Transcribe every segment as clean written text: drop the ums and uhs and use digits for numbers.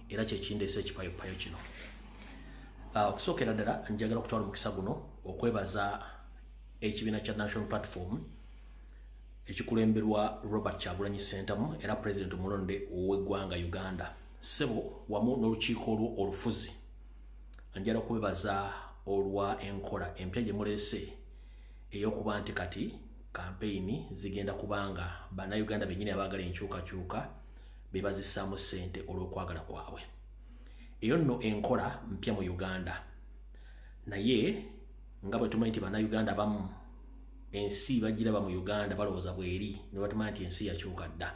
era kyekindese ekipayopayo kino. Okusookera ddala njagala okutwala omukisa guno okwebaza ekibiina kya National Platform ekikulemberwa Robert Kyagulanyi Ssentamu era President omulonde ow'eggwanga Uganda sebo wamu n'olukiiko olufuzi. Njagala okwebaza olwa enkola empya gye muleese ey'okuba nti kati kampeyini zigenda kubanga bannayuganda bennyini abaagala enkyukakyuka bebazissaamu ssente olw'okwagala kwabwe. Eyo nno enkola mpya mu Uganda, naye nga bwe tumanyi nti bannayuganda abamu ensi bagiraba mu Uganda balowooza bweri ne batumanya nti ensi yakyuka dda.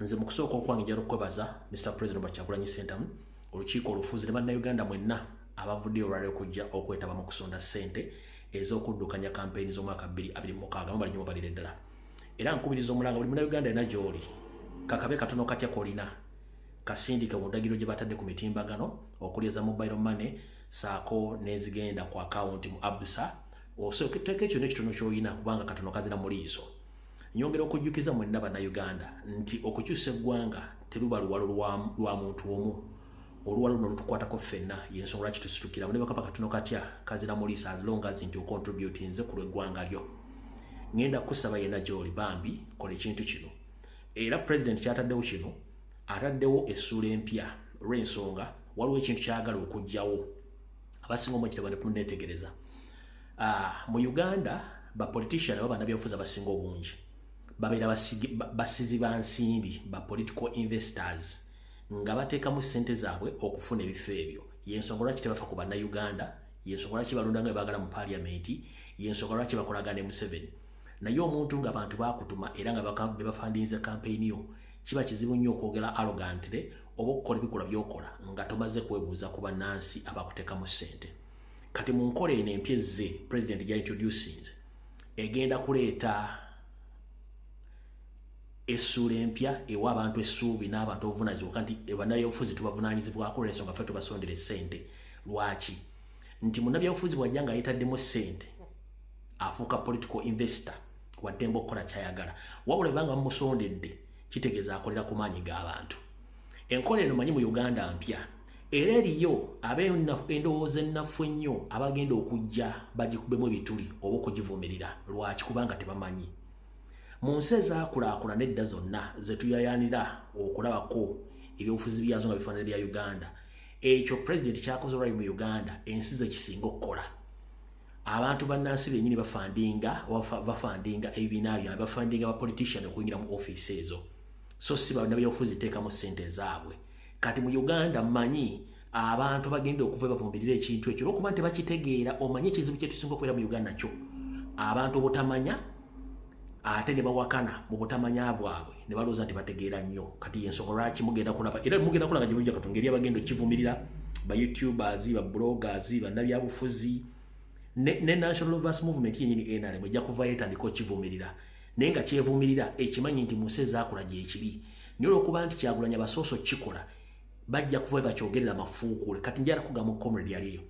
Nze mu kusooka okwange njagala okwebaza Mr. President Kyagulanyi Ssentamu, olukiiko olufuzi ne bannayuganda mwenna abavuddeyo olwaleero okujja okwetaba mu kusonda ssente ez'okuddukanya kampeyini z'omwaka 2026 mu balinnyo balire ddala. Era nkubiriza omulanga buli munnayuganda yenna gy'oli kakabe katono katya kolina kasindike mu ndagiro gye batadde ku mitimbagano okuli eza mobile money saako n'ezigenda ku akawunti mu Absa. Osooketeeka ekyo n'ekitono ky'olina kubanga katono kazira mu liiso. Nyongera okujjukiza mwenna bannayuganda nti okukyusa eggwanga teruba luwalo lwa muntu omu. Oluwalo luno lutukwatako ffenna, y'ensonga lwaki tusitukira ne bakapa katono katya kazira mu liiso as long as nti ocontributinze ku lw'eggwanga lyo. Ngenda kusaba yenna gy'oli bambi kola ekintu kino. Era President kyataddewo kino ataddewo essuula empya olw'ensonga waliwo ekintu kyagala okuggyawo abasinga omwekitaba ne tuneetegereza. Mu Uganda bapolitician oba bannabyabufuzi abasinga obungi babeera basizi ba nsimbi ba political investors nga bateekamu ssente zaabwe okufuna ebifo ebyo. Y'ensonga lwaki tebafa ku bannayuganda, y'ensonga lwaki balonda nga bebaagala mu paliamenti, y'ensonga lwaki bakolagana ne Museveni. Naye omuntu ng'abantu baakutuma era nga bebafandinze kampeyini yo kiba kizibu nnyo okwogera arrogantly oba okukola ebikola by'okola nga tomaze kwebuuza ku bannansi abakuteekamu ssente. Kati mu nkola eno empya ezze President gy'introducinze egenda kuleeta essuula empya ewa abantu essuubi n'abantu obuvunaanyizibwa nti bannabyabufuzi tubavunaanyizibwako olw'ensonga ffe tubasondera ssente. Lwaki? Nti munnabyabufuzi bw'ajja nga yeetaddemu ssente afuuka political investor waddembe okukola kyayagala, wabula banga mumusondedde kitegeeza akolera ku maanyi g'abantu. Enkola eno manyi mu Uganda mpya era eriyo endowooza ennafu ennyo abagenda okujja bagikubemu ebituli oba okugivumirira. Lwaki? Kubanga tebamanyi. Mu nsi ezaakulaakulana edda zonna ze tuyayaanira okulabako ebyobufuzi byazo nga bifaanana bya Uganda, ekyo President kyakoze olwali mu Uganda ensi ze kisinga okukola. Abantu bannansi bennyini bafandinga ebibiina byabwe, bafandinga abapolitician okuyingira mu ofiisi ezo, so si bannabyabufuzi teekamu ssente ezaabwe. Kati mu Uganda mmanyi abantu bagenda okuva bavumirira ekintu ekyo olw'okuba nti bakitegeera. Omanyi ekizibu kye tusinga okubeera mu Uganda kyo abantu obutamanya ate ne bawakana mu butamanya bwabwe ne balowooza nti bategeera nnyo. Kati y'ensonga lwaki mugenda kulaba era mugenda kulaba gye mujja Katonda eri abagenda okivumirira ba YouTubers, ba bloggers, bannabyabufuzi ne National Reverse Movement yennyini NRM ejja kuvayo etandika okivumirira naye nga kyevumirira ekimanyi nti mu nsi ezaakula gyekiri. Naye olw'okuba nti Kyagulanyi abasooso kikola bajja kuvayo bakyogerera mafuukule. Kati njala kugamba comrade yaliyo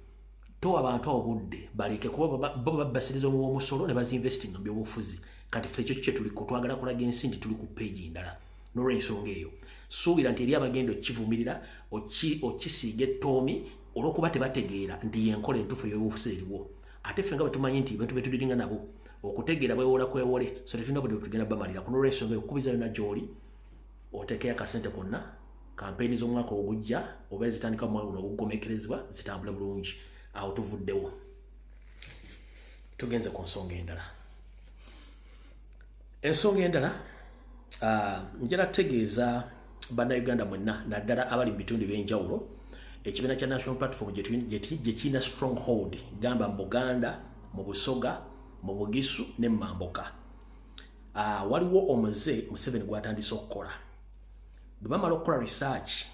towa abantu abo budde baleke kuba babasiriza omusolo ne bazinvesting mu byobufuzi. Kati ffe ekyo kye tuli kutwagala kulaga ensi nti tuli ku page ndala n'olw'ensonga eyo suubira nti eri abagenda okivumirira okisiiga ettoomi olw'okuba tebategeera nti yenkola entuufu ey'obufuzi eriwo. Ate ffe nga bwe tumanyi nti bintu betuliringa nabo okutegeera bwewola kwewole so tetulina budde tugenda bamalira ku n'olw'ensonga eyo okukubiza yonna gy'oli otekeyo akasente konna kampeyini z'omwaka ogujja oba ezitandika mu mwaka guno oguggomekerezebwa zitambule bulungi. Awo tuvuddewo tugenze ku nsonga endala. Ensonga endala njala tegeeza bannayuganda mwenna naddala abali mu bitundu ebyenjawulo ekibiina kya National Platform gye kirina stronghold gamba mu Buganda, mu Busoga, mu Bugisu ne mu Mamboka. Waliwo omuze Museveni gw'atandise okukola. Bwe bamala okukola research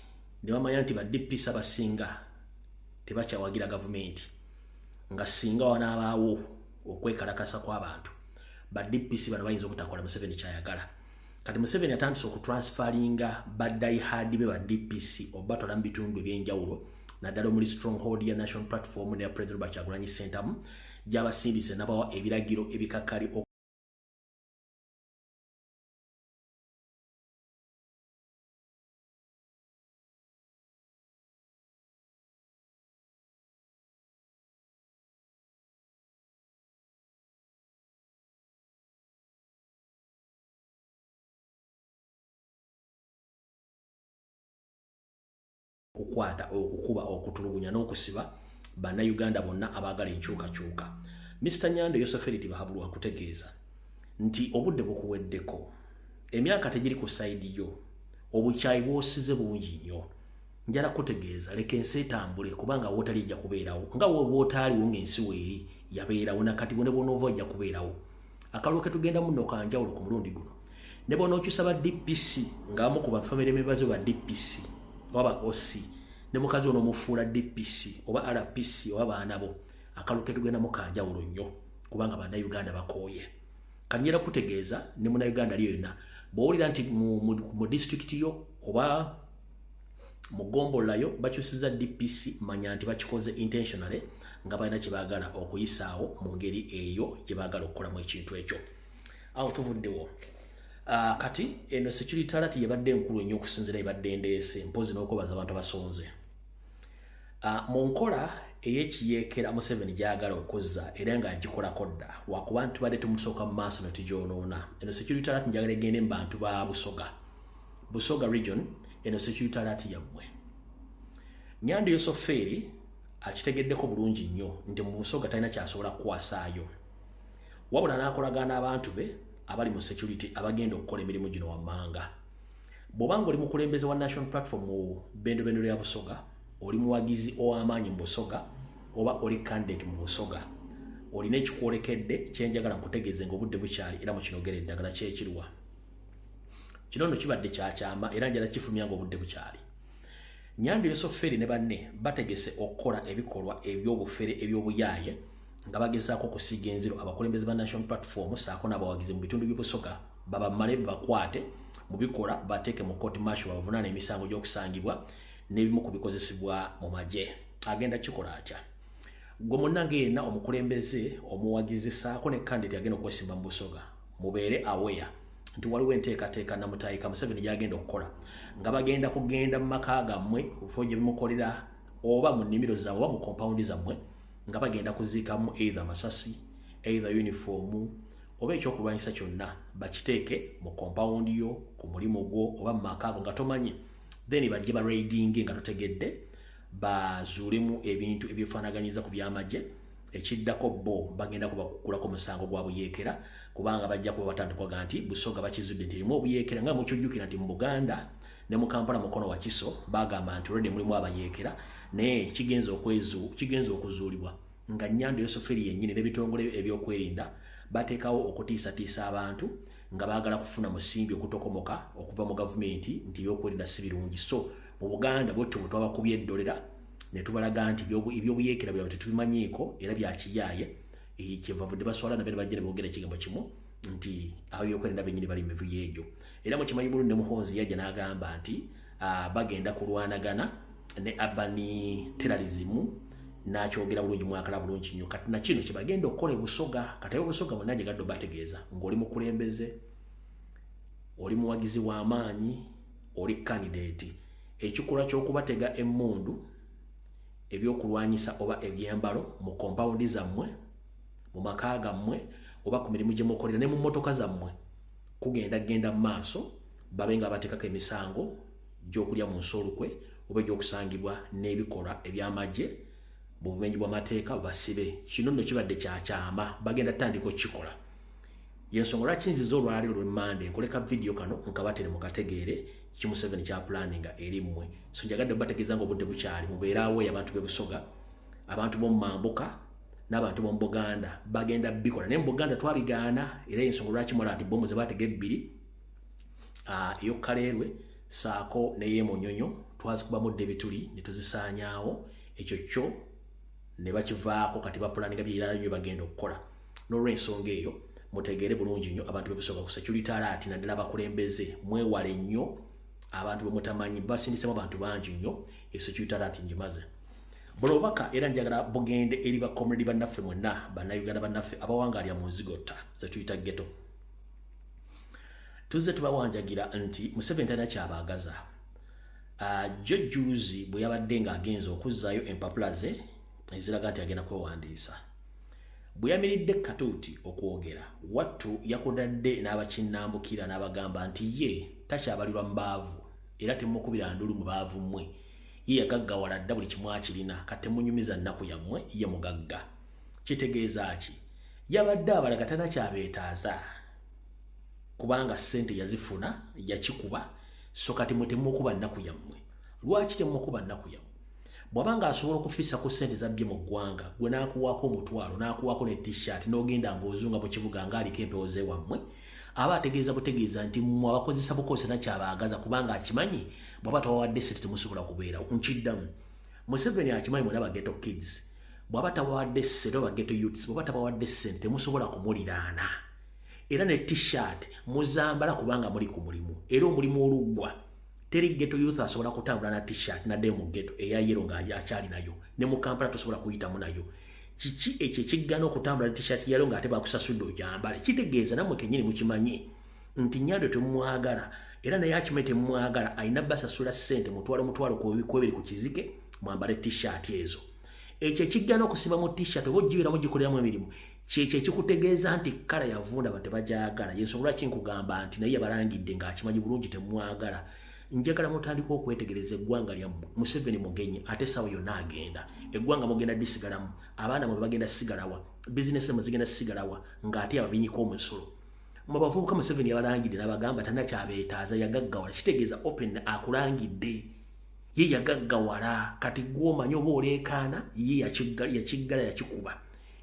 ne bamanya nti ba DPS abasinga tebakyawagira gavumenti nga singa wanaabaawo okwekalakasa kw'abantu ba DPS bano bayinza obutakola Museveni kyayagala. Kati Museveni atandise okutransferinga baddaihadi be ba DPC obatola mu bitundu ebyenjawulo naddala omuli stronghold ya National Platform ne ya President Kyagulanyi Ssentamu gy'abasindise n'abawa ebiragiro ebikakkali okukwata okukuba okutulugunya n'okusiba bannayuganda bonna abaagala enkyukakyuka. Mr. Nyando Yoseferiti Bahabulwa nkutegeeza nti obudde bukuweddeko, emyaka tegiri ku sayidi yo, obukyayi bw'osize bungi nnyo. Njala kutegeeza leka ensi etambule kubanga wootali ejja kubeerawo nga wootaaliwo ng'ensi weeri yabeerawo nakati bwe ne bw'onoova ojja kubeerawo. Akalulu ke tugenda muno kanjawulo ku mulundi guno ne bw'onookyusa ba DPC ng'amu ku bafamire emibazi ba DPC oba OC ne mukazi onoomufuula DPC oba RPC oba baana bo. Akalulu ke tugenda mu kanjawulo nnyo kubanga bannayuganda bakooye. Kanjala kutegeeza ne munnayuganda ali yonna bw'owulira nti mu disitulikiti yo oba mu ggombolola bakyusiza DPC manya nti bakikoze intentionally nga balina kye baagala okuyisaawo mu ngeri eyo gye baagala okukolamu ekintu ekyo. Awo tuvuddewo. Kati eno security alert yabadde enkulu ennyo okusinziira ebadde ndeese mpozi n'okwebaza abantu abasonze. Mu nkola ey'ekiyeekera Museveni gy'agala okuzza era nga agikolako dda lwakuba tubadde tumusooka mu maaso ne tugyonoona. Eno security alert njagala egende mu bantu ba Busoga region. Eno security alert yammwe Nyando Yoseferi akitegeddeko bulungi nnyo nti mu Busoga talina kyasobola kukwasaayo wabula n'akolagana abantu be abali mu security abagenda okukola emirimu gino wammanga. Bw'obanga oli mukulembeze wa National Platform mu bendobendo lya Busoga, oli muwagizi ow'amaanyi mu Busoga oba oli candidate mu Busoga, olina ekikwolekedde kyenjagala nkutegeeze ng'obudde bukyali era mukinogere eddagala kyekirwa. Kino nno kibadde kyakyama era njala kifulumya ng'obudde bukyali. Nyando Yoseferi ne banne bategese okukola ebikolwa eby'obufere eby'obuyaaye nga bagezaako okusiiga enziro abakulembeze ba National Platform saako n'abawagizi mu bitundu by'Obusoga babamale bakwate mu bikola bateeke mu court martial bavunaana emisango gy'okusangibwa n'ebimu ku bikozesebwa mu magye. Agenda kikola atya? Gwe munnange yenna omukulembeze omuwagizi saako ne candidate agenda okwesimba mu Busoga mubeere aware nti waliwo enteekateeka namutayika Museveni gy'agenda okukola nga bagenda kugenda mu maka gammwe bifo gye bimukolera oba mu nnimiro zammwe oba mu compound zammwe nga bagenda kuziikamu either masasi either uniform oba ekyokulwanyisa kyonna bakiteeke mu compound yo ku mulimu gwo oba mu maka go nga tomanyi, then bajje ba raiding nga totegedde bazuulemu ebintu ebifaanaganyiza ku byamagye. Ekiddako bo bagenda kubakulako musango gwa buyeekera kubanga bajja kuba batandikwaga nti Busoga bakizudde nti limu obuyeekera nga mukyojjukira nti mu Buganda ne mu Kampala mukono wa Kiso bagamba nti olwedde mulimu abayeekera naye kigenza okuzuulibwa nga Nyando Yoseferi yennyini n'ebitongole ebyokwerinda bateekawo okutiisatiisa abantu nga baagala kufuna musimbi okutokomoka okuva mu gavumenti nti ebyokwerinda si birungi. So mu Buganda bwettu bwe twabakubye eddolera ne tubalaga nti ebyobuyeekera byabwe tetubimanyiiko era byakiyaaye kyebavudde baswala nabeera bajja ne boogera ekigambo kimu nti abo ebyokwerinda bennyini bali mu mivuyo egyo. Era mu kimanyi bulungi ne Muhonzi yajja n'agamba nti bagenda kulwanagana ne urban terrorism n'akyogera bulungi mwakala bulungi nnyo. Kati na kino kye bagenda okukola e Busoga, kati Busoga bonna gye gadde bategeeza ng'oli mukulembeze, oli muwagizi w'amaanyi, oli candidate, ekikolwa ky'okubatega emmundu ebyokulwanyisa oba ebyembalo mu compound zammwe mu maka gammwe oba ku mirimu gye mukolera ne mu mmotoka zammwe kugenda mu maaso babe nga bateekako emisango gy'okulya mu nsolukwe oba egy'okusangibwa n'ebikolwa eby'amagye mu bumenyi bw'amateeka basibe. Kino nno kibadde kyakyama bagenda tandika okukikola. Yensonga lwaki nziza olwali olw'Emmande nkoleka video kano nkabatere mukategeere ki Museveni kya planninga eri mmwe. So njagadde bategeeza ng'obudde bukyali mubeere aweeyo abantu b'e Busoga, abantu b'omu Mambuka n'abantu b'omu Buganda bagenda bikola naye mu Buganda twabigaana era yensonga lwaki mulaba nti bbomu ze baatega ebbiri ey'Okukalerwe saako n'ey'emunyonyo twazikubamudde ebituli ne tuzisaanyaawo ekyo kyo ne bakivaako kati bapulaninga by'erala nnyo bagenda okukola. N'olw'ensonga eyo mutegeere bulungi nnyo abantu b'e Busoga ku security alert naddala abakulembeze mwewale nnyo abantu bemutamanyi basindisemu abantu bangi nnyo security alert ngimaze. Buno obubaka era njagala bugende eri bakomredi bannaffe mwenna bannayuganda bannaffe abawangalya mu nzigota ze tuyita ghetto. Tuzze tubawanjagira nti Museveni talina kyabaagaza. Jjuzi bwe yabadde ng'agenza okuzzaayo empapula ze eziraga nti agenda kwewandiisa, bwe yamiridde katuuti okwogera wattu yakudadde n'abakinnambukira n'abagamba nti ye takyabalirwa mu baavu era temukubira ndulu mu baavu mmwe ye yagaggawala dda buli kimu akirina kati munyumiza nnaku yammwe ye mugagga kitegeeza ki yabadde abalaga tana kyabeetaaza kubanga ssente yazifuna yakikuba so kati mutemukuba nnaku yammwe lwaki temukuba nnaku yammwe bw'abanga asobola okufissa ku ssente zabbye mu ggwanga gwe n'akuwaako omutwalo n'akuwaako ne t-shirt n'ogenda ng'ozunga mu kibuga ng'aliko empewo z'ewammwe aba ategeeza butegeeza nti mmwe abakozesa bukozesa nakyabaagaza kubanga akimanyi bw'aba tabawadde ssente temusobola kubeera nkiddamu Museveni akimanyi mwena bageto kids bw'aba tabawadde ssente oba bageto youths bw'aba tabawadde ssente temusobola kumuliraana era ne t-shirt muzambala kubanga muli ku mulimu era omulimu oluggwa teri ghetto youth asobola kutambula na t-shirt na demo ghetto eya yero nga akyali nayo ne mu Kampala tosobola kuyitamu nayo kiki ekyo kiggana okutambula na t-shirt yalo nga ate bakusasudde ojambale kitegeeza nammwe kennyini mukimanyi nti Nyando temumwagala era naye akimanye temumwagala ayina basasula ssente mutwalo kwebiri ku kizike mwambale t-shirt ezo ekyo kiggana okusiba mu t-shirt oba ogibiramu gikoleramu emirimu kyekyo ekikutegeeza nti kala yavunda batebajagala yensobola kinkugamba nti naye yabalangidde ng'akimanyi bulungi temumwagala njagala mutandika okwetegereza eggwanga lyammwe Museveni mugenyi ate sawa yonna agenda eggwanga mugenda disigalamu abaana mwe bagenda sigalawa bizinesi mwe zigenda sigalawa ng'ate ababinyika omusolo mu bavubuka Museveni yabalangidde n'abagamba tannakyabeetaaza yagaggawala kitegeeza open akulangidde ye yagaggawala kati gw'omanyi oba oleekaana ye yakiggala yakikuba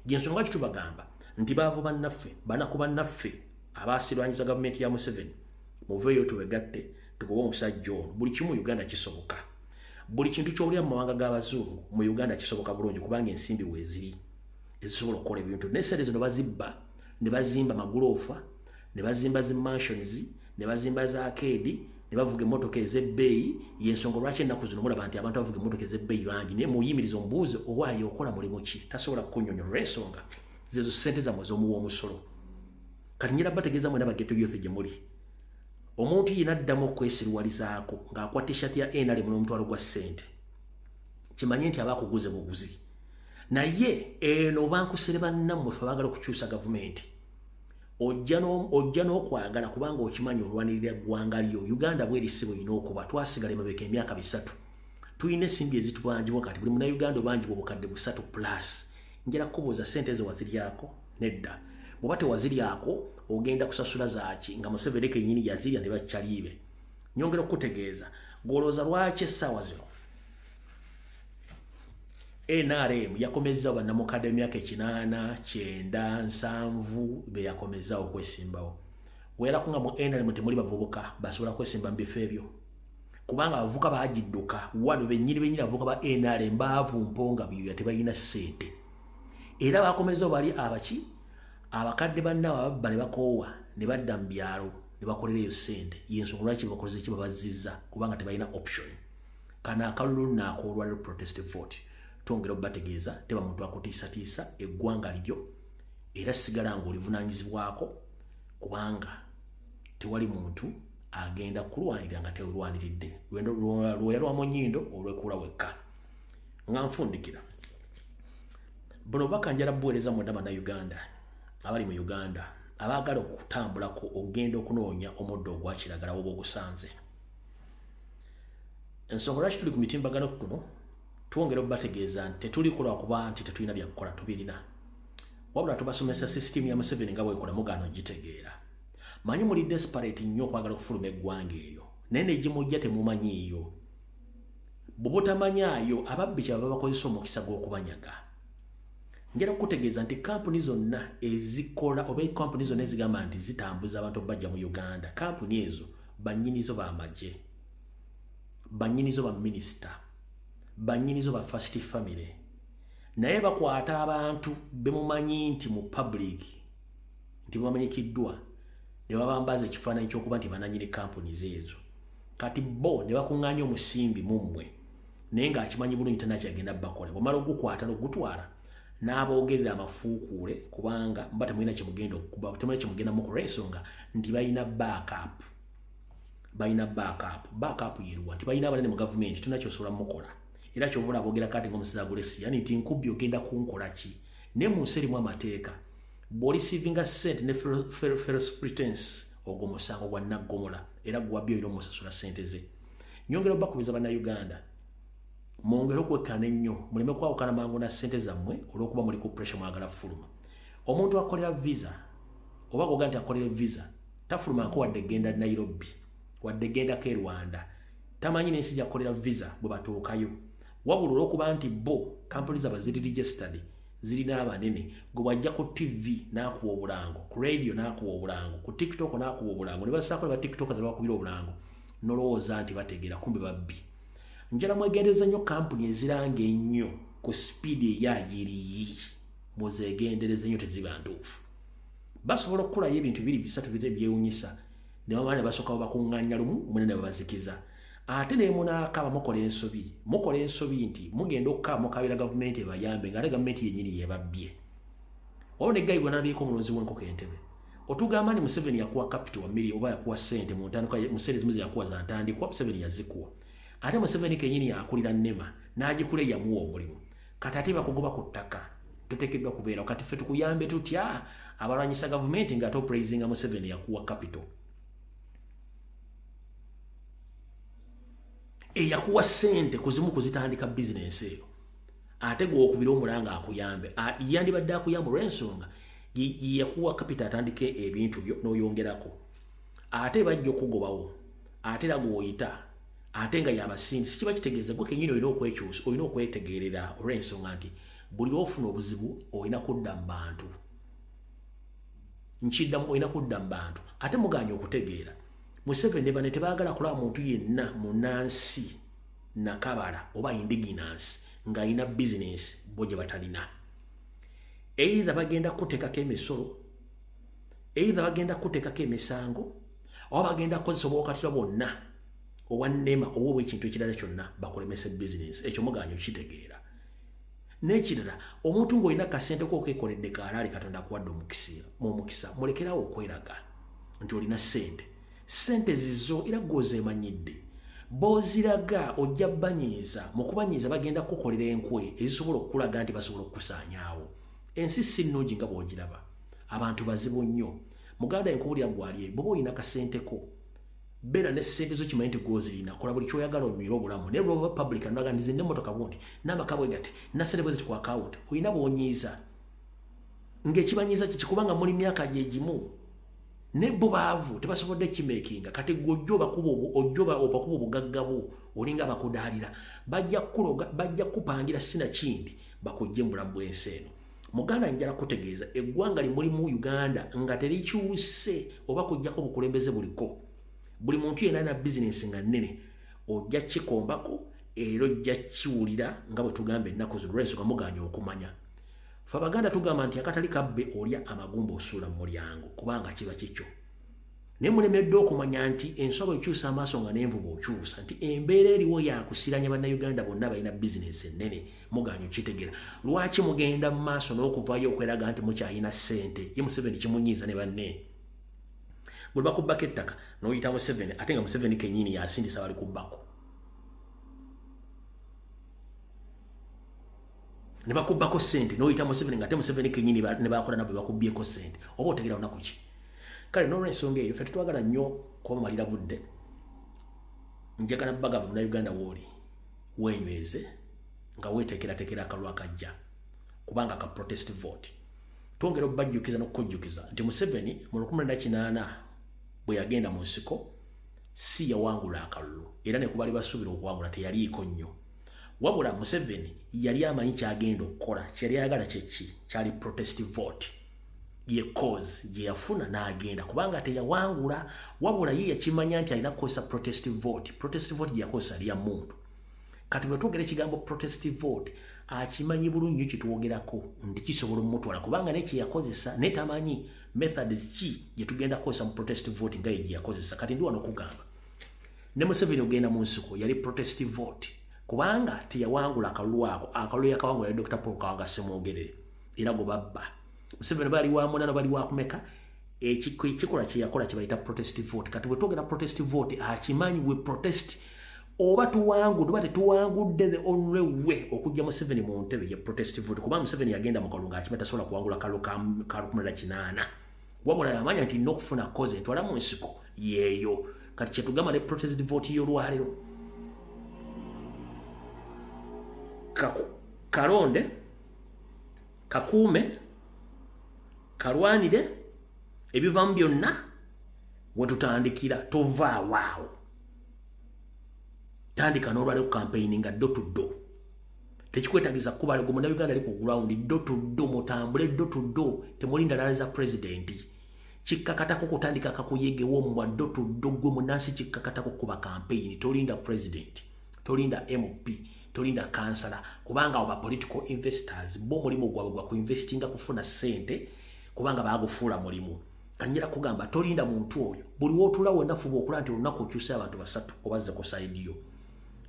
gyensonga kitubagamba nti baavu bannaffe banaku bannaffe abaasirwanyiza gavumenti ya Museveni muveeyo tubegatte tugoba omusajja ono buli kimu Uganda kisoboka buli kintu ky'olya mu mawanga g'abazungu mu Uganda kisoboka bulungi kubanga ensimbi weeziri ezisobola okukola ebintu n'essente zino bazibba ne bazimba maguloofa ne bazimba zi mansions ne bazimba za arcade ne bavuga emmotoka ez'ebbeeyi y'ensonga lwaki ennaku zino mulaba nti abantu bavuga emmotoka ez'ebbeeyi bangi naye muyimiriza omubuuze owaayo okola mulimu ki tasobola kukunnyonnyola ensonga zezo ssente zammwe z'omuwa omusolo kati nyera bategeeza mwena bageto youth gye muli omuntu yina addamu okwesirwalizaako ng'akwa t-shirt ya NRM n'omutwalo gwa ssente kimanye nti aba akuguze buguzi naye eno bankusere bannammwe fe baagala okukyusa gavumenti ojja n'okwagala kubanga okimanyi olwanirira eggwanga lyo Uganda bwerisibo yina okuba twasigala emabeka emyaka 3 tuyina ensimbi ezitubanjibwa kati buli munnayuganda obanjibwa obukadde 3 plus njala kubuuza ssente ezo waziryako nedda bw'oba tewaziryako ogenda kusasula zaaki nga Museveni kennyini yazirya ne bakyaliibe nyongera okutegeeza gwolooza lwaki essaawa zino NRM yakomezzawo bannamukadde emyaka 8 9 7 be yakomezzawo okwesimbawo weerako nga mu NRM temuli bavubuka basobola kwesimba mu bifo ebyo kubanga abavubuka baagidduka wano bennyini abavubuka ba NRM baavumponga bibya tebalina ssente era bakomezzawo bali abaki abakadde bannaabo ababba ne bakoowa ne badda mu byalo ne bakolera eyo ssente y'ensonga lwaki bakoze ki babazizza kubanga tebalina option kana akalulu naakoolwaliro protest vote twongera obategeeza teba muntu akutiisatiisa eggwanga liryo era sigala ng'olivunaanyizibwako kubanga tewali muntu agenda kulwanirira nga tewerwaniridde lwoya lwa Munyindo olwekuula wekka nga nfundikira buno baka njala buweereza mwenda bannayuganda abali mu Uganda abaagala okutambulako ogenda okunoonya omuddo ogwa kiragala oba ogusanze ensonga lwaki tuli ku mitimbagano kuno twongera obategeeza nti tetuli kulwa kuba nti tetulina byakukola tubirina wabula tubasomesa sisitimu ya Museveni nga bwekola mugaano gitegeera manyi muli desperate nnyo okwagala okufuluma eggwanga eryo naye negimujja temumanyiiyo bwobutamanyaayo ababbi kyababa bakozesa omukisa gw'okubanyaga njala okutegeeza nti kampuni zonna ezikola oba kampuni zonna ezigamba nti zitambuza abantu bajja mu Uganda kampuni ezo bannyinizo b'amagye bannyinizo ba minisita bannyinizo ba first family naye bakwata abantu bemumanyi nti mu public nti bamanyikiddwa ne babambaza ekifaananyi ky'okuba nti bananyini kampuni ezo kati bo ne bakuŋŋaanya omusimbi mummwe naye ng'akimanyi bulungi tannakyagenda bakola bw'omala ogukwata n'ogutwala n'aboogerera amafuukuule kubanga mba temulina kyemugenda okuba temulina kyemugenda mukola ensonga nti balina backup yeruwa nti balina abanene mu gavumenti tulina kyosobola mukola era kyovula aboogera kati ng'omusiza Gulesi yani nti nkubbi ogenda kunkola ki naye mu nsi erimu amateeka bw'olisiivinga ssente ne false pretense ogwo musango gwa naggomola era gwabyo era omusasula ssente ze nyongera obakubiza bannayuganda mwongere okwekkana ennyo muleme kwawukana mangu na ssente zammwe olw'okuba muli ku pressure mwagala fuluma. Omuntu akolera visa oba goga nti akolera visa tafulumanko wadde genda Nairobi wadde genda ke Rwanda tamanyi n'ensi gy'akolera visa bwe batuukayo wabula olw'okuba nti bo kampuni zaba ziri registered zirina abanene gwe bwajja ku TV n'akuwa obulango ku radio n'akuwa obulango ku TikTok n'akuwa obulango ne basaako ne ba TikTok ze bakubira obulango nolowooza nti bategeera kumbe babbi. Njala mwegendereza nnyo kampuni eziranga ennyo ku speed eyaayiriyi muzeegendereza nnyo teziba ntuufu. Basobola okukolayo ebintu biri bisatu byewunyisa ne bamala ne basooka bakuŋŋaanya lumu mwene ne babazikiza. Ate ne munaakaba mukola ensobi nti mugenda okukaaba mukaabira gavumenti ebayambe ng'ate gavumenti yennyini yebabbye. Olwo ne gayibwa n'abeeko omulonzi w'enkoko Entebbe. Otugamba ni Museveni yakuwa capital mmiri oba yakuwa ssente mu ntandikwa Museveni zimuze yakuwa za ntandikwa Museveni yazikuwa. Ate Museveni kennyini yakulira Nema n'agikula yamuwa omulimu. Kati ate bakugoba ku ttaka tuteekeddwa kubeera kati ffe tukuyambe tutya abalwanyisa gavumenti ng'ate opraising Museveni yakuwa capital. Yakuwa ssente kuzimu kuzitandika bizinensi eyo ate gw'okubira omulanga akuyambe yandibadde akuyamba olw'ensonga yakuwa capital atandike ebintu byo n'oyongerako ate bajja okugobawo ate era gw'oyita ate nga yabasinzi kiba kitegeeza gwe kennyini olina okwekyusa olina okwetegeerera olw'ensonga nti buli lw'ofuna obuzibu olina kudda mu bantu nkiddamu olina kudda mu bantu ate muganya okutegeera Museveni ne bane tebaagala kulaba muntu yenna munansi nakabala oba indigenous ng'alina bizinensi bo gye batalina. Either bagenda kuteekako emisolo, either bagenda kuteekako emisango, oba bagenda kukozesa obwakatira bwonna obwa Nema oba obw'ekintu ekirala kyonna bakulemesa bizinensi. Ekyo muganya okitegeera. N'ekirala omuntu ng'olina kasente k'okeekoledde kaalaali Katonda akuwadde omukisa mulekerawo okweraga nti olina ssente. Sente zizo era gwozeemanyidde boziraga ojja banyiiza mu kubanyiiza bagenda kukolera enkwe ezisobola okulaga nti basobola okukusaanyaawo. Ensi si nnungi nga bw'ogiraba abantu bazibu nnyo muganda enkubulira gwali bw'oba olina kasenteko beera ne ssente zo kimanyi nti gwozirina kola buli kyoyagala onywire obulamu naye lwoba public naga ndize n'emmotoka bwondi n'amaka bwe gati na ssente bwe ziti ku akawunti olina bw'onyiiza ng'ekibanyiiza kiki kubanga muli myaka gye gimu ne bo baavu tebasobodde kimeekinga kati gw'ojjoba obakuba obugagga bwo olinga bakudaalira bajja kupangira sinakindi bakujje mu bulamu bw'ensi eno. Muganda njala kutegeeza eggwanga limulimu Uganda nga terikyuse oba kujjako obukulembeze buliko buli muntu yenna alina bizinensi nga nnene ojja kikombako era ojja kiwulira nga bwe tugamba ennaku zino olw'ensonga muganya okumanya. Ffe Abaganda tugamba nti akatali kabbe olya amagumba osuula mu mulyango kubanga kiba kikyo. Naye mulemeddwa okumanya nti enswa ekyusa amaaso nga n'envuba okyusa nti embeera eriwo yakusiranya bannayuganda bonna balina bizinensi ennene muganya okitegeera. Lwaki mugenda mu maaso n'okuvayo okweraga nti mukyalina ssente ye Museveni kimunyiiza ne banne bwe bakubbako ettaka n'oyita Museveni ate nga Museveni kennyini yasindisa bali kubbako. Ne bakubbako ssente n'oyita Museveni ng'ate Museveni kennyini ne bakola nabo bakubbyeko ssente oba otegeera lunaku ki. Kale n'olw'ensonga eyo ffe tetwagala nnyo kubamalira budde njagala bagamba munnayuganda wooli weenyweze nga weeteekerateekera akalulu akajja kubanga ka protest vote. Twongera obbajjukiza n'okukujjukiza nti Museveni mu 2008 bwe yagenda mu nsiko si yawangula akalulu era ne kuba basuubira okuwangula teyaliiko nnyo wabula Museveni yali amanyi kyagenda okukola kyali ayagala kyeki kyali protest vote ye cause gye yafuna n'agenda kubanga teyawangula wabula ye yakimanya nti alina kukozesa protest vote gye yakozesa liya muntu. Kati bwe twogera ekigambo protest vote akimanyi bulungi kitwogerako nti kisobola omutwala kubanga ne kye yakozesa ne tamanyi methods ki gye tugenda kukozesa mu protest vote nga ye gye yakozesa. Kati ndi wano okugamba ne Museveni ogenda mu nsiko yali protest vote kubanga teyawangula akalulu ako akalulu yakawangula ya Dr. Paul Kawanga Ssemwogerere era go babba. Museveni bali wa munana bali wa kumeka ekikola kye yakola kye bayita protest vote. Kati bwe twogera protest vote akimanyi we protest oba tuba tetuwangudde the only way okujja Museveni mu ntebe ye protest vote kubanga Museveni yagenda mu kalulu ng'akimanya tasobola kuwangula kalulu ka 18 wabula yamanya nti n'okufuna koze ntwala mu nsiko yeeyo. Kati kye tugamba ne protest vote y'olwaliro kalonde kakuume kalwanire ebivamu byonna wetutandikira tova waawo tandika n'olwaleero campaign nga ddo tuddo tekikwetagiza kuba lego muna Uganda liko ground ddo tuddo mutambule ddo tuddo temulinda lale za president kikkakatako kutandika kakuyegewo mu ddo tuddo gwe munasi kikkakatako kuba campaign tolinda president tolinda MP tolinda kansala kubanga oba political investors bo mulimu gwabwe gwa kuinvestinga kufuna sente kubanga bagufuula mulimu kanyira kugamba tolinda muntu oyo buli wotula wenda fuba okula nti olunaku okyusa abantu basatu obazze ku side yo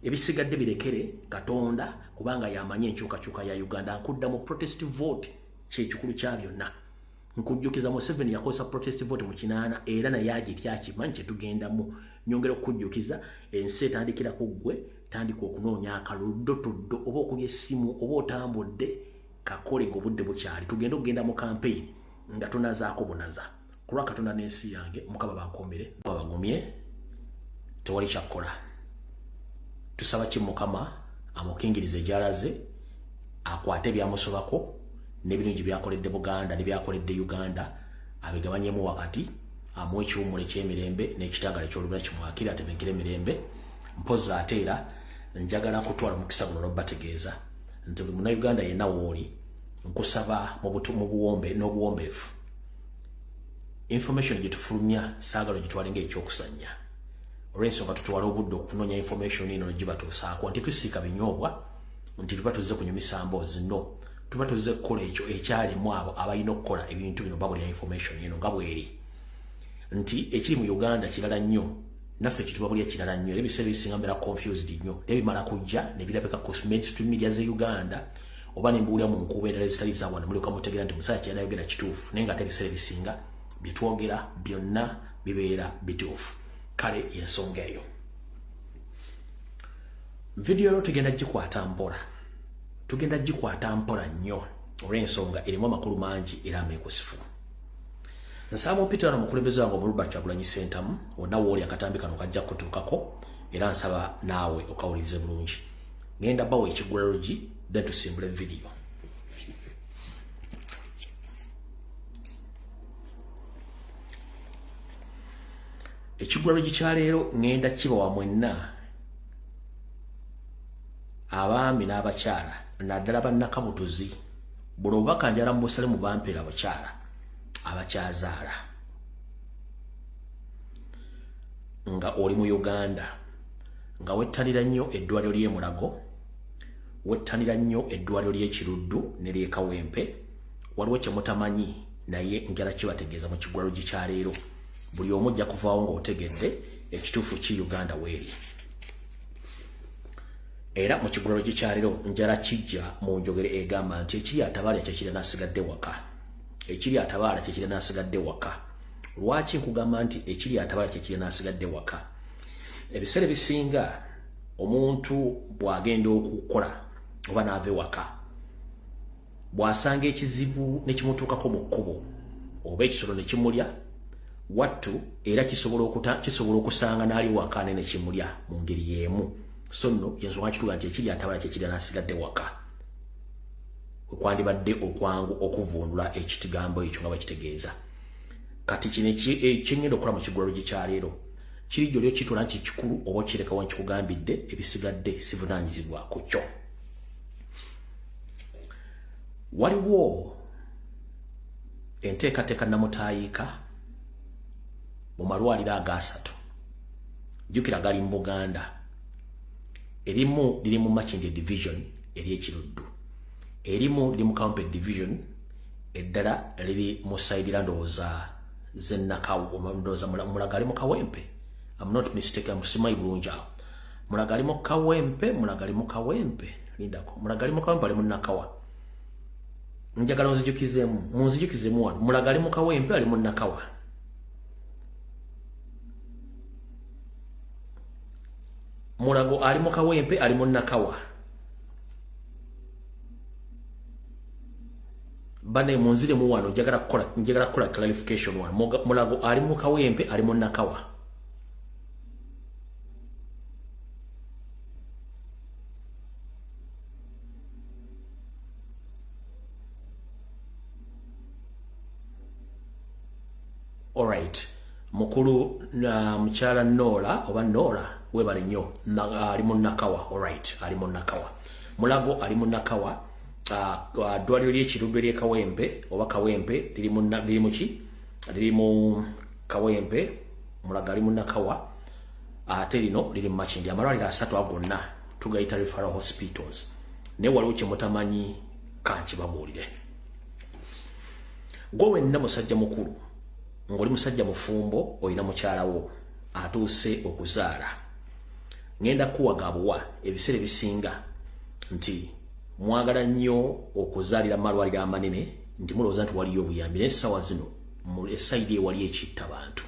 ebisigadde birekere Katonda kubanga yamanye enkyukakyuka ya Uganda nkudda mu protest vote kyekikulu kya byonna nkujjukiza mu 7 yakosa protest vote mu kinaana era na yaji tyakimanyi kyetugendamu nyongera okujjukiza ensi etandikira ku ggwe tandika okunoonya akaluddo tuddo oba okubye essimu oba otambudde kakole ng'obudde bukyali tugenda mu campaign nga tunazaako bunaza kulwa Katonda n'ensi yange Mukama bankomere babagumye tewali kyakkola tusaba ki Mukama amukingirize gyalaze akwate byamusobako n'ebirungi byakoledde Buganda ne byakoledde Uganda abigabanyemu wakati amuwe ekiwummulo ky'emirembe n'ekitagala ky'olubira kimwakira atebenkere emirembe mpoza ate era njagala kutwala mukisa guno bategeeza nti buli Munnayuganda yenna wooli nkusaba mu buwombe n'obuwombeefu information gitufulumya saagala gitwale ng'ekyokusanya olw'ensonga tutuwala obudde okunonya information eno negibatuusaako nti tusiika binyoobwa nti tuba tuzze kunyumisa mboozi no tuba tuzze kukola ekyo ekyalimu abo abalina okukola ebintu bino babulya information eno nga bweri nti ekiri mu Uganda kirala nnyo naffe kitubabulya kirala nnyo ebiseera ebisinga mbeera confused nnyo nebimala kujja nebirabika ku mainstream media ze Uganda oba nembuulira mu nkubeerera ezitali za wano mulyoka mutegeera nti omusajja kyeyayogera kituufu naye nga ate ebiseera ebisinga byetwogera byonna bibeera bituufu kale yensonga eyo video ero tugenda gikwata mpola nnyo olw'ensonga erimu amakulu mangi era ameekusifu nsaba opita wano mukulembeze wange Robert Kyagulanyi Ssentamu wonna wooli akatambi kano kajja kutuukako era nsaba naawe okawulize bulungi ngenda bawo ekigwalogi then tusimbule video ekigwalogi kya leero ngenda kiba wa mwenna abaami n'abakyala naddala bannakabutuzi buli obubaka njala mu Busalemu bampeera abakyala abakyazaala nga oli mu Uganda nga wettanira nnyo eddwaliro ly'e Mulago wettanira nnyo eddwaliro ly'e Kiruddu ne ly'e Kawempe waliwo kye mutamanyi naye njala kibategeeza mu kigwalogi kya leero buli omu ojja kuvaawo ng'otegedde ekituufu ki Uganda weeri era mu kigwalogi kya leero njala kijja mu njogere egamba nti ekiri atabaala kyekiri n'asigadde waka ekiri atabaala kyekiri n'asigadde waka lwaki nkugamba nti ekiri atabaala kyekiri n'asigadde waka ebiseera bisinga omuntu bw'agenda okukola oba n'ava ewaka bw'asanga ekizibu ne kimutuukako mu kkubo oba ekisolo ne kimulya wattu era kisobola okusanga n'ali waka ne kimulya mu ngeri y'emu so nno yensonga kituga nti ekiri atabaala kyekiri n'asigadde waka kwandibadde okwangu okuvundula ekitigambo ekyo nga bakitegeeza kati kino ekingenda okukola mu kigwalogi kya leero kiri gy'oli okitwala nti kikulu oba okirekawo nkikugambidde ebisigadde sivunaanyizibwa ku kyo waliwo enteekateeka namutaayiika mu malwaliro agasatu jjukira gali mu Buganda erimu liri mu Makindye division ery'Ekiruddu erimu liri mu Kawempe division eddala liri mu sayidira ndowooza zennakawo ndowooza Mulago ali mu Kawempe I'm not mistaken musimayi bulungi awo Mulago ali mu Kawempe Mulago ali mu Kawempe lindako Mulago ali mu Kawempe ali mu Nakawa njagala munzijukizemu wano Mulago ali mu Kawempe ali mu Nakawa Mulago ali mu Kawempe ali mu Nakawa bane munzire mu wano njagala kukola clarification wano Mulago ali mu Kawempe ali mu Nakawa Alright. Mukulu na mchala Nora oba Nora webale nnyo ali mu Nakawa. Alright, ali mu Nakawa. Mulago ali mu Nakawa. Dwaliro ly'ekirudde ly'e Kawempe oba Kawempe liri mu ki? Liri mu Kawempe. Mulago ali mu Nakawa. Ate lino liri mu Makindye. Amalwaliro asatu agonna tugayita referral hospitals. Ne waliwo kye mutamanyi kankibabuulire. Gwe wenna musajja mukulu ng'oli musajja mufumbo olina mukyalawo atuuse okuzaala. Ngenda kuwagabuwa ebiseera ebisinga nti mwagala nnyo okuzaalira mu malwaliro amanene nti mulowooza nti waliyo obuyambi naye essaawa zino mu esayidi ewali ekitta bantu.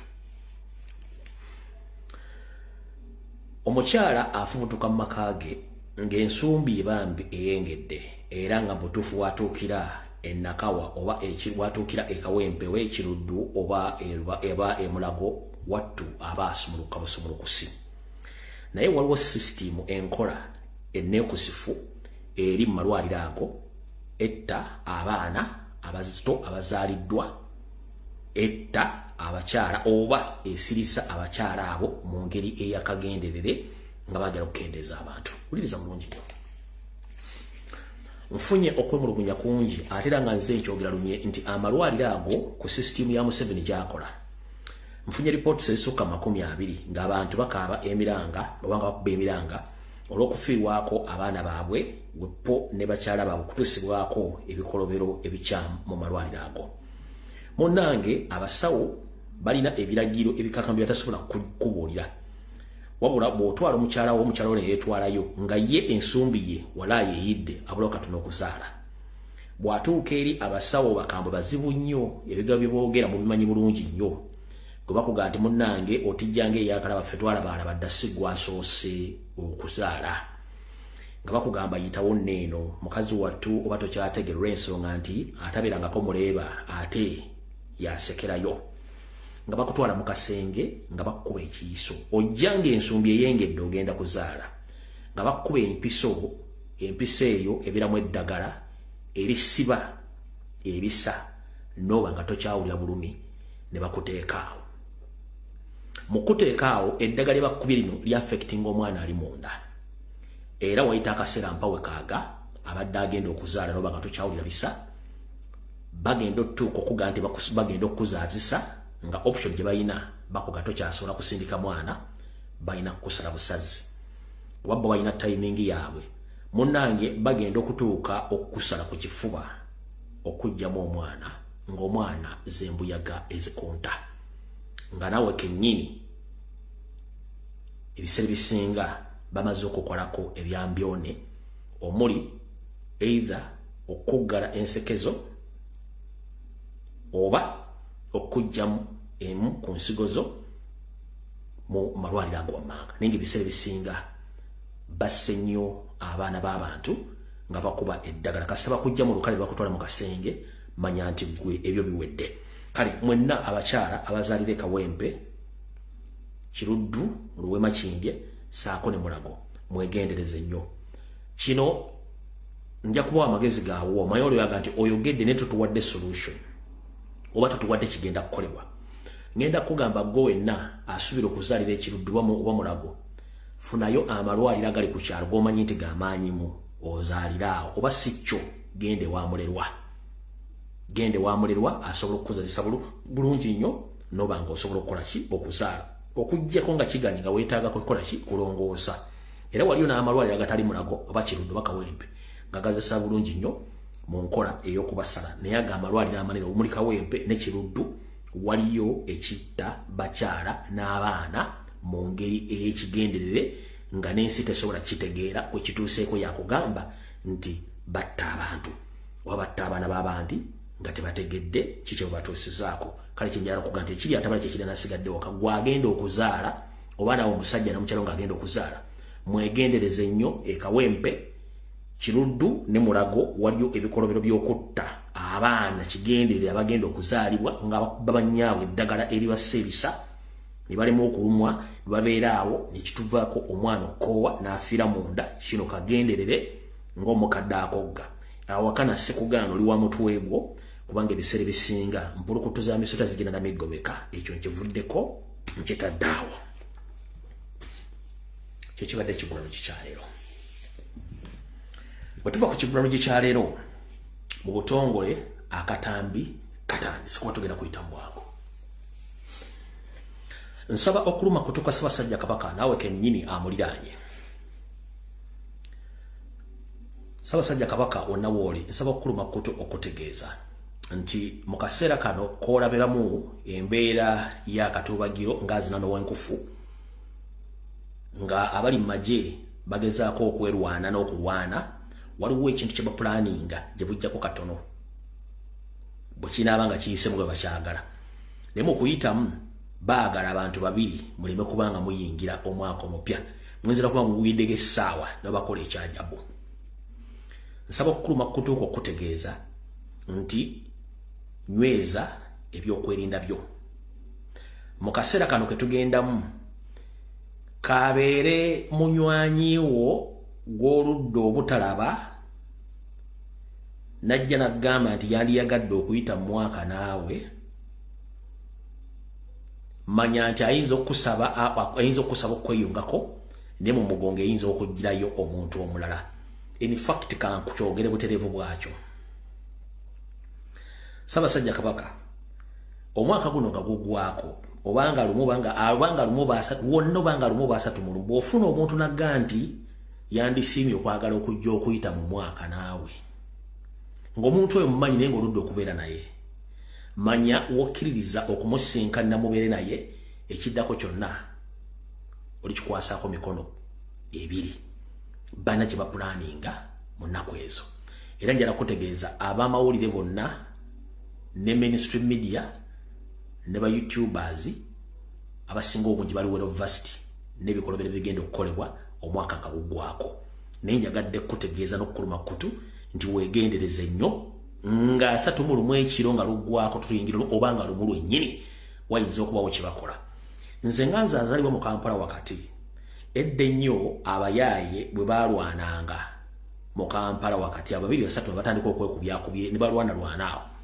Omukyala afubutuka mu maka ge ng'ensumbi ebambi eyengedde era nga butuufu watuukira Nakawa oba watuukira e Kawempe w'ekiruddu oba eba emulago wattu aba asumuluka busumulukusi. Naye waliwo system enkola enneekusifu eri mu malwaliro ago etta abaana abazito abazaaliddwa, etta abakyala oba esirisa abakyala abo mu ngeri eyakagenderere nga bagala okukendeeza abantu. Wuliriza mulungi nnyo. Nfunye okwemulugunya kungi ate era nga nze nkyogera lumye nti amalwaliro ago ku system ya Museveni gy'akola. Nfunye reports ezisukka 20 ng'abantu bakaaba emiranga oba nga bakuba emiranga olw'okufiirwako abaana baabwe wepo ne bakyala baabwe kutuusibwako ebikolobero ebikyamu mu malwaliro ago. Munnange abasawo balina ebiragiro ebikakamu byatasobola kubuulira. Wabula bw'otwala omukyala wo ne yeetwalayo nga ye ensumbi ye wala yeeyidde abula katono okuzaala. Bw'atuuka eri abasawo bakambwe bazibu nnyo ebigabo bye boogera mu bimanyi bulungi nnyo. Gwe bakuga nti munnange otijjanga eyakala baffe twalabaalaba dda si gwasoose okuzaala. Nga bakugamba yitawo nneeno mukazi wattu oba tokyategerwa ensonga nti atabeerangako muleeba ate yasekerayo. Nga bakutwala mu kasenge nga bakuba ekiyiso ojjanga ensumbi eyengedde ogenda kuzaala nga bakuba empisa eyo ebiramu eddagala erisiba ebisa noba nga tokyawulira bulumi ne bakuteekaawo. Mu kuteekaawo eddagala lyebakubye lino lyaffectinga omwana ali munda era wayita akaseera mpawe kaaga abadde agenda okuzaala noba nga tokyawulira bisa bagenda otuuka okuga nti bagenda okukuzaazisa nga option gye bayina bakuga tokyasobola kusindika mwana balina kukusala busazi kuba bo balina timing yaabwe. Munnange bagenda okutuuka okukusala ku kifuba okugyamu omwana ng'omwana zembuyaga ezikunta nga nawe kennyini ebiseera bisinga bamaze okukolako ebyambyone omuli either okuggala ensekezo oba okujjamu emu ku nsigozo mu malwaliro ago wammanga. Naye ebiseera bisinga basse nnyo abaana b'abantu nga bakuba eddagala kasita bakujja mu lukale bakutwala mu kasenge manya nti gwe ebyo biwedde. Kale mwenna abakyala abazaalira e Kawempe, Kiruddu, Luwe Makindye saako ne Mulago mwegendereze nnyo. Kino nja kubawa amagezi gaawo omanyi olyoyaga nti oyogedde ne tutuwadde solution oba tutuwadde kigenda kukolebwa. Ngenda kugamba gwe wenna asuubira okuzaalira e Kiruddu oba Mulago funayo amalwaliro agali ku kyalo g'omanyi nti g'amaanyimu ozaaliraawo oba si kyo gende waamulerwa asobola okukuzazisa bulungi nnyo noba nga osobola okukola ki okuzaala okuggyako nga kiganyi nga weetaaga kukola ki kulongoosa. Era waliyo n'amalwaliro agatali Mulago oba Kiruddu oba Kawempe nga gazesa bulungi nnyo mu nkola ey'okubasala naye aga amalwaliro amanene omuli Kawempe ne Kiruddu waliyo ekitta bakyala n'abaana mu ngeri ey'ekigenderere nga n'ensi tesobola kitegeera kwe kituuseeko yakugamba nti batta abantu oba batta abaana b'abandi nga tebategedde kikye batuusizaako. Kale kyenjala okuga nti ekiri atabala kyekiri nasigadde waka gwagenda okuzaala oba nawe omusajja namukyalo ng'agenda okuzaala mwegendereze nnyo e Kawempe, Kiruddu ne Mulago waliyo ebikolobero by'okutta abaana kigenderere abagenda okuzaalibwa nga babanyaabwe eddagala eribassa ebisa ne balema okulumwa ne babeera awo ne kituvaako omwana okoowa n'afiira munda. Kino kagenderere ng'omukadde akogga awakana sekugaano oli wa mutwe gwo kubanga ebiseera ebisinga mpulukutu za misota zigenda na miggomeka ekyo nkivuddeko nkitaddaawo kyo kibadde ekigulano kikyaleero bwe tuva ku kigulano kikyaleero mu butongole akatambi katandise kuba tugenda kuyita mu bwangu nsaba okuluma kutuka Ssaabasajja Kabaka naawe kennyini amuliraanye Ssaabasajja Kabaka wonna wooli nsaba okuluma kutu okutegeeza nti mu kaseera kano koolabiramu embeera y'akatubagiro ng'azina n'owenkufu nga abali mu magye bagezaako okwerwana n'okulwana waliwo ekintu kye bapulaninga gye bujjako katono bwe kinaaba nga kiyisemu gwe bakyagala naye mu kuyitamu baagala abantu babiri muleme kubanga muyingira omwaka omupya mwenzera kuba muwiddeko essaawa nabakola ekyajabu nsaba okukuluma kutuuka okutegeeza nti nyweza ebyokwerinda byo mu kaseera kano ke tugendamu kabeere munywanyiwo gw'oludda obutalaba najja nagamba nti yandiyagadde okuyita mu mwaka naawe manya nti ayinza okusaba okweyungako naye mu mugongo eyinza okugirayo omuntu omulala in fact kankukyogere butereevu bwakyo Ssaabasajja Kabaka omwaka guno nga guggwako obanga lumu basatu mu lumu bw'ofuna omuntu nagga nti yandisiimye okwagala okujja okuyita mu mwaka naawe ng'omuntu oyo mumanyi naye ng'oludde okubeera naye manya wokkiririza okumusinkana mubeere naye ekiddako kyonna olikikwasaako mikono ebiri bana kye bapulaninga mu nnaku ezo era njala kutegeeza ab'amawulire bonna ne mainstream media ne ba YouTubers abasinga obungi bali University n'ebikolobero bigenda okukolebwa omwaka nga guggwako naye njagadde kutegeeza n'okukuluma kutu nti weegendereze nnyo nga 31 ekiro nga luggwako tuyingira oba nga lumu lwennyini wayinza okubawo kye bakola nze nga nzaazalibwa mu Kampala wakati edda ennyo abayaaye bwe baalwananga mu Kampala wakati ababiri basatu ne batandika okwekubyakubye ne balwanalwanaawo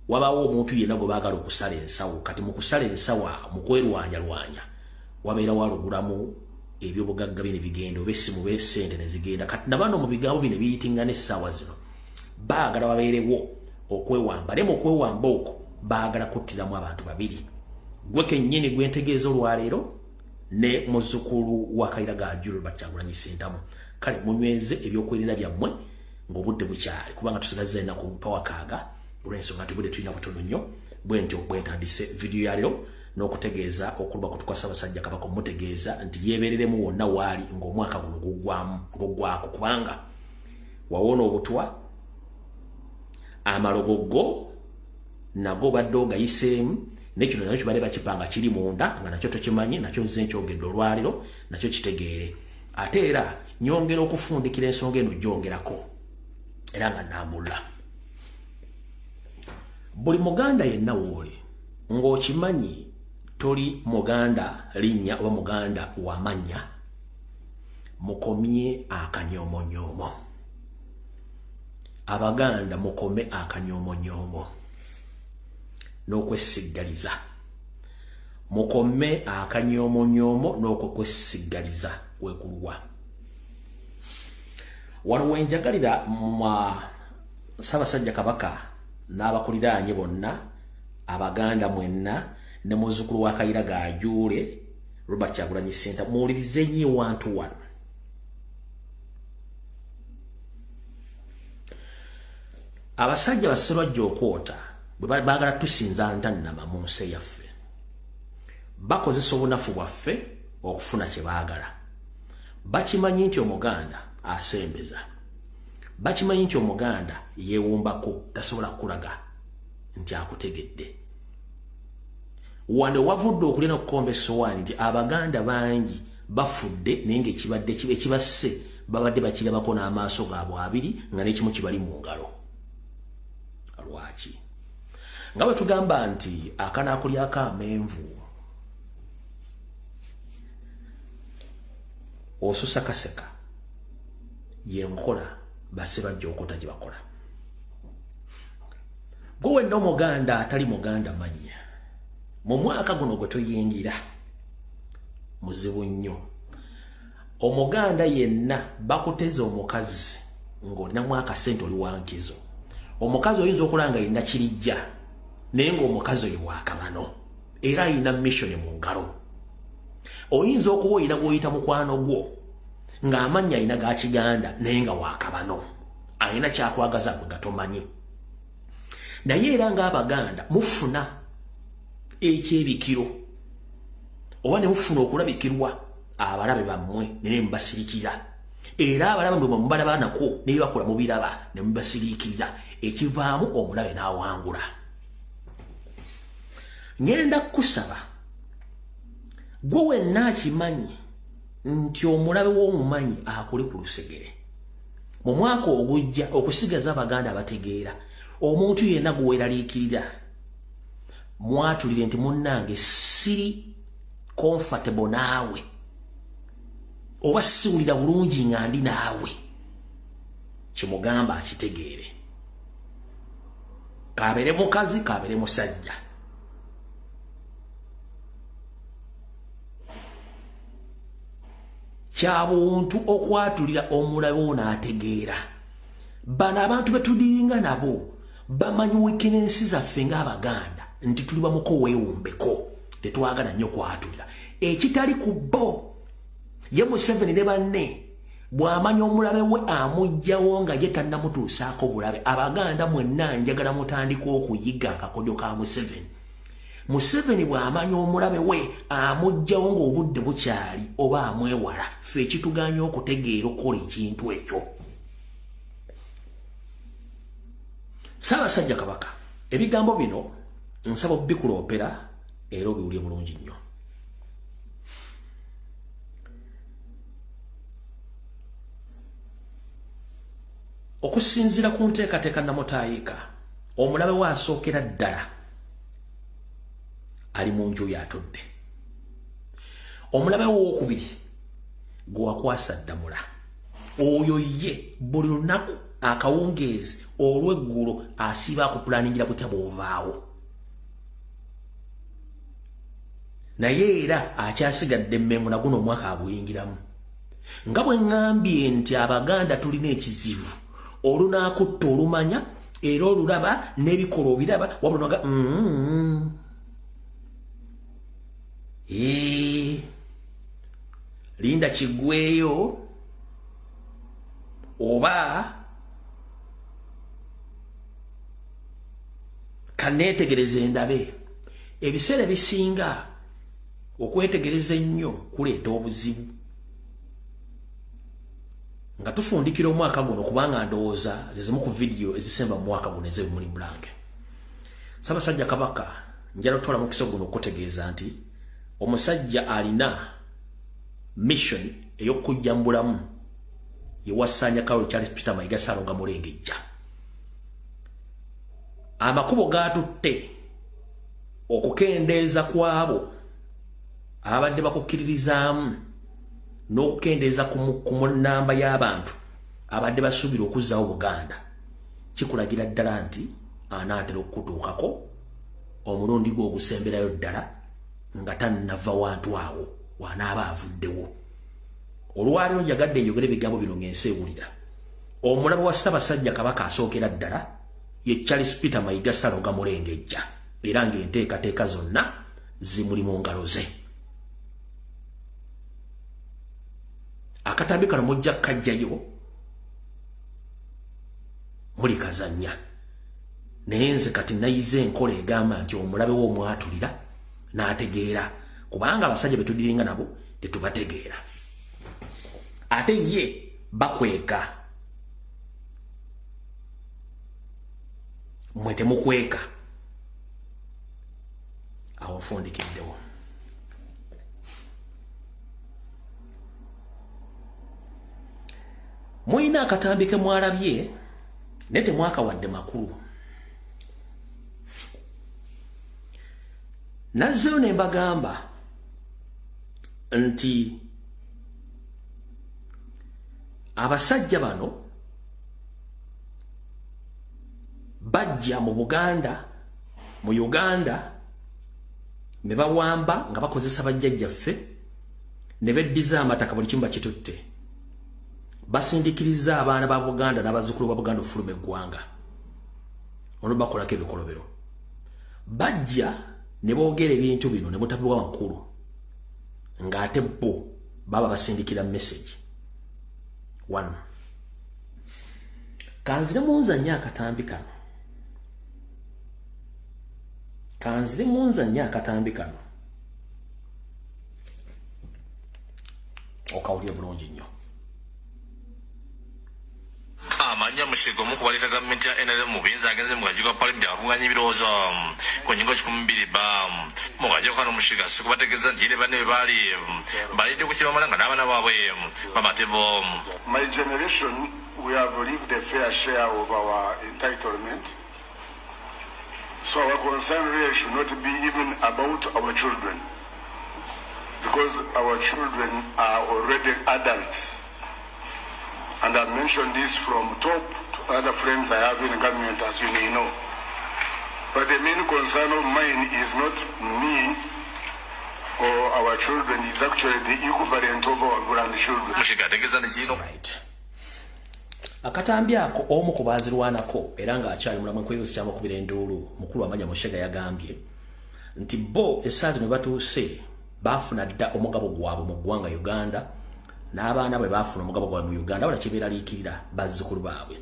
wabaawo omuntu yenna gwe baagala okusala ensawo kati mu kusala ensawa mu kwerwanyalwanya wabeera walugulamu ebyobugagga bye ne bigenda oba essimu oba essente ne zigenda kati nabano mu bigambo bino biyitingana essaawa zino baagala babeerewo okwewamba naye mu okwewamba okwo baagala kuttiramu abantu babiri gwe kennyini gwe ntegeeza olwaleero ne muzzukulu wa Kayiira Robert Kyagulanyi Ssentamu kale munyweze ebyokwerinda byammwe ng'obudde bukyali kubanga tusigaza ennaku mpawakaaga olw'ensonga nti budde tulina butono nnyo bwe ntyo bwentandise vidiyo ya leero n'okutegeeza okuluba kutuka Ssaabasajja Kabaka omutegeeza nti yeebereremu wonna waali ng'omwaka guno guggwako kubanga wawoona obutwa amalogogo nago badde ogayiseemu nekino nakyo bale bakipanga kiri munda nga nakyo tokimanyi nakyo nze nkyogedde olwaliro nakyo kitegeere ate era nyongera okufundikira ensonga eno gyongerako era nga nambula buli muganda yenna wooli ng'okimanyi toli muganda linnya oba muganda wamanya mukomye akanyomonyoomo abaganda mukome akanyomonyoomo n'okwesiggaliza mukome akanyomonyoomo n'okwesigaliza wekulwa wano wenjagalira Ssaabasajja Kabaka n'abakuliraanye bonna abaganda mwenna ne muzzukulu wa Kayiira Gajuule Robert Kyagulanyi Ssentamu muwulirize nnyo wantu wano abasajja basserwajja okwota bwe baagala tusinza ntannama mu nsi yaffe bakozesa obunafu bwaffe okufuna kye baagala bakimanyi nti omuganda asembeza bakimanyi nti omuganda yeewumbako tasobola kulaga nti akutegedde wande wavudde okulya n'okukomba essowaani nti abaganda bangi bafudde naye ng'ekibadde ekibasse babadde bakirabako n'amaaso gaabwe abiri nga n'ekimu kibali mu ngalo lwaki nga bwe tugamba nti akanaakulyako amenvu osusa kaseka yenkola basse bajja okota gye bakola Gwe no Muganda atali Muganda manya. Mu mwaka guno gwe tuyingira muzibu nnyo. Omuganda yenna bakuteza omukazi ng'olina mwaka sente oli wankizo. Omukazi oyinza okulanga yinna kirijja naye ng'omukazi oyo wakabano era ayina mission mu ngalo. Oyinza okuba oyina gw'oyita mukwano gwo ng'amannya ayina ga Kiganda naye nga wakabano ayina kyakwagaza gwe gatomanyi. Naye era ng'Abaganda mufuna ekyebikiro oba ne mufuna okulabikirwa abalabe bammwe ne mubasirikira era abalabe mwe mubalaba nako ne bakola mubiraba ne mubasirikira ekivaamu omulabe n'awangula. Ngenda kusaba gwe wenna akimanyi nti omulabe w'omumanyi akuli ku lusegere mu mwaka ogujja okusigaza Abaganda abategeera omuntu yenna gwe weeraliikirira mwatulire nti munnange siri comfortable naawe oba siwulira bulungi nga ndi naawe kimugamba akitegeere. Kabeere mukazi kabeere musajja. Kyabuntu okwatulira omulabe ono ategeera. Bano abantu betudiringa nabo bamanyi weaknessi zaffe ng'Abaganda nti tuli bamuko weewumbeko tetwagala nnyo kwatulira ekitali ku bo. Ye Museveni ne banne bw'amanya omulabe we amugjawo nga ye tannamutuusaako bulabe. Abaganda mwenna njagala mutandika okuyiga akakodyo ka Museveni. Museveni bw'amanya omulabe we amugjawo ng'obudde bukyali oba amwewala ffe ekituganya okutegeera okukola ekintu ekyo. Ssaabasajja Kabaka ebigambo bino nsaba obikuloopera era obiwulye bulungi nnyo. Okusinziira ku nteekateeka namutayiika omulabe we asookera ddala ali mu nju yatudde. Omulabe we owokubiri gwe wakwasa ddamula oyo ye buli lunaku akawungeezi olw'eggulo asiiba akupulaningira kutya bw'ovaawo. Naye era akyasigadde emmengo naguno omwaka aguyingiramu. Nga bwe ŋŋambye nti Abaganda tulina ekizibu olunaakutta olumanya era olulaba n'ebikola obiraba wabula noga linda kiggweyo oba kaneetegereze ndabe. Ebiseera bisinga okwetegereza ennyo kuleeta obuzibu. Nga tufundikira omwaka guno kubanga ndowooza zizimu ku video ezisemba mu mwaka guno ez'ebimuli blanke. Ssaabasajja Kabaka njala otwala mukisa guno okutegeeza nti omusajja alina mission ey'okujja mu bulamu ye Wasanya Carol Charles Peter Mayiga Ssaalonga Mulengejja. Amakubo gatutte okukendeeza kwabo abadde bakukkiririzaamu n'okukendeeza ku namba y'abantu abadde basuubira okuzzaawo Buganda kikulagira ddala nti anaatera okukutuukako omulundi gwe ogusemberayo ddala nga tannava wantu awo wanaaba avuddewo. Olwaleero njagadde njogera ebigambo bino ng'ensi ewulira. Omulabe wa Ssaabasajja Kabaka asookera ddala ye Charles Peter Mayiga Ssaalonga Mulengejja era ng'enteekateeka zonna zimuli mu ngalo ze. Akatambi kano mujja kajjayo muli kazannya. Naye nze kati nayize enkola egamba nti omulabe we omwatulira n'ategeera kubanga abasajja betudiringa nabo tetubategeera. Ate ye bakweka mwe temukweka awo nfundikiddewo. Muyina akatambi ke mwalabye ne temwakawadde makulu. Nazzeyo ne mbagamba nti abasajja bano bajja mu Buganda mu Uganda ne bawamba nga bakozesa bajjajjaffe ne beddiza amataka buli kimba kitutte basindikiriza abaana ba Buganda n'abazzukulu ba Buganda ofuluma eggwanga ono bakolako ebikolobero bajja ne boogera ebintu bino ne mutabiwa wankulu ng'ate bo baba basindikira message 1 kanzire munzanya akatambi kano okawulira bulungi nnyo amanya mushigo mu kubalita gavumenti ya NRM mubinza agenze mu kajigo parliament akunganya ebirowoozo ku ngingo 12 mu kajigo kano mushiga sukubategeeza nti bane bali balidde ku kibamalanga n'abaana baabwe bamatevo. My generation, we have lived a fair share of our entitlement, so our concern really should not be even about our children, because our children are already adults. And I've mentioned this from top to other friends I have in government, as you may know. But the main concern of mine is not me or our children, it's actually the equivalent of our grandchildren. Right. Akatambi ako omu ku baazirwanako era ng'akyali mulamu nkweyozi ky'amakubira enduulu mukulu amanya Mushega yagambye nti bo essaati ne batuuse baafuna dda omugabo gwabwe mu ggwanga Uganda n'abaana bwe baafuna omugabo gwabwe mu Uganda wala kibeeraliikirira bazzukulu baabwe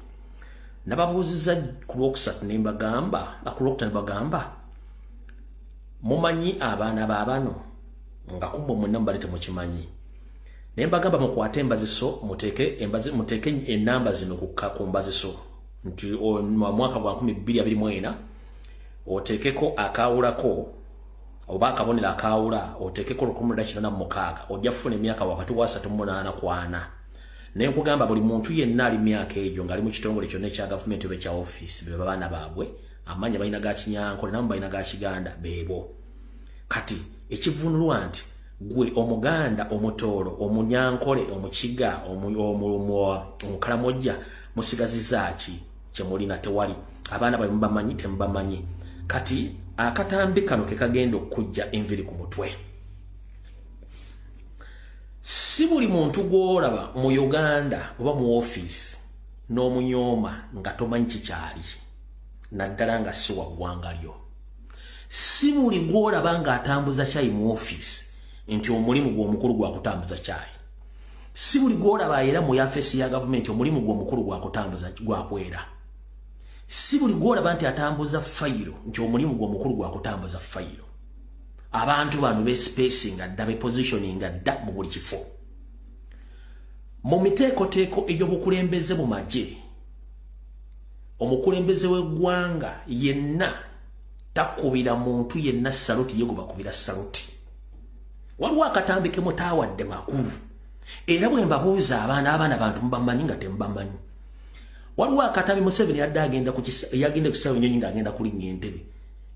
nababuuziza ku lwokusatu ne mbagamba mumanyi abaana baabano nga kumbe mwenna mubali temukimanyi ne mbagamba mukwate embaziso muteeke ennamba zino ku mbaziso nti mu mwaka gwa 2024 oteekeko akaawulako oba akabonero akaawula oteekeko 146 ojja kufuna emyaka wakati wa 38 ku 4 ne nkugamba buli muntu yenna ali myaka egyo ng'ali mu kitongole kyonna ekya gavumenti oba ekya office be baana baabwe amanya balina ga Kinyankole namu balina ga Kiganda beebo kati ekivunulwa nti gwe Omuganda omutoolo Omunyankole Omukiga Omukalamojja musigaziza ki kyemulina tewali abaana bwe mubamanyi temubamanyi kati akatambi kano ke kagenda okujja enviri ku mutwe si buli muntu gw'olaba mu Uganda oba mu office n'omunyooma nga tomanyi kikyali naddala nga si wa ggwanga lyo si buli gw'olaba ng'atambuza kyayi mu office nti omulimu gw'omukulu gwa kutambuza kyayi si buli gw'olaba era mu yafesi ya gavumenti omulimu gw'omukulu gwa kutambuza gwa kwera si buli gw'olaba nti atambuza fayiro nti omulimu gw'omukulu gwa kutambuza fayiro abantu bano beesipacinga dda bepositioninga dda mu buli kifo mu miteekoteeko egy'obukulembeze mu magye omukulembeze w'eggwanga yenna takubira muntu yenna saluti yegoba kubira saluti waliwo akatambi ke mutaawadde makulu era bwe mbabuuza abaana bantu mubamanyi nga temubamanyi waliwo akatambi Museveni yagenda ku kisawo Nnyonyi ng'agenda kulinnya entebe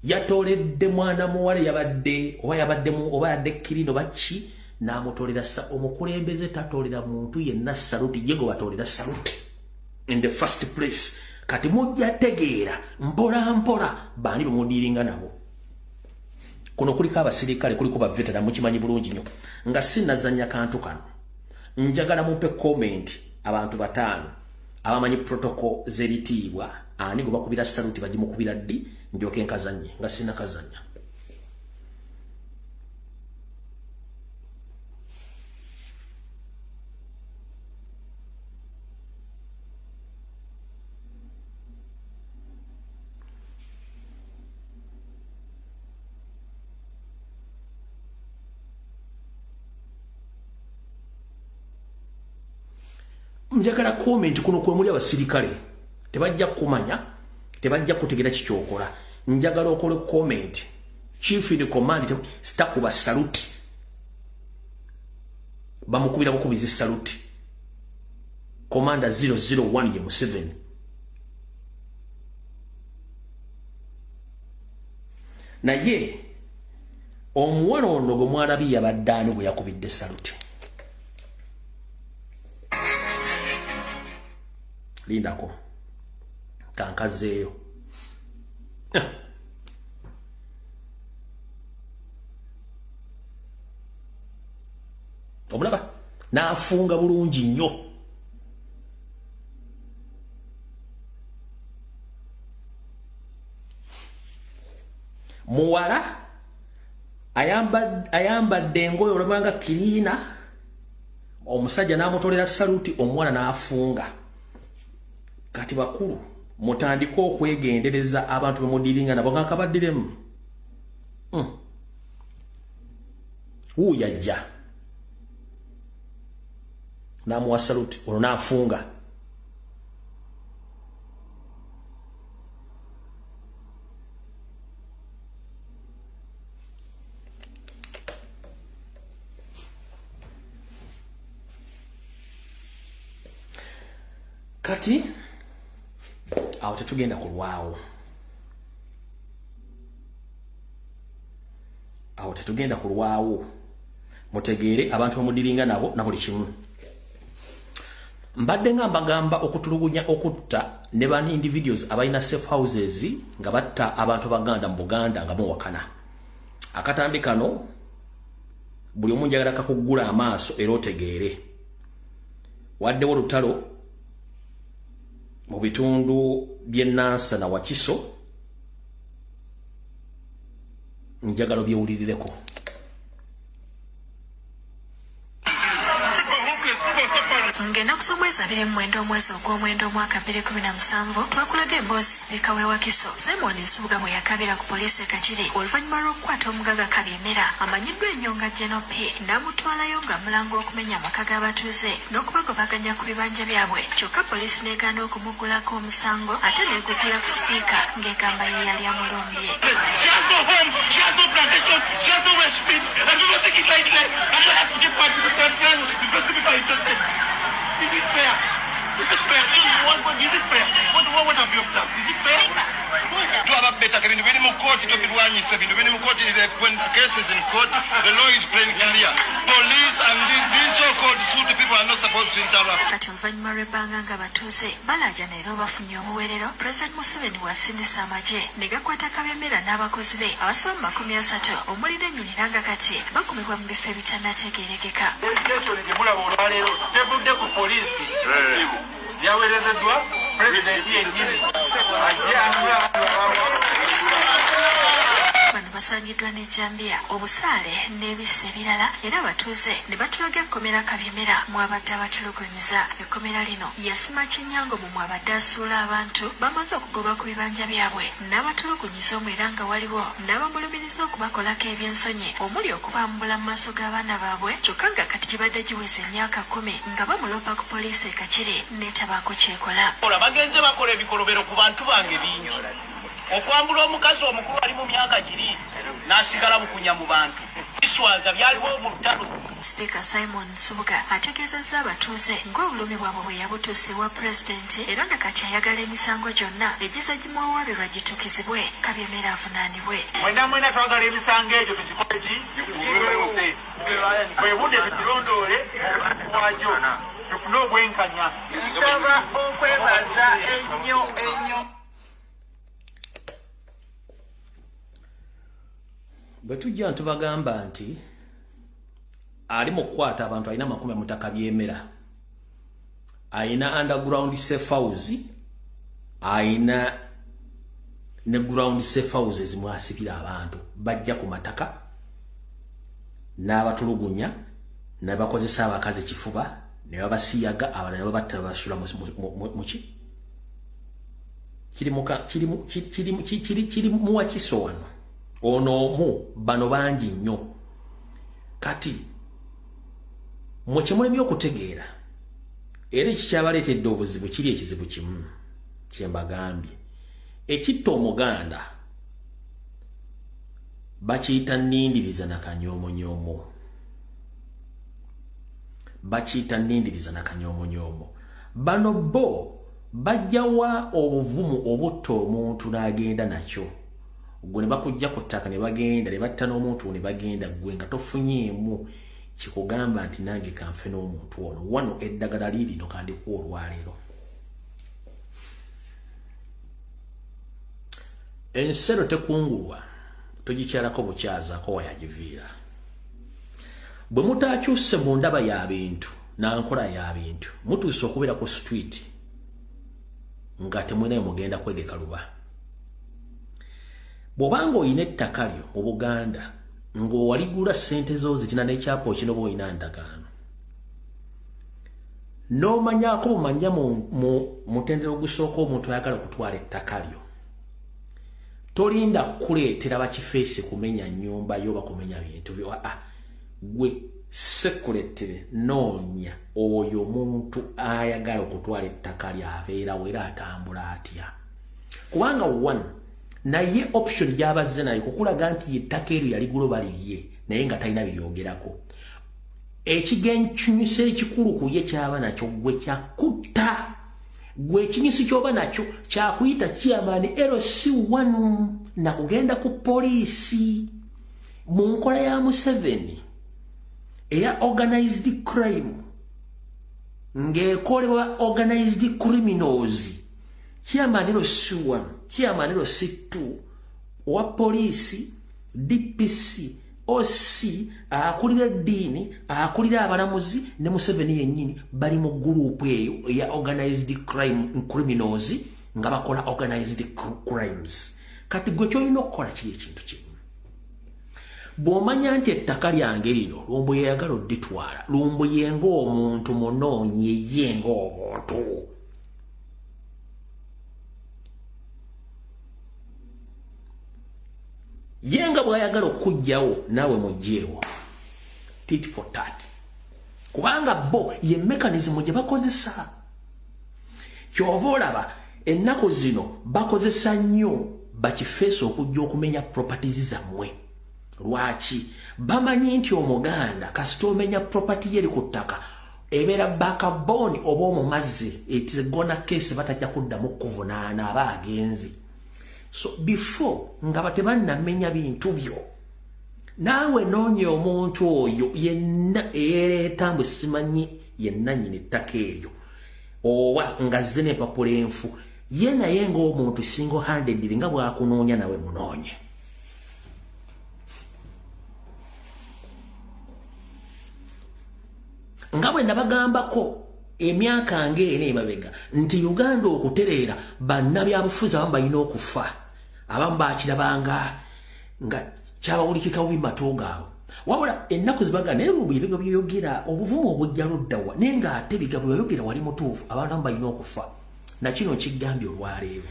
yatoledde mwana muwala yabadde Kirino baki n'amutolera omukulembeze tatolera muntu yenna saluti yego batolera saluti in the first place kati mujja tegeera mpola bani bemudiringa nabo kuno kuliko abasirikale kuliko ba veteran mukimanyi bulungi nnyo nga sinazanya kantu kano njagala mumpe comment abantu 5 abamanyi protocol z'ebitiibwa ani gwe bakubira saluti bagimukubira ddi njoke nkazanye nga sina kazanya njagala comment kuno kwe muli abasirikale tebajja kumanya tebajja kutegera kikyokola njagala okole comment chief in command stakuba saluti bamukubira bukubizi saluti commander 001 ye Museveni naye omuwala ono gwe mwalabi yabaddaani bwe yakubidde saluti lindako kankazeeyo Omulaba n'afunga bulungi nnyo. Muwala ayambadde engoye olabanga kiriina, omusajja n'amutolera saluti, omuwala n'afunga. Kati bakulu mutandike okwegendereza abantu bemudiringa nabo ng'akabaddiremu. Yajja n'amuwa saluti, olwo n'afunga. Kati awo tetugenda kulwawo. Mutegeere abantu bamudiringa nabo na buli kimu. Mbadde nga mbagamba okutulugunya okutta ne ban individuals abalina safe houses nga batta abantu baganda mu Buganda nga muwakana. Akatambi kano buli omu njagala kakugula amaaso era otegeere. Waddewo olutalo mu bitundu by'Ennansana na Wakiso, njagala byewulirireko. Ngenda kusomweza biri mwendo omwezi ogw'omwendo omwaka 2017 twakulaga emboozi bikawe Wakiso. Simon Nsubuga bwe yakabira ku poliisi Kachiri oluvannyuma lw'okukwata omugaga Kabyemera amanyiddwa ennyo nga General P n'amutwalayo nga mulango okumenya amaka g'abatuuze n'okubagobaganya ku bibanja byabwe. Kyokka poliisi n'egaana okumugulako omusango ate n'egugula ku sipiika ng'egamba ye yali amulumbye. Is it fair? Is it fair? Is it fair? What have you observed? Is it fair? To have a better bintu biri mu court to birwanyisa bintu biri mu court when cases in court the law is plain clear. Police and these so-called suit people are not supposed to interrupt. Kati oluvannyuma lw'ebbanga nga batuuze balaja neero bafunye obuweerero, President Museveni wasindisa amagye ne gakwata Kabyemera n'abakozi be abasoba mu 30 omuli n'ennyinira nga kati bakumibwa mu bifo ebitannategeerekeka. Mulaba olwaleero tevudde ku poliisi yaweerezeddwa pulezidenti yennyini ajje anula bano basangiddwa n'ejjambiya, obusaale n'ebisa ebirala era abatuuze ne batulaga ekkomera Kabyemera mwabadde abatulugunyiza. Ekkomera lino yasima kinyango mu mwabadde asuula abantu bamaze okugoba ku bibanja byabwe n'abatulugunyiza omwo era nga waliwo n'abamulumiriza okubakolako ebyensonyi omuli okubambula mu maaso g'abaana baabwe, kyokka nga kati gibadde giweza emyaka 10 nga bamulopa ku poliisi e Kachiri n'etabaako kyekola. Bagenze bakola ebikolobero ku bantu bange bingi. Okwambula omukazi omukulu ali mu myaka giri n'asigala bukunya mu bantu. Iswaza byaliwo mu lutalo. Speaker Simon Nsubuga ategeezezza abatuuze ng'obulumi bwabwe bwe yabutuusibwa pulezidenti era nga kati ayagala emisango gyonna egiza gimuwawaabirwa gitukizibwe, Kabyemera avunaanibwe. Mwena twagala emisango egyo tukikole ki? Tukiweewuse. Bwe budde tukirondoole wakyo tufune obwenkanya. Nsaba okwebaza ennyo. Bwe tujja ntubagamba nti ali mu kukwata abantu alina 10 Kabyemera, alina underground safe house, alina ne ground safe houses zimwasibira abantu bajja ku mataka n'abatulugunya n'abakozesa abakazi kifuba ne babasiyaga abalala babatta basula muki kiri mu Wakiso wano ono mu bano bangi nnyo. Kati mukimulemi okutegeera era ekikyabaleetedde obuzibu kiri ekizibu kimu kyembagambye. Ekitta omuganda bakiyita nindiriza na kanyoomonyoomo, bakiyita nindiriza na kanyoomonyoomo. Bano bo bajjawa obuvumu obutta omuntu n'agenda nakyo, gwe ne bakujja ku ttaka ne bagenda ne batta n'omuntu ne bagenda, gwe nga tofunyeemu kikugamba nti nange kanfe n'omuntu ono wano eddagala liirino kandikuwa olwaleero. ensero tekungulwa togikyalako bukyazaako wayagiviira bwe mutaakyusse mu ndaba y'abintu nankola y'abintu mutuuse okubeera ku street nga temwenayo mugenda kwegeka luba bw'obanga oyina ettaka lyo mu Buganda ng'owaligula ssente zo zitina n'ekyapa okino bw'olina ndagaano n'omanyako bumanya mu mutendera ogusooka omuntu ayagala okutwala ettaka lyo tolinda kuleetera bakifeesi kumenya nnyumba yo bakumenya bintu byo gwe sekuletere noonya oyo omuntu ayagala okutwala ettaka lyabeerawo era atambula atya kubanga one naye option gy'abazze nayo kukulaga nti ettaka eryo yaligula balirye naye nga talina biryogerako ekigenkinyusa ekikulu ku ye kyaba nakyo gwe kyakutta gwe ekinyusi ky'oba nakyo kyakuyita chairman LC1 nakugenda ku poliisi mu nkola ya Museveni eya organized crime ng'ekolebwa organized criminals chairman LC1 chairman LC2 wa poliisi DPC OC akulira eddiini akulira abalamuzi ne Museveni yennyini bali mu gurupu eyo ya organized crime criminals nga bakola organized crimes kati gwe kyolina okukola kiri ekintu kimu bw'omanya nti ettaka lyange lino lumbu yeyagala odditwala lumbu yenga omuntu munoonye yenga omuntu yenga bw'ayagala okujjawo naawe mugjeewo tit for tat kubanga bo ye mechanism gye bakozesa kyova olaba ennaku zino bakozesa nnyo bakifeesa okujja okumenya properties zammwe lwaki bamanyi nti Omuganda kasita omenya property yeri ku ttaka ebeera bakaboni oba omumazzi etigona case batajja kuddamu kuvunaana aba agenzi so before nga batebannamenya bintu byo naawe noonya omuntu oyo yenna eyereeta mbwe simanyi yenna nnyini ettaka eryo oba nga zze n'empapula enfu ye naye ng'omuntu single handed nga bw'akunoonya nawe munoonye nga bwe nabagambako emyaka ng'ena emabega nti Uganda okutereera bannabyabufuzi abamu balina okufa abamu bakirabanga nga kyabawulikika bubi matoo gaabwe wabula ennaku zibaga naye lumbu ebigo byeyogera obuvumu obujja luddawa naye ng'ate ebigambo byeyogera wali mutuufu abantu abamu balina okufa nakino nkigambye olwaleero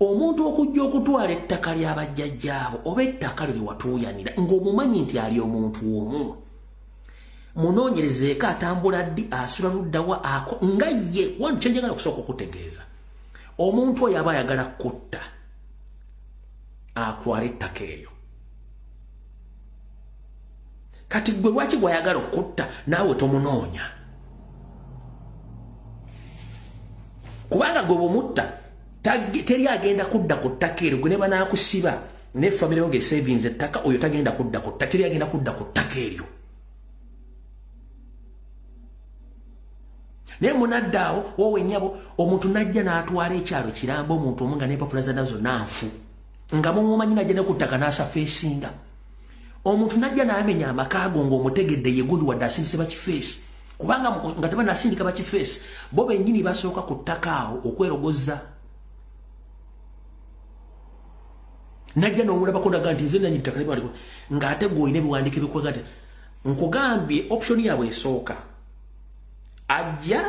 omuntu okujja okutwala ettaka ly'abajjajjaabo oba ettaka lye watuuyanira ng'omumanyi nti ali omuntu omu munoonyerezeeko atambula ddi asula luddawa nga ye wantu kyenjagala kusooka okutegeeza omuntu oyo aba ayagala kutta atwala ettaka eryo kati gwe lwaki gw'ayagala okutta naawe tomunoonya kubanga gwe bw'omutta teri agenda kudda ku ttaka eryo gwe ne banaakusiba ne famire yo ng'esavinze ettaka oyo tagenda kudda ku ttaka teri agenda kudda ku ttaka eryo naye munaddaawo wowe nnyabo omuntu najja n'atwala ekyalo kiramba omuntu omu nga n'empapula zonna zonna nfu nga mumumanyi najja ne ku ttaka n'asafeesinga omuntu najja n'amenya amaka ago ng'omutegedde ye gundi wadde asindise bakifeesi kubanga nga tebanasindika bakifeesi bo bennyini basooka ku ttaka awo okwerogoza najja n'omulabako naga nti nze nanyi ttaka ng'ate gw'olina ebiwandiiko ebikulaga nti nkugambye option yaabwe esooka ajja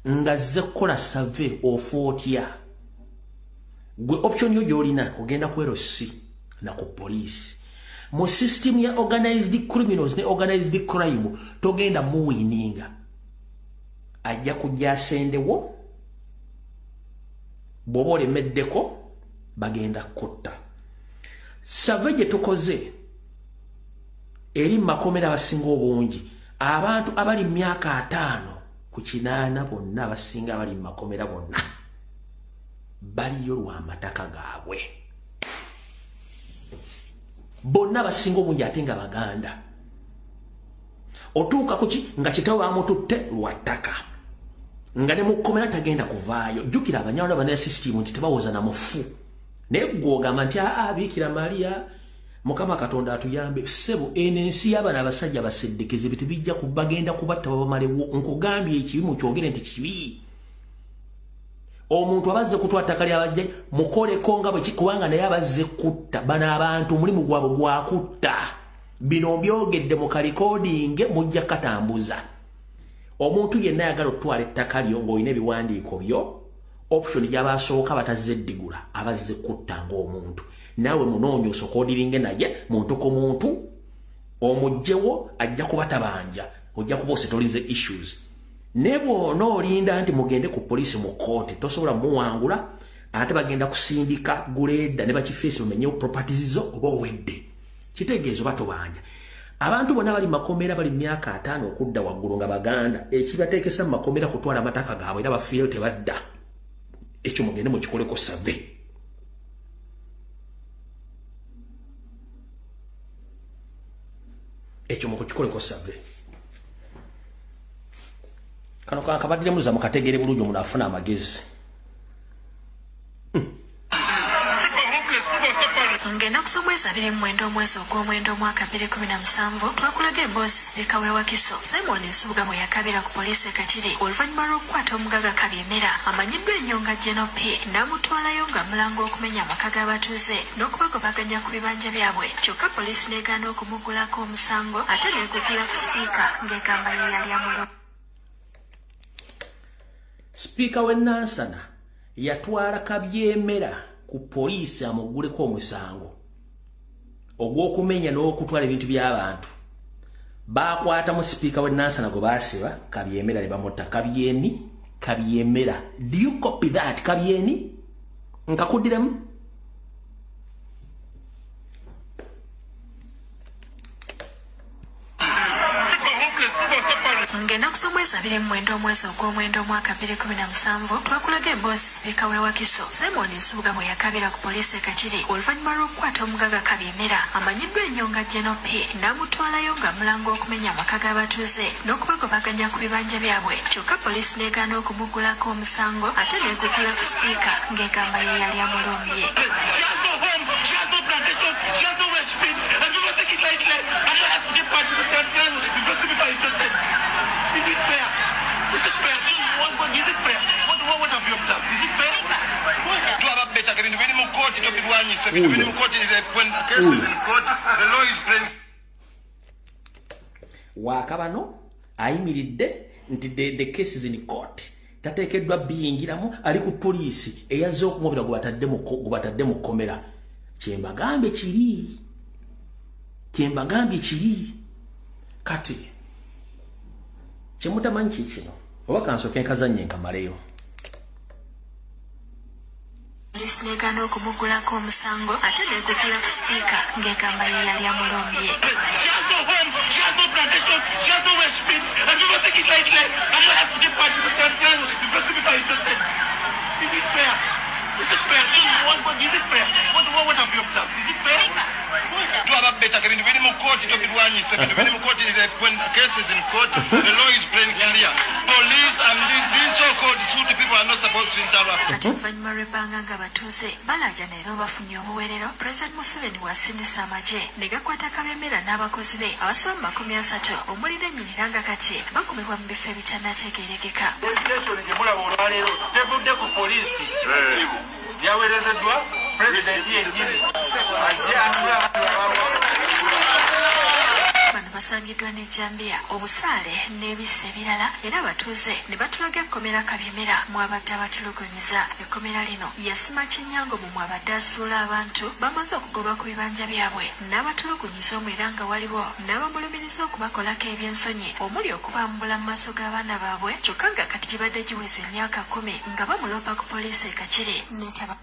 nga zze kukola survey ofa otya gwe option yo gy'olina ogenda ku LC na ku poliisi mu system ya organized criminals ne organized crime togenda muwiininga ajja kujja asendewo bw'oba olemeddeko bagenda kutta survey gye tukoze eri mu makomera abasinga obungi abantu abali mu myaka 5 ku 8 bonna abasinga abali mu makomera bonna baliyo lw'amataka gaabwe bonna abasinga obungi ate nga Baganda otuuka kuki nga kitawo bamututte lwa ttaka nga ne mukomera tagenda kuvaayo jukira abanyawala bana system nti tebawoza na mufu negogamba nti Bikira Maria Mukama Katonda atuyambe sebo enensi y'abana abasajja baseddekeze bitu bijja kubagenda kubatta babamalewo nkugambye ekibi mu kyogere nti kibi omuntu abazze kutwata kali abajja mukoleko nga bwe kubanga naye abazze kutta bana abantu mulimu gwabo gwakutta bino byogedde mu recording mujja katambuza omuntu yenna yagala otwala ettaka lyo ng'olina ebiwandiiko byo option gy'abasooka batazze eddigula abazze kutta ng'omuntu nawe munoonyo osokodiringe naye muntu ku muntu omugjewo ajja kubatabanja ojja kuba osetolinze issues nebo noolinda nti mugende ku poliisi mu kooti tosobola muwangula ate bagenda kusindika guleda ne bakifeesi bamenyewo properties zo oba owedde kitegeezo batobanja abantu bonna bali makomera bali myaka 5 okudda waggulu nga baganda ekibateekesa mu makomera kutwala amataka gaabwe era bafiireyo tebadda ekyo mugende mukikoleko survey ekyo mukikoleko survey kano kabadire muza mukategere bulungi omuntu afuna amagezi ngenda kusomweza 27 omwezi ogw'omwenda omwaka 2017 twakulaga emboozi ekaweewa Kiso Simon Nsubuga bwe yakabira ku poliisi e Kakiri oluvannyuma lw'okukwata omugaga Kabyemera amanyiddwa ennyo nga General P n'amutwalayo nga mulango okumenya amaka g'abatuuze n'okubagobaganya ku bibanja byabwe kyokka poliisi n'egaana okumuggulako omusango ate n'egugula ku sipiika ng'egamba ye yali amulo Sipiika w'e Nansana yatwala Kabyemera ku poliisi amugguleko omusango ogw'okumenya n'okutwala ebintu by'abantu bakwata mu sipiika w'e Nansana gwe baasiba Kabyemera ne bamutta Kabyemera do you copy that Kabyeni nkakuddiremu ngenda kusomweza 27 omwezi ogw'omwenda omwaka 2017 twakulaga emboozi sipiika w'ewa Kiso Simon Nsubuga bwe yakabira ku poliisi e Kakiri oluvannyuma lw'okukwata omugaga Kabyemera amanyiddwa ennyo nga General P n'amutwalayo nga mulango okumenya amaka g'abatuuze n'okubagobaganya ku bibanja byabwe kyokka poliisi n'egaana okumuggulako omusango ate n'egugula ku sipiika ng'egamba ye yali amulumbye Is it fair? Is it fair? Is it fair? What have you observed? Is it fair? To have better, when you court, it will be one. When you court, when the case is in court, the law is playing. Wakabano ayimiridde nti the case is in court tateekeddwa biyingiramu ali ku poliisi eyazze okumubira gubatadde mu kkomera kyembagambye kiri kati kyemutamanyi kikino oba kansooke nkazannye nkamaleyo poliisi n'egaana okumuggulako omusango ate n'egugula ku sipiika ng'egamba ye yali amulumbye What have you observed? Is it fair? To have better, when you court, it will be one. When you court, when the case is in court, the law is plain clear. Police and these so-called suit people are not supposed to interrupt. Ate oluvannyuma lw'ebbanga nga batuuze balaja naye bafunye obuweerero President Museveni wasindisa amagye ne gakwata Kabyemera n'abakozi be abasoba mu 30 omuli n'ennyinira nga kati bakumibwa mu bifo ebitannategeerekeka. Legislation gye mulaba olwaleero tevudde ku poliisi yaweerezeddwa pulezidenti yennyini ajje anula abantu bano basangiddwa n'ejjambiya obusaale n'ebisa ebirala era abatuuze ne batulaga ekkomera Kabyemera mwabadde abatulugunyiza ekkomera lino yasima Kinyango mu mwabadde asuula abantu bamaze okugoba ku bibanja byabwe n'abatulugunyiza omu era nga waliwo n'abamulumiriza okubakolako ebyensonyi omuli okubambula mu maaso g'abaana baabwe kyokka nga kati gibadde giweza emyaka 10 nga bamulopa ku poliisi e Kakiri netaba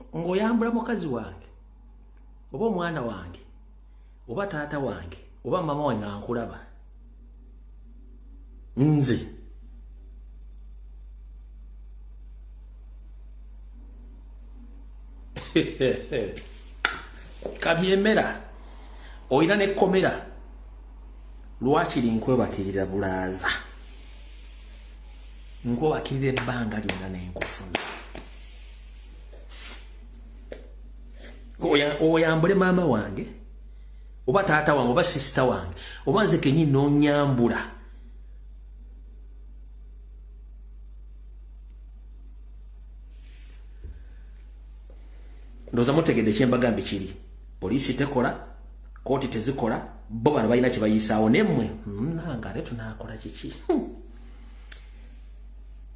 ng'oyambula mukazi wange oba omwana wange oba taata wange oba mama wange nga nkulaba nze Kabyemera olina n'ekkomera lwakiri nkwebakirira bulaaza nkwebakirira ebbanga lyonna nenkufuna oyambule maama wange oba taata wange oba sisita wange oba nze kenyini nonyambula ndoza mutegedde kyembagambe kiri poliisi tekola kooti tezikola bo bano balina kye bayisaawo nemmwe nanga ate tunaakola kiki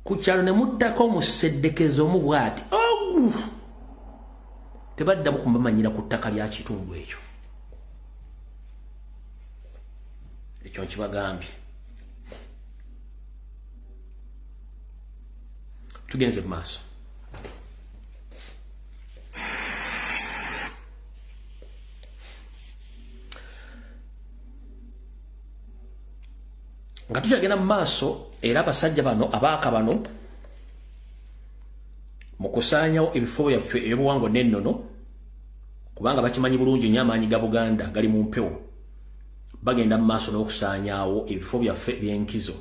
ku kyalo ne muddako omuseddekezo omu bw'ati tebaddamu kumamanyira ku ttaka lya kitundu ekyo ekyo nkibagambye tugenze mu maaso nga tukyagenda mu maaso era abasajja bano abaaka bano mu kusaanyawo ebifo byaffe ebyobuwangwa n'ennono kubanga bakimanyi bulungi nnyo amaanyi ga Buganda gali mu mpewo bagenda mu maaso n'okusaanyaawo ebifo byaffe eby'enkizo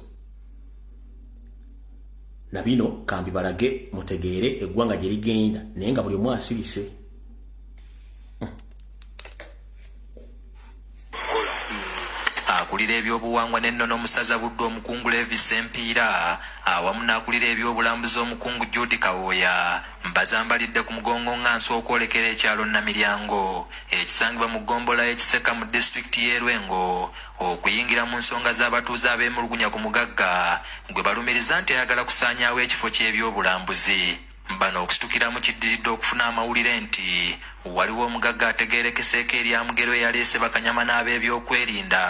na bino kambi balage mutegeere eggwanga gye ligenda naye nga buli omu asirise akulira ebyobuwangwa n'ennono omusaza Buddu omukungu Levi Sempiira awamu n'akulira ebyobulambuzi omukungu Judy Kawooya mbazambalidde ku mugongo ngansi okwolekera ekyalo Namiryango ekisangibwa mu ggombolola ekiseka mu disitulikiti y'e Lwengo okuyingira mu nsonga z'abatuuze ab'emulugunya ku mugagga gwe balumiriza nti ayagala kusaanyaawo ekifo ky'ebyobulambuzi bano okusitukira mu kiddiridde okufuna amawulire nti waliwo omugagga ategeerekeseeko erya mugero eyaleese bakanyama n'ab'ebyokwerinda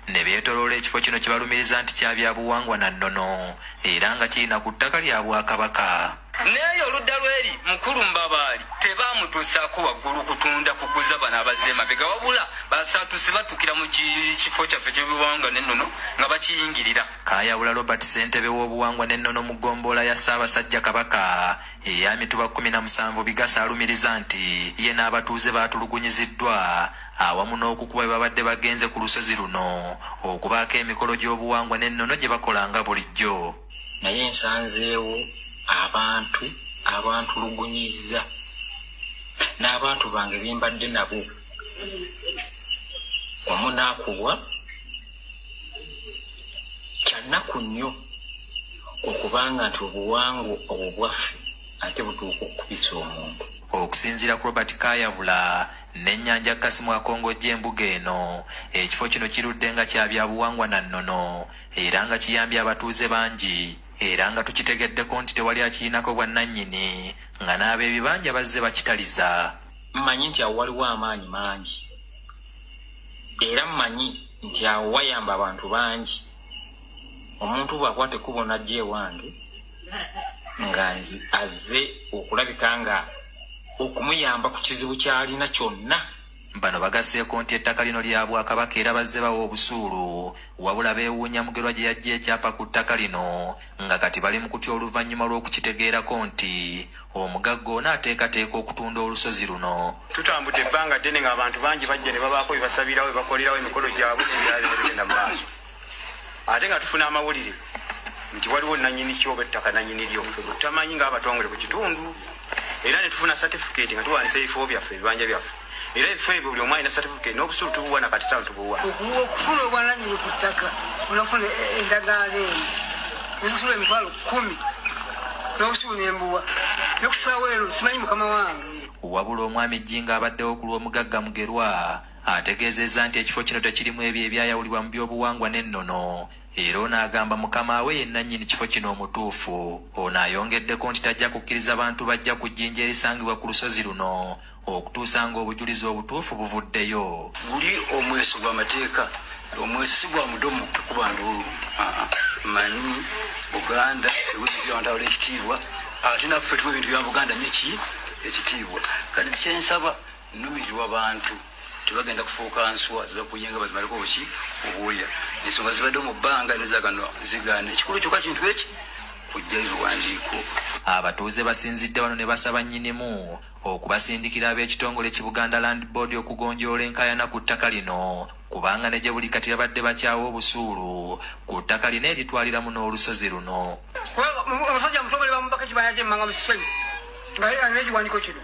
ne beetoloola ekifo kino kye balumiriza nti kya byabuwangwa na nnono era nga kirina ku ttaka lya Bwakabaka. Naye oludda lw'eri mukulu Mbabaali tebaamutuusaako waggulu kutunda kuguza bano abazze emabega wabula basaatusi batukira mu kifo kyaffe ky'obuwangwa n'ennono nga bakiyingirira. Kaayawula Robert Ssentebe w'obuwangwa n'ennono mu ggombolola ya Ssaabasajja Kabaka eya Mituba 17 Bigasa alumiriza nti ye n'abatuuze baatulugunyiziddwa awamu n'okukuba bwe babadde bagenze ku lusozi luno okubaako emikolo gy'obuwangwa n'ennono gye bakolanga bulijjo. Naye nsanzeewo abantu abantulugunyizza n'abantu bange bembadde nabo omunaakubwa kyannaku nnyo okubanga nti obuwangwa obwo bwaffe ate butuuka okukubisa omuntu. Okusinziira ku Robert Kaayabula n'ennyanja Kasimu akongojja embuga eno ekifo kino kirudde nga kya byabuwangwa na nnono era nga kiyambye abatuuze bangi era nga tukitegeddeko nti tewali akiyinako bwannannyini nga n'ab'ebibanja bazze bakitaliza. Mmanyi nti awo waliwo amaanyi mangi era mmanyi nti awo wayamba abantu bangi. Omuntu bw'akwata ekkubo n'ajja ewange nga azze okulabika nga okumuyamba ku kizibu ky'alina kyonna. Bano bagasseeko nti ettaka lino lya Bwakabaka era bazze bawa obusuulu wabula beewuunya Mugerwa gye yajja ekyapa ku ttaka lino nga kati bali mu kutya oluvannyuma lw'okukitegeerako nti omugagga ono ateekateeka okutunda olusozi luno. Tutambudde ebbanga ddene ng'abantu bangi bajja ne babaako bye basabirawo bye bakolerawo emikolo gyabwe egenda mu maaso ate nga tufuna amawulire nti waliwo nannyini kyoba ettaka nannyini lyo tutamanyi ng'abatongole ku kitundu era ne tufuna certificate nga tuwanisa ebifo byaffe ebibanja byaffe era ebifo ebyo buli omu alina certificate n'obusuulu tubuwa na kati sawa tubuwa. Okufuna obwanannyini ku ttaka olwafuna endagaano eno nezisula emitwalo 10 n'obusuulu nembuwa n'okusaawo ero simanyi mukama wange. Wabula omwami Jjinga abaddewo ku lw'omugagga Mugerwa ategeezezza nti ekifo kino tekirimu ebyo ebyayawulibwa mu byobuwangwa n'ennono era n'agamba mukama we yennannyini kifo kino omutuufu. Ono ayongeddeko nti tajja kukkiriza bantu bajja ku jjinja erisangibwa ku lusozi luno okutuusa ng'obujulizi obutuufu buvuddeyo. Guli omweso gw'amateeka omweso si gwa mudomo kuba nduulu manyi Buganda ewebyawandaula ekitiibwa ate naffe tuwa ebintu bya Buganda nyeki ekitiibwa kati kyensaba nnumirirwa bantu tebagenda kufuuka nswa zibakuyenga bazimaleko obuki obwoya ensonga zibadde mu bbanga nezagano zigaana ekikulu kyokka kintu eki kujja ebiwandiiko. Abatuuze basinzidde wano ne basaba nnyinimu okubasindikira ab'ekitongole ki Buganda Land Board okugonjoola enkaayana ku ttaka lino kubanga ne gye buli kati yabadde bakyawa obusuulu ku ttaka lino eritwaliramu n'olusozi luno. Omusajja mutongole bamubaka kibanja ky'emmanga mu kisenyi nga n'ekiwandiiko kino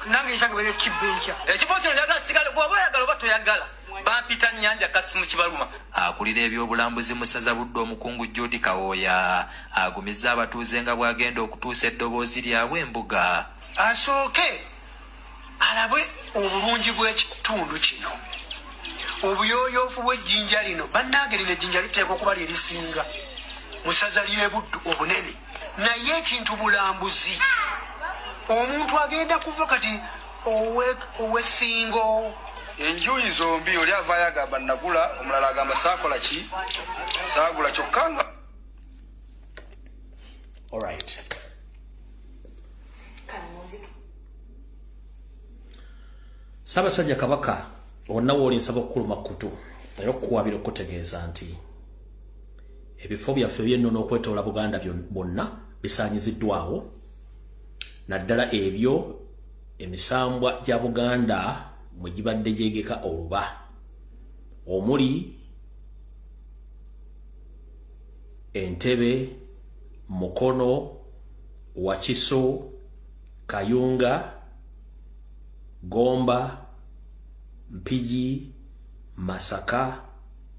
nange ekyanga bere kibba enkya. Ekifo kino njagala sigale bw'oba oyagala oba toyagala bampita nnyanja kasi mu kibaluma. Akulira ebyobulambuzi mu ssaza Buddu omukungu Judy Kawooya agumizza abatuuze nga bw'agenda okutuusa eddoboozi lyabwe embuga. Asooke alabe obulungi bw'ekitundu kino, obuyooyoofu bw'ejjinja lino. Bannange lino ejjinja liteekwa okuba lye lisinga mu ssaza ly'e Buddu obunene, naye ekintu bulambuzi. Omuntu agenda kuva kati ow'essingo. Enjuyi zombi oli avaayo agamba nagula, omulala agamba saakola ki, saagula kyokka nga. Alright. Ssaabasajja Kabaka wonna wooli nsaba okukuluma kutu era okukuwabira okutegeeza nti ebifo byaffe by'ennono okwetoola Buganda bonna bisaanyiziddwawo, naddala ebyo emisambwa gya Buganda mwe gibadde gyegeka oluba omuli Entebbe, Mukono, Wakiso, Kayunga, Gomba, Mpigi, Masaka,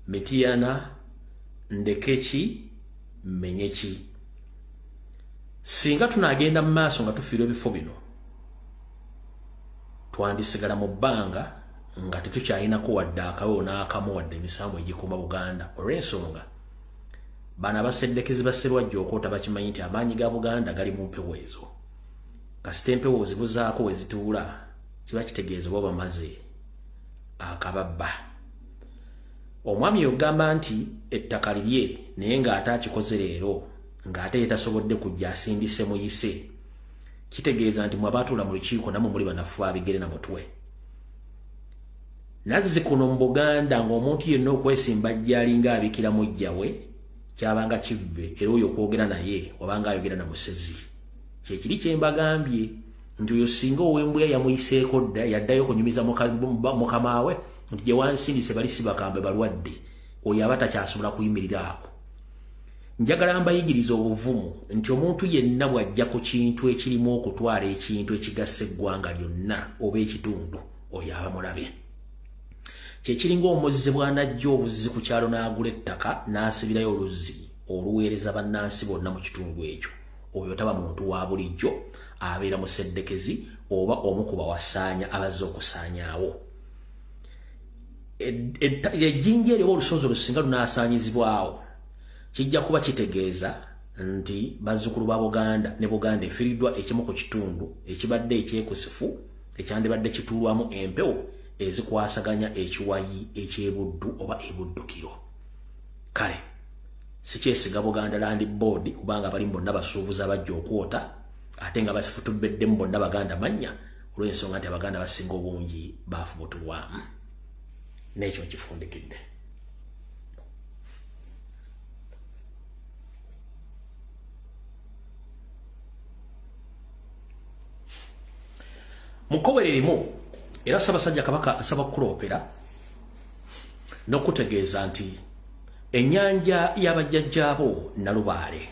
Mityana, Ndekeki, Menyeki. Singa tunaagenda mu maaso nga tufiirwa ebifo bino twandisigala mu bbanga nga tetukyayinako wadde akawewo n'akamu wadde emisambo egikuuma Buganda. Olw'ensonga bano abaseddekezi ba Sserwajja Okoota bakimanyi nti amaanyi ga Buganda gali mu mpewo ezo. Kasita empewo ozibuzaako we zituula kiba kitegeeza oba bamaze akababba. Omwami yogamba nti ettaka lirye naye ng'ate akikoze leero ng'ate yetasobodde kujja asindise muyise, kitegeeza nti mwabatuula mu lukiiko namwe muli banafu abigere na mutwe. Nazzikuno mu Buganda ng'omuntu yenna okwesimba ajjalinga abikira mujjawe kyabanga kivve era oyo okwogera naye wabanga ayogera na musezi. Kyekiri kye mbagambye nti oyo singa ow'embuya yamuyiseeko dda yaddayo okunyumiza mukama we nti gye wansindise bali si bakambe balwadde, oyo aba takyasobola kuyimirira ako. Njagala mbayigiriza obuvumu nti omuntu yenna bw'ajja ku kintu ekirimu okutwala ekintu ekigassa eggwanga lyonna oba ekitundu, oyo aba mulabe. Kyekiringa omuzzi bw'anajja obuzzi ku kyalo n'agula ettaka n'asibirayo oluzzi oluweereza bannansi bonna mu kitundu ekyo, oyo taba muntu wa bulijjo, abeera museddekezi oba omu ku bawasaanya abazze okusaanyaawo. Ejjinja eryo olusozi olusinga lunaasaanyizibwawo kijja kuba kitegeeza nti bazzukulu ba Buganda ne Buganda efiiriddwa ekimu ku kitundu ekibadde ekyekusifu ekyandibadde kituulwamu empewo ezikwasaganya ekiwayi eky'ebuddu oba ebuddukiro. Kale sikyesiga Buganda Land Board kubanga bali bonna basuubuzi abajja okwota ate nga bafutubeddemu bonna Baganda mannya olw'ensonga nti Abaganda basinga obungi baafubutulwamu. N'ekyo nkifundikidde. Mukobere limu era Ssaabasajja Kabaka asaba kuloopera n'okutegeeza nti ennyanja y'abajjajjaabo Nalubaale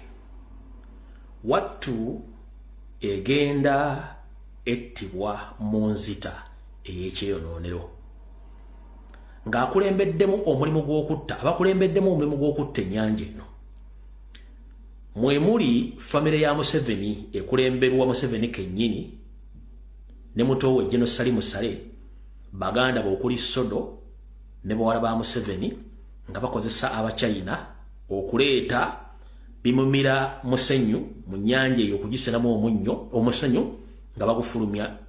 wattu egenda ettibwa mu nzita ey'ekyeyonoonero ng'akulembeddemu omulimu gw'okutta abakulembeddemu omulimu gw'okutta ennyanja eno mwe muli famire ya Museveni ekulemberwa Museveni kennyini ne muto we General Salim Sale, Baganda b'okuli Sodo ne bawala ba Museveni nga bakozesa Abachina okuleeta bimumira musenyu mu nnyanja eyo okugiseramu omusenyu nga bagufulumya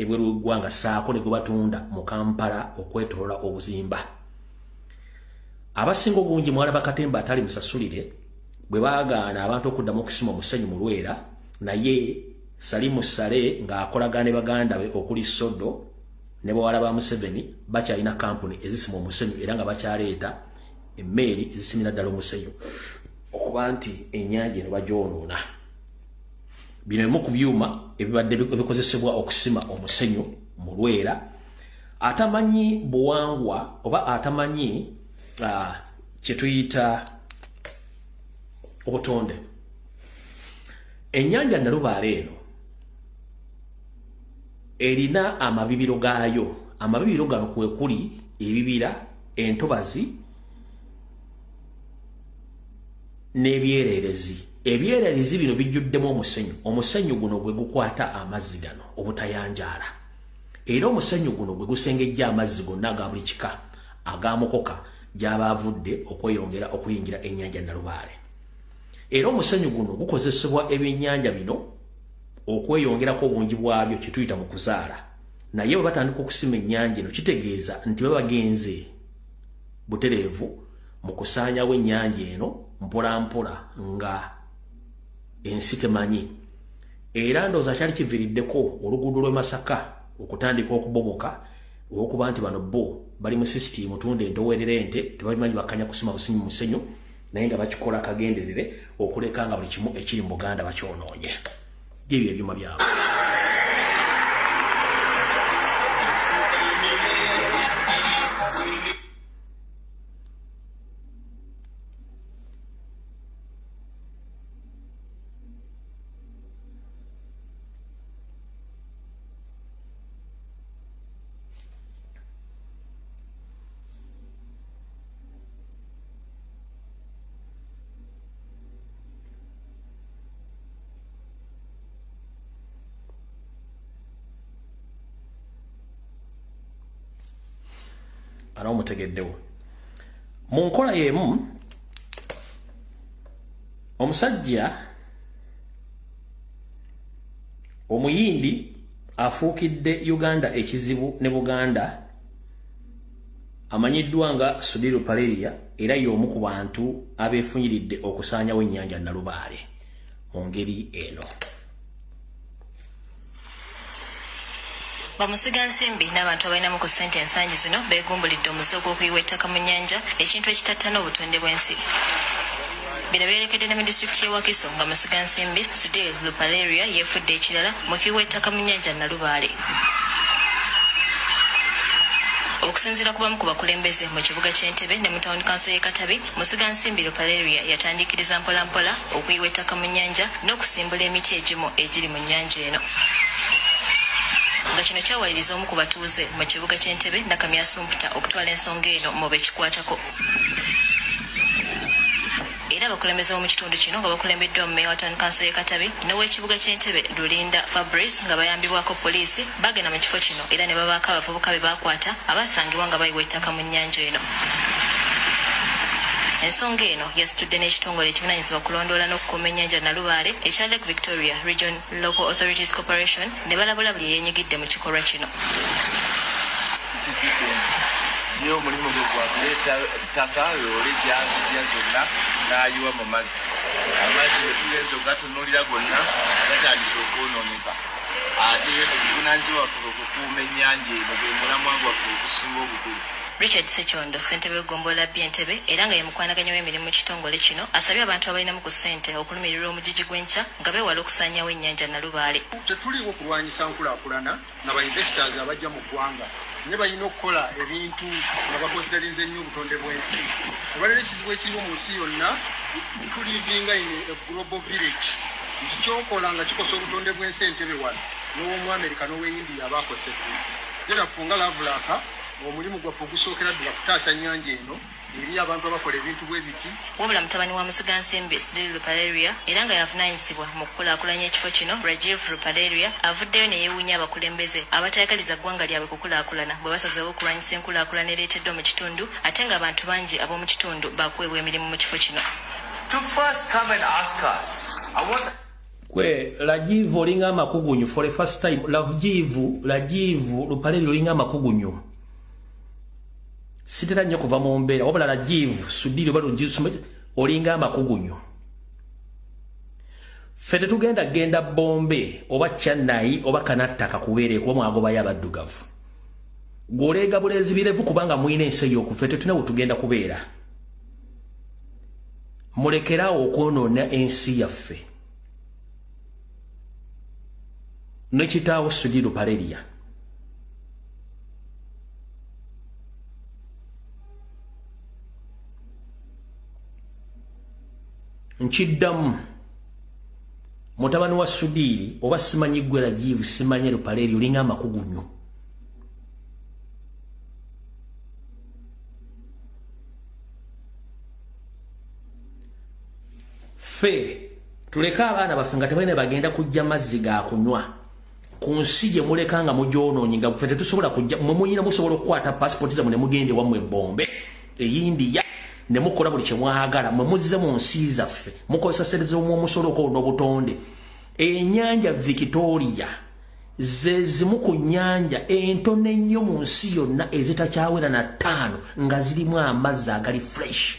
ebweru w'eggwanga saako ne gwe batunda mu Kampala okwetolola obuzimba. Abasinga obungi mwalaba Katemba atali musasulire bwe baagaana abantu okuddamu okusima omusenyu mu Lwera, naye Salimu Sale ng'akolagana ne Baganda be okuli Sodo ne bawala ba Museveni bakyalina kampuni ezisima omusenyu era nga bakyaleeta emmeeri ezisimira ddala omusenyu okuba nti ennyanja eno bagyonoona. Bino bimu ku byuma ebibadde bikozesebwa okusima omusenyu mu Lwera. Atamanyi buwangwa oba atamanyi kye tuyita obutonde. Ennyanja Nalubaale eno erina amabibiro gaayo. Amabibiro gano kwe kuli ebibira, entobazi n'ebyererezi. Ebyererezi bino bijjuddemu omusenyu. Omusenyu guno gwe gukwata amazzi gano obutayanjaala. Era omusenyu guno gwe gusengejja amazzi gonna aga buli kika agaamukoka gy'aba avudde okweyongera okuyingira ennyanja Nalubaale. Era omusenyu guno gukozesebwa ebyennyanja bino okweyongerako obungi bwabyo kye tuyita mu kuzaala. Naye bwe batandika okusima ennyanja eno kitegeeza nti baba bagenze butereevu mu kusaanyawo ennyanja eno mpola mpola nga ensi temanyi. Era ndowooza kyali kiviiriddeko oluguudo lw'e Masaka okutandika okubomoka olw'okuba nti bano bo bali mu sisitiimu tunda entowerera ente tebabimanyi bakanya kusima businyi mu musenyu naye nga bakikola akagenderere okuleka nga buli kimu ekiri mu Buganda bakyonoonye. Byebyo ebyuma byabwe. Ano mutegeddewo. Mu nkola y'emu omusajja omuyindi afuukidde Uganda ekizibu ne Buganda amanyiddwa nga Sudiri Lupaleria era y'omu ku bantu abeefunyiridde okusaanyawo ennyanja Nalubaale mu ngeri eno. Bamusiga nsimbi n'abantu abalinamu ku ssente ensangi zino beegumbulidde omuze gw'okuyiwa ettaka mu nnyanja ekintu ekitattana obutonde bw'ensi. Bino byerekedde ne mu disitulikiti y'e Wakiso nga musiga nsimbi Sudiri Lupaleria yeefudde ekirala mu kuyiwa ettaka mu nnyanja Nalubaale. Okusinziira ku bamu ku bakulembeze mu kibuga ky'Entebbe ne mu Town Council y'e Katabi, musiga nsimbi Lupaleria yatandikiriza mpola mpola okuyiwa ettaka mu nnyanja n'okusimbula emiti egimu egiri mu nnyanja eno. Nga kino kyawaliriza omu ku batuuze mu kibuga ky'Entebbe Nakamya Sumputa okutwala ensonga eno mu bekikwatako. Era abakulembeze mu kitundu kino nga bakulembeddwa mu Meya wa Town Council y'e Katabi n'ow'ekibuga ky'Entebbe Lulinda Fabrice nga bayambibwako poliisi bagenda mu kifo kino era ne babaako abavubuka be baakwata abasangibwa nga bayiwa ettaka mu nnyanja eno. Ensonga eno yasitudde n'ekitongole ekivunaanyizibwa kulondoola n'okukuuma ennyanja Nalubaale ekya Lake Victoria Region Local Authorities Corporation ne balabula buli yeenyigidde mu kikolwa kino. Niyo omulimu gwe gwa kuleeta ettaka loole gyazija zonna n'ayiwa mu mazzi. Amazzi bwe tugenza ogatunuulira gonna gatandika okwonooneka. Ate obuvunaanyizibwa waffe okukuuma ennyanja eno gwe mulamwa gwaffe ogusinga obukulu. Richard Sechondo, ssentebe w'eggombolola Entebbe era nga ye mukwanaganya w'emirimu mu kitongole kino asabye abantu abalinamu ku ssente okulumirirwa omugigi gw'enkya nga beewala okusaanyawo ennyanja Nalubaale. Tetuliwo kulwanyisa nkulaakulana nga bainvestors abajja mu ggwanga ne balina okukola ebintu nga bakonsiderinze nnyo obutonde bw'ensi. Obalera ekizibu ekiriwo mu nsi yonna tulivinga in a global village. Nti kyokola nga kikosa obutonde bw'ensi Entebbe wano n'ow'omu America n'ow'India abaakosedde. Era funga lavulaka omulimu gwaffe ogusookera ddala kutaasa nnyanja eno eri abantu abakola ebintu bwe biti. Wabula mutabani wa musiga nsimbi Sudiri Lupaleria era nga yavunaanyizibwa mu kukulaakulanya ekifo kino Rajiv Lupaleria avuddeyo ne yeewuunya abakulembeze abatayagaliza ggwanga lyabwe kukulaakulana bwe basazeewo okulwanyisa enkulaakulana ereeteddwa mu kitundu ate nga abantu bangi ab'omu kitundu baakuweebwa emirimu mu kifo kino. Kwe Rajiv olinga amakugunyu for the first time. Rajiv Lupaleria olinga amakugunyu. Sitera nnyo kuva mu mbeera wabula Rajiv Sudiri olinga amakugunyu. Ffe tetugenda Bombe oba Chennai oba Kanattaka kubeere kuba mwagobayo abaddugavu. Gwoleega buleezi birevu kubanga mwina ensi ey'okufa tetulina we tugenda kubeera. mulekerawo okwonoona ensi yaffe nekitaawo Sudiru Paleria nkiddamu mutabani wa Sudiri oba simanyi Gwera Jivu simanyi Paleria olinga amakugu nnyo fe tuleka abaana baffe nga tebalina bagenda kujja mazzi ga kunywa ku nsi gye mulekanga mujoonoonyi nga ffe tetusobola kujja mwemunyina musobola okukwata pasipoti zammwe ne mugende wammwe Bombe eyindiya ne mukola buli kye mwagala mwe muzze mu nsi zaffe mukozesa ssente z'omusolo ko n'obutonde ennyanja Victoria ze zimu ku nnyanja entono ennyo mu nsi yonna ezitakyawera na 5 nga zirimu amazzi agali fresh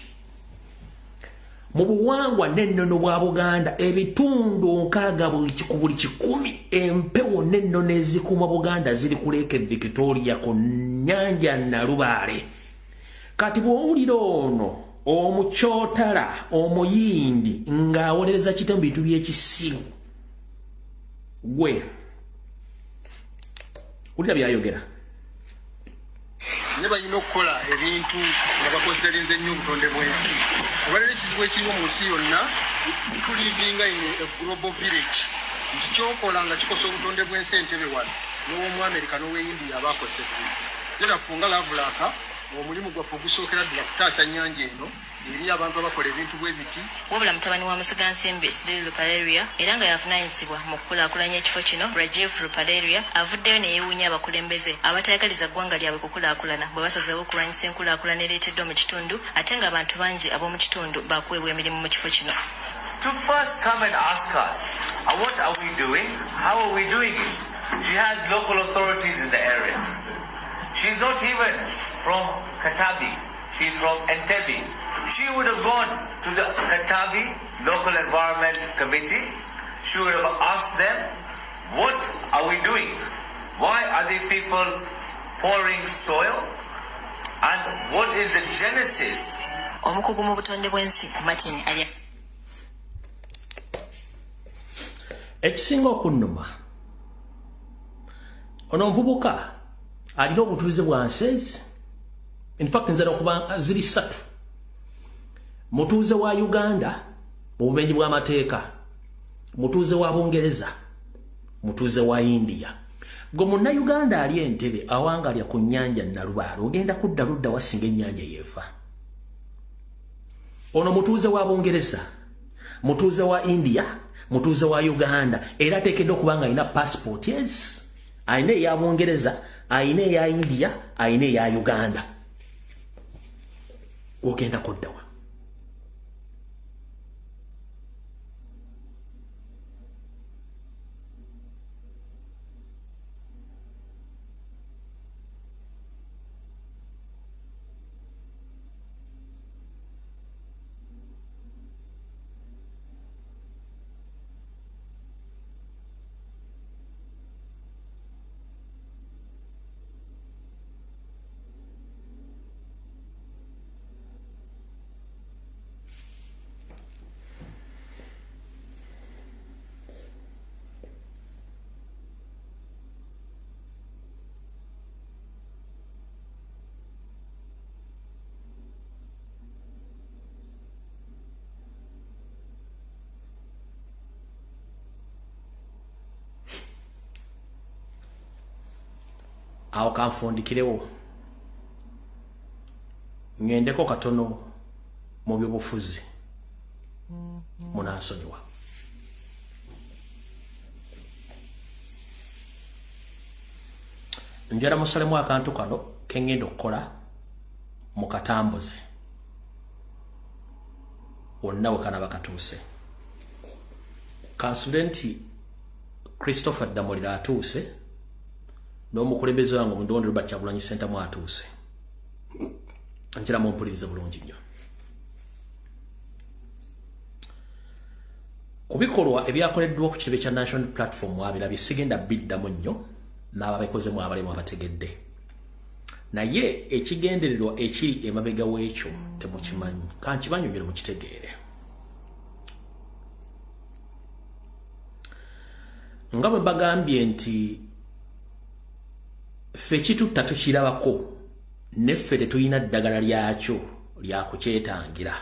mu buwangwa n'ennono bwa Buganda ebitundu 60 ku buli 100 empewo n'ennono ezikuuma Buganda ziri ku Lake Victoria ku nnyanja Nalubaale kati bw'owulira ono omukyotala omuyindi ng'awolereza kitemu bintu by'ekisiru gwe ulira byayogera ne balina okukola ebintu nga bakonsiderinze ennyo obutonde bw'ensi obalera ekizibu ekiriwo mu nsi yonna tulivinga in a global village nti kyokola nga kikosa obutonde bw'ensi Entebbe wano n'ow'omu America n'ow'India abakose era funga lavulaka omulimu gwaffe ogusookera ddala kutaasa nnyanja eno eri abantu abakola ebintu bwe biti wabula mutabani wa Musigansimbi Sudiru Paleria era nga yavunaanyizibwa mu kukulaakulanya ekifo kino Rajiv Paleria avuddeyo ne yeewuunya abakulembeze abatayagaliza ggwanga lyabwe kukulaakulana bwe basazeewo okulwanyisa enkulaakulana ereeteddwa mu kitundu ate nga abantu bangi ab'omu kitundu baakuweebwa emirimu mu kifo kino. To first come and ask us, what are we doing? How are we doing it? She has local authorities in the area. She's not even from Katabi. She's from Entebbe. She would have gone to the Katabi Local Environment Committee. She would have asked them, what are we doing? Why are these people pouring soil? And what is the genesis? Omukugu mu butonde bw'ensi Martin Alya. Ekisinga okunnuma ono nvubuka alina obutuuze bwa nsezi. In fact nzera okuba ziri 3. Mutuuze wa Uganda mu bumenyi bw'amateeka, mutuuze wa Bungereza, mutuuze wa India. Gwe Munnayuganda ali Entebbe awangalya ku nnyanja Nalubaale ogenda kudda ludda wasinga ennyanja yeefa. Ono mutuuze wa Bungereza, mutuuze wa India, mutuuze wa Uganda era ateekeddwa okuba nga alina passport. Yes, ayina eya Bungereza, ayina eya India, ayina eya Uganda. Ogenda kuddawa. Awo kanfundikirewo ngendeko katono mu byobufuzi munansonyiwa. Njala musalemu akantu kano kengenda okukola mu Katambuze wonna we kanaba katuuse. Kansulenti Christopher Damolira atuuse n'omukulembeze wange Omudondo Robert Kyagulanyi Ssentamu atuuse. Njala mumpulirize bulungi nnyo. Ku bikolwa ebyakoleddwa ku kirebe kya National Platform wabirabye sigenda biddamu nnyo n'ababikozemu abalemu abategedde. Naye ekigendererwa ekiri emabega w'ekyo temukimanyi. Kankibannyonnyola mukitegeere. nga bwe bagambye nti ffe kitutta tukirabako neffe tetulina ddagala lyakyo lyakukyetangira.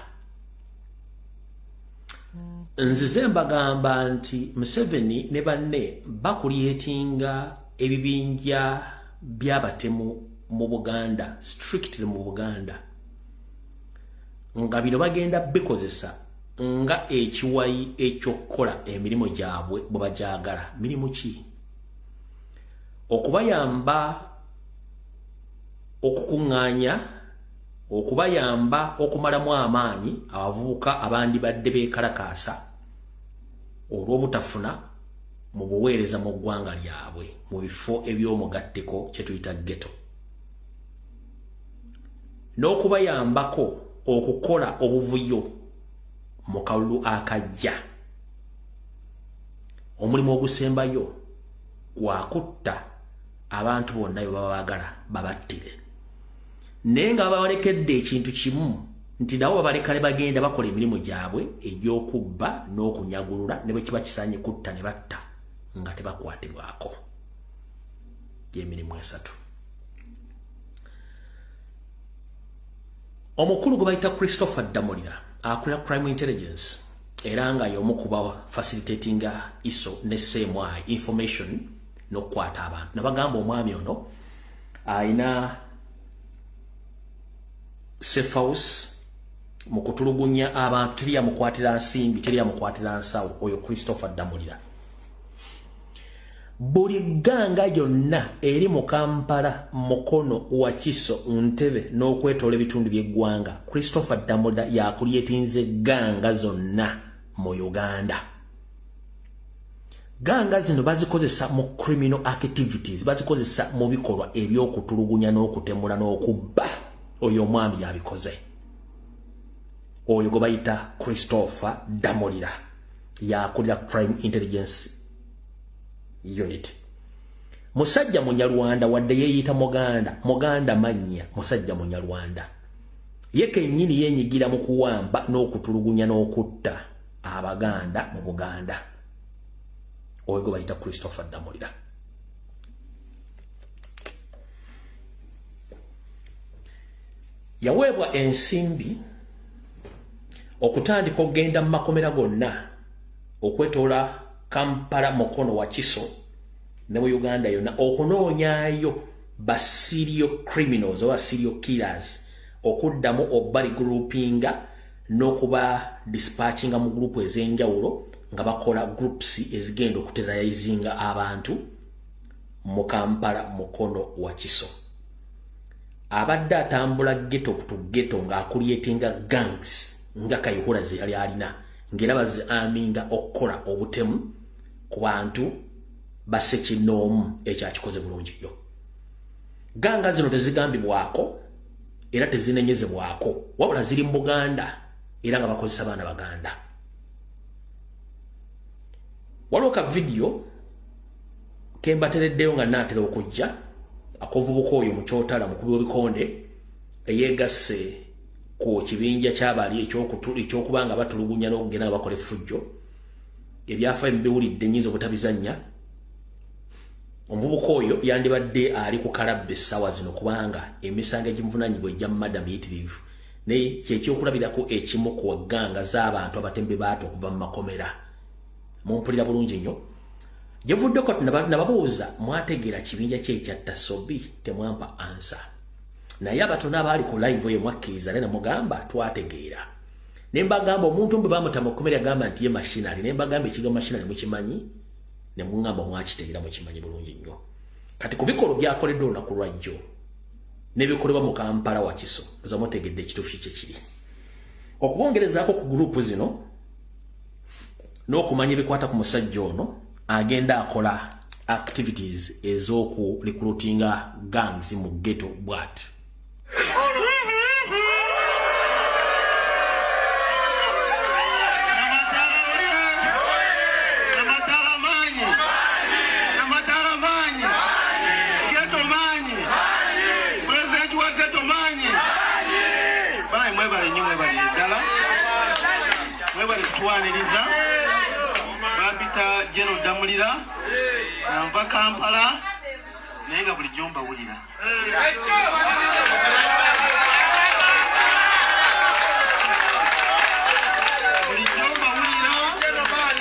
Nzize mbagamba nti Museveni ne banne bakulyetinga ebibinja by'abatemu mu Buganda, strictly mu Buganda, nga bino bagenda bikozesa nga ekiwayi ekyokukola emirimu gyabwe bwe bagyagala. Mirimu ki? Okubayamba okukuŋŋaanya, okubayamba okumalamu amaanyi abavubuka abandi badde beekalakaasa olw'obutafuna mu buweereza mu ggwanga lyabwe mu bifo eby'omugatteko kye tuyita ghetto, n'okubayambako okukola obuvuyo mu kalulu akajja. Omulimu ogusembayo gwakutta abantu bonna bye baba baagala babattire, naye nga babalekedde ekintu kimu nti nabo babaleka ne bagenda bakola emirimu gyabwe egy'okubba n'okunyagulula, ne bwe kiba kisaanye kutta ne batta nga tebakwatirwako. Gy'emirimu esatu. Omukulu gwe bayita Christopher Damulira akulira Crime Intelligence era nga y'omu ku ba facilitatinga ISO ne CMI information n'okukwata abantu. Nabagamba omwami ono ayina safe house mu kutulugunya abantu, teri yamukwatira nsimbi, teri yamukwatira nsawo. Oyo Christopher Damulira. Buli gganga yonna eri mu Kampala, Mukono, Wakiso, Ntebe n'okwetoola ebitundu by'eggwanga, Christopher Damulira yakulyetinze gganga zonna mu Uganda. Ganga zino bazikozesa mu criminal activities, bazikozesa mu bikolwa eby'okutulugunya n'okutemula n'okubba. Oyo omwami yabikoze. Oyo gwe bayita Christopher Damulira yakulira Crime Intelligence Unit. Musajja Munyarwanda wadde yeeyita Muganda mannya, musajja Munyarwanda. Ye kennyini yeenyigira mu kuwamba n'okutulugunya n'okutta Abaganda mu Buganda. Oyo gwe bayita Christopher Damulira. Yaweebwa ensimbi okutandika okugenda mu makomera gonna okwetoola Kampala, Mukono, Wakiso ne mu Uganda yonna okunoonyaayo ba serial criminals oba serial killers, okuddamu obali groupinga n'okuba dispatchinga mu group ez'enjawulo nga bakola groups ezigenda okuterrorizinga abantu mu Kampala, Mukono, Wakiso. Abadde atambula ghetto to ghetto ng'akulyetinga gangs nga Kayihura ze yali alina, ng'era bazi aminga okukola obutemu ku bantu basekinoomu ekyakikoze bulungi nnyo. Ganga zino tezigambibwako era tezinenyezebwako, wabula ziri mu Buganda era nga bakozesa baana Baganda. Waliwo ka video kembatereddeyo nga naatera okujja akovubuka oyo mu kyotala mukubi w'ebikonde eyeegasse ku kibinja ky'abali ekyokuba nga batulugunya n'okugenda nga bakola effujjo. Ebyafaayo mubiwulidde nnyinza obutabizannya. Omuvubuka oyo yandibadde ali ku kalabbe essaawa zino kubanga emisango egimuvunaanyibwa ejja mu madda miyitirivu, naye kyekyokulabirako ekimu ku wagganga z'abantu abatembe baata okuva mu makomera. Mumpulira bulungi nnyo. Gyevuddeko nababuuza mwategeera kibinja kye ekyatta Sobi, temwampa ansa. Naye abatono abaali ku live eyo mwakkiriza ne namugamba twategeera. Ne mbagamba omuntu mbe bamuta mu kkomera agamba nti ye machinery, ne mbagamba ekigambo machinery mukimanyi, ne mungamba mwakitegeera mukimanyi bulungi nnyo. Kati ku bikolwa byakoleddwa olunaku lwajjo n'ebikolebwa mu Kampala, Wakiso, oza mutegedde ekituufu kye kiri. Okubongerezaako ku gurupu zino n'okumanya ebikwata ku musajja ono agenda akola activities ez'oku recruitinga gangs mu ghetto bwat. bampita General Damulira nava Kampala naye nga bulijjo mbawulira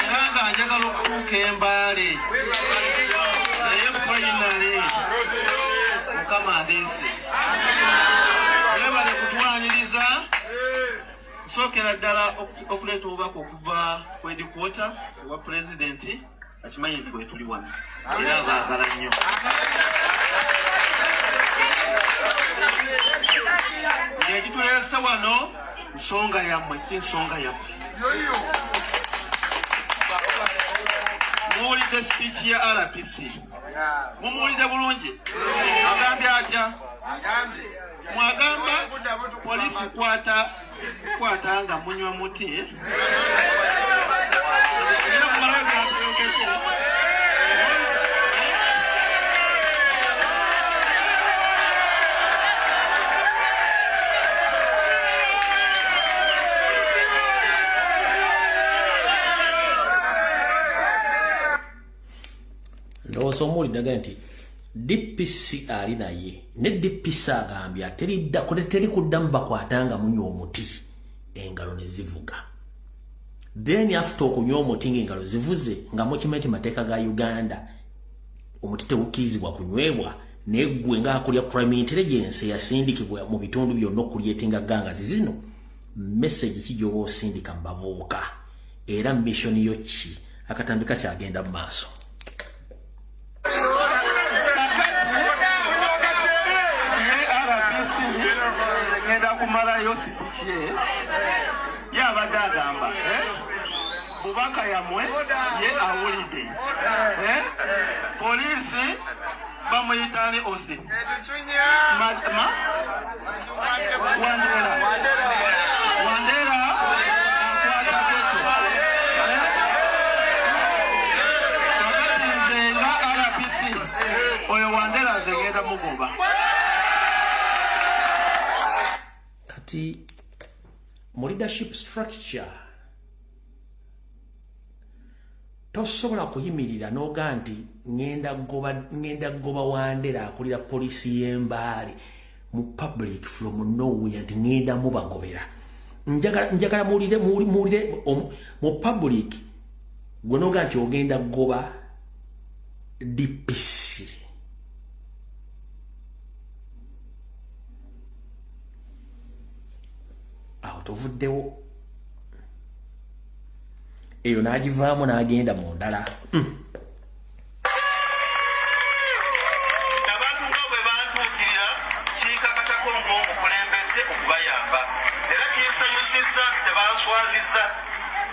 era nga njagala okutuuka Embaale naye fainale Mukama andeese yebale kutwaniriza sookera ddala okuleeta obubaka okuva ku headquarter owa pulezidenti akimanyi nti bwe tuli wano era baagala nnyo ng'ekituleese wano nsonga yammwe si nsonga yaffe muwulidde speech ya RPC mumuwulidde bulungi agambye atya mwagamba polisi kwata nga munywa muti ndowooza omuwuliddaga nti DPC ali naye ne DPC agambye teri kuddamu bakwatanga munywa omuti engalo ne zivuga then after okunywa omuti ng'engalo zivuze nga mukimanyi mateeka ga Uganda omuti tewukkirizibwa kunywebwa neggwe ng'akulya crime intelligence yasindikibwa mu bitundu byonna okulyetinga gangazi zino message ki gy'oba osindika mu bavubuka era mission yo ki akatambika kyagenda mu maaso ngenda kumalayo sipikie yabadde agamba bubaka yamwe ye awulidde polisi bamuyitani osi Wandera wakati nzenga RPC oyo Wandera zegenda mugoba mu leadership structure tosobola kuyimirira n'oga nti ngenda goba Wandera akulira polisi y'Embaale mu public from nowhere nti ngenda mubagobera njagala muwulire mu public gwe n'oga nti ogenda goba DPC tovuddewo eyo n'agivaamu n'agenda mu ndala abantu nga bwe bantuukirira kiikakatako ng'omukulembeze okubayamba era kinsanyusizza tebanswazizza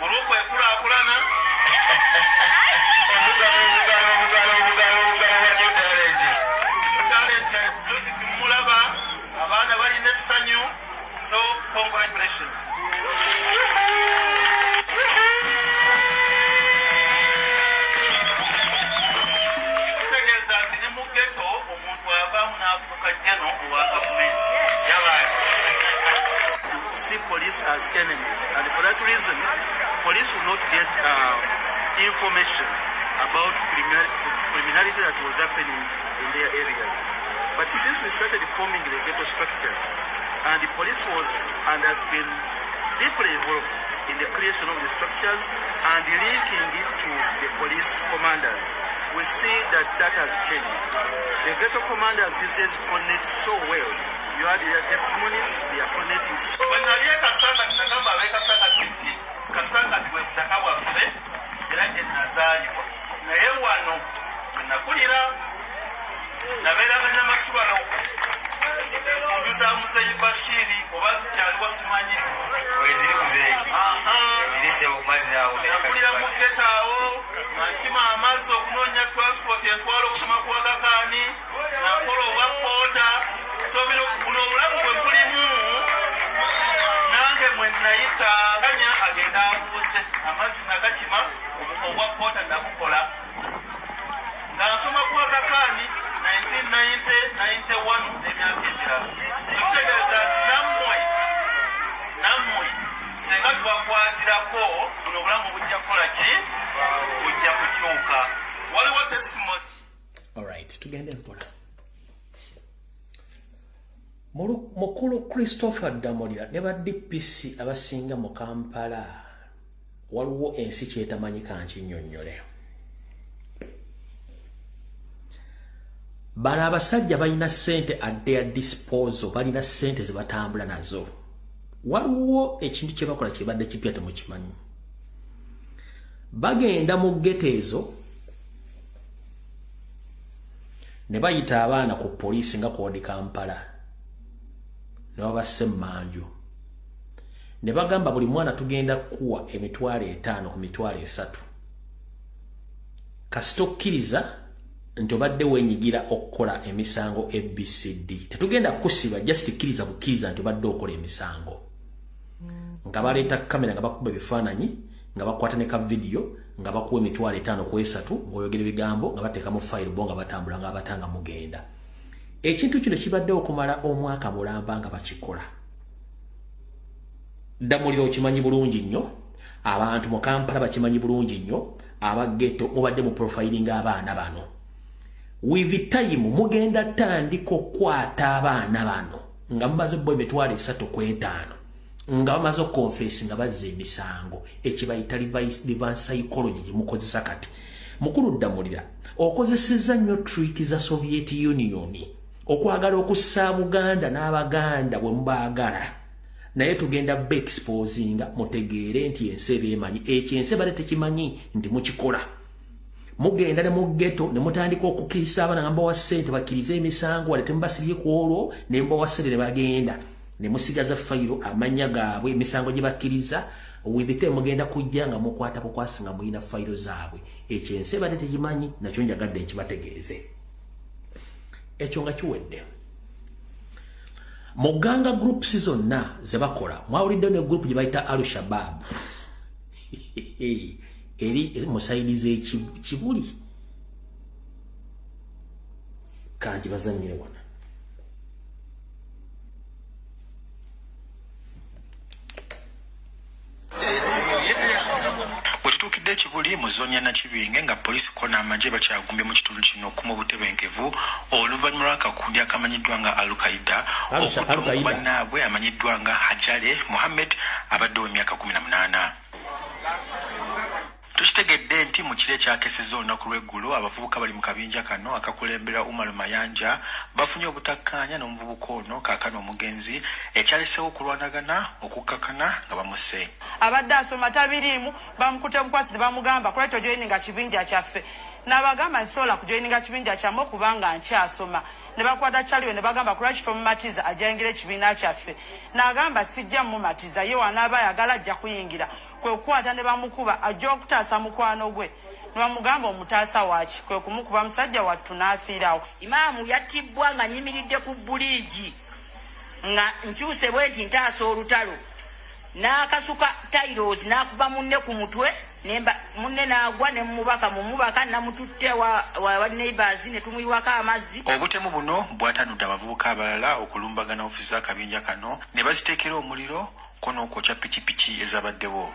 olw'okwekulaakulana mulaba abaana balina essanyu. So, congratulations. See police as enemies, and for that reason, police will not get information about criminality that was happening in their areas. But since we started forming the ghetto structures, and the police was and has been deeply involved in the creation of the structures and linking it to the police commanders, we see that that has changed. The ghetto commanders these days connect so well. You had their testimonies, they are connecting so well. When I Kasanga, Nakamba, Kasanga, Kasanga, Takawa, Iraq and Nazari, Nayewano, Nakulira, Navera, Namaswaro. Musayi Bashiri obazi kyaliwo simanyi weziri kuzeyi zirise omazi awo nakulira muketa awo nakima amazzi okunoonya transport entwala okusoma kwa kakani nakola obwa pooda so buno obulamu bwe bulimu nange mwe nayita ganya agenda abuuze amazzi nagakima obwa pooda nakukola nga nsoma kwa kakani 1991 emyaka emirala kitegeeza nammwe senga tubakwatirako buno obulamu bujja kukola ki Alright, tugende mpola. Mukulu Christopher Damolira ne ba DPC abasinga mu Kampala waliwo ensi kyetamanyika nkinnyonnyole. Bano abasajja balina ssente at their disposal, balina ssente ze batambula nazo. Waliwo ekintu kye bakola kibadde kipya temukimanyi. Bagenda mu ghetto ezo ne bayita abaana ku poliisi nga koodi Kampala ne babasse mmanju ne bagamba buli mwana tugenda kuwa emitwalo 5 ku mitwalo 3 kasita okkiriza nti obadde wenyigira okukola emisango ABCD tetugenda kusiba just kkiriza bukkiriza nti obadde okola emisango nga baleeta kamera nga bakuba ebifaananyi nga bakwata ne ka video nga bakuwa emitwalo 5 ku 3 ng'oyogera ebigambo nga bateeka mu file bo nga batambula nga abatanga mugenda. Ekintu kino kibadde okumala omwaka mulamba nga bakikola. Damolira okimanyi bulungi nnyo, abantu mu Kampala bakimanyi bulungi nnyo, abageto mubadde mu profiling abaana bano. With time mugenda tandika okukwata abaana bano nga mumaze bo emitwalo 3 ku 5 nga bamaze confess nga bazze emisango ekibayita reverse psychology gye mukozesa kati. Mukulu Damolira okozesezza nnyo trick za Soviet Union okwagala okussa Buganda n'Abaganda bwe mubaagala naye tugenda be exposinga mutegeere nti ensi emanyi ekyensi bale tekimanyi nti mukikola. Mugenda ne mu ghetto ne mutandika okukirisa abaana nga mbawa ssente bakkirize emisango wale tembasirye ku olwo ne mbawa ssente ne bagenda ne musigaza fayiro amanya gaabwe emisango gye bakkiriza wibite mugenda kujja nga mukwata bukwasi nga muyina fayiro zaabwe ekyensi bale tekimanyi nakyo njagadde ekibategeeze. Ekyo nga kiwedde Muganga groups zonna ze bakola mwawulidde ne group gye bayita Al-Shabaab eri musaidize kibuli kanji bazanyire wana. Wetutukidde ekibuli mu zooni ya Nakibinge nga poliisi ko n'amagye bakyagumbye mu kitundu kino okuma obutebenkevu oluvannyuma lw'akakundi akamanyiddwa nga Al-Qaeda okutta bannaabwe amanyiddwa nga Hajale Mohammed abadde w'emyaka 18. Tukitegedde nti mu kire kyakesezza olunaku lw'eggulo abavubuka bali mu kabinja kano akakulembera Umar Mayanja bafunye obutakkaanya n'omuvubuka ono kaakano omugenzi ekyaleseewo okulwanagana okukkakana nga bamusse. Abadde asoma tabiriimu bamukutte bukwasi ne bamugamba kuleeta ojoyininga kibinja kyaffe n'abagamba nsobola kujoyininga kibinja kyamme okubanga nkyasoma ne bakwata kyaliwe ne bagamba kulwaki tomumatiza ajayingira ekibiina kyaffe n'agamba sijja mumatiza ye wanaaba ayagala ajja kuyingira kwe kukwata ne bamukuba ajja okutaasa mukwano gwe ne bamugamba omutaasa waaki kwe kumukuba musajja wattu n'afiirawo. Imaamu yattibwa nga nyimiridde ku buliigi nga nkyuse bwe nti ntaasa olutalo n'akasuka tairos n'akuba munne ku mutwe munne n'agwa ne mumubaka mumubaka namututte wa neighbors ne tumuyiwako amazzi. Obutemu buno bwatanudde abavubuka abalala okulumbagana ofisi z'akabinja kano ne baziteekera omuliro n'okwokya pikipiki ezabaddewo.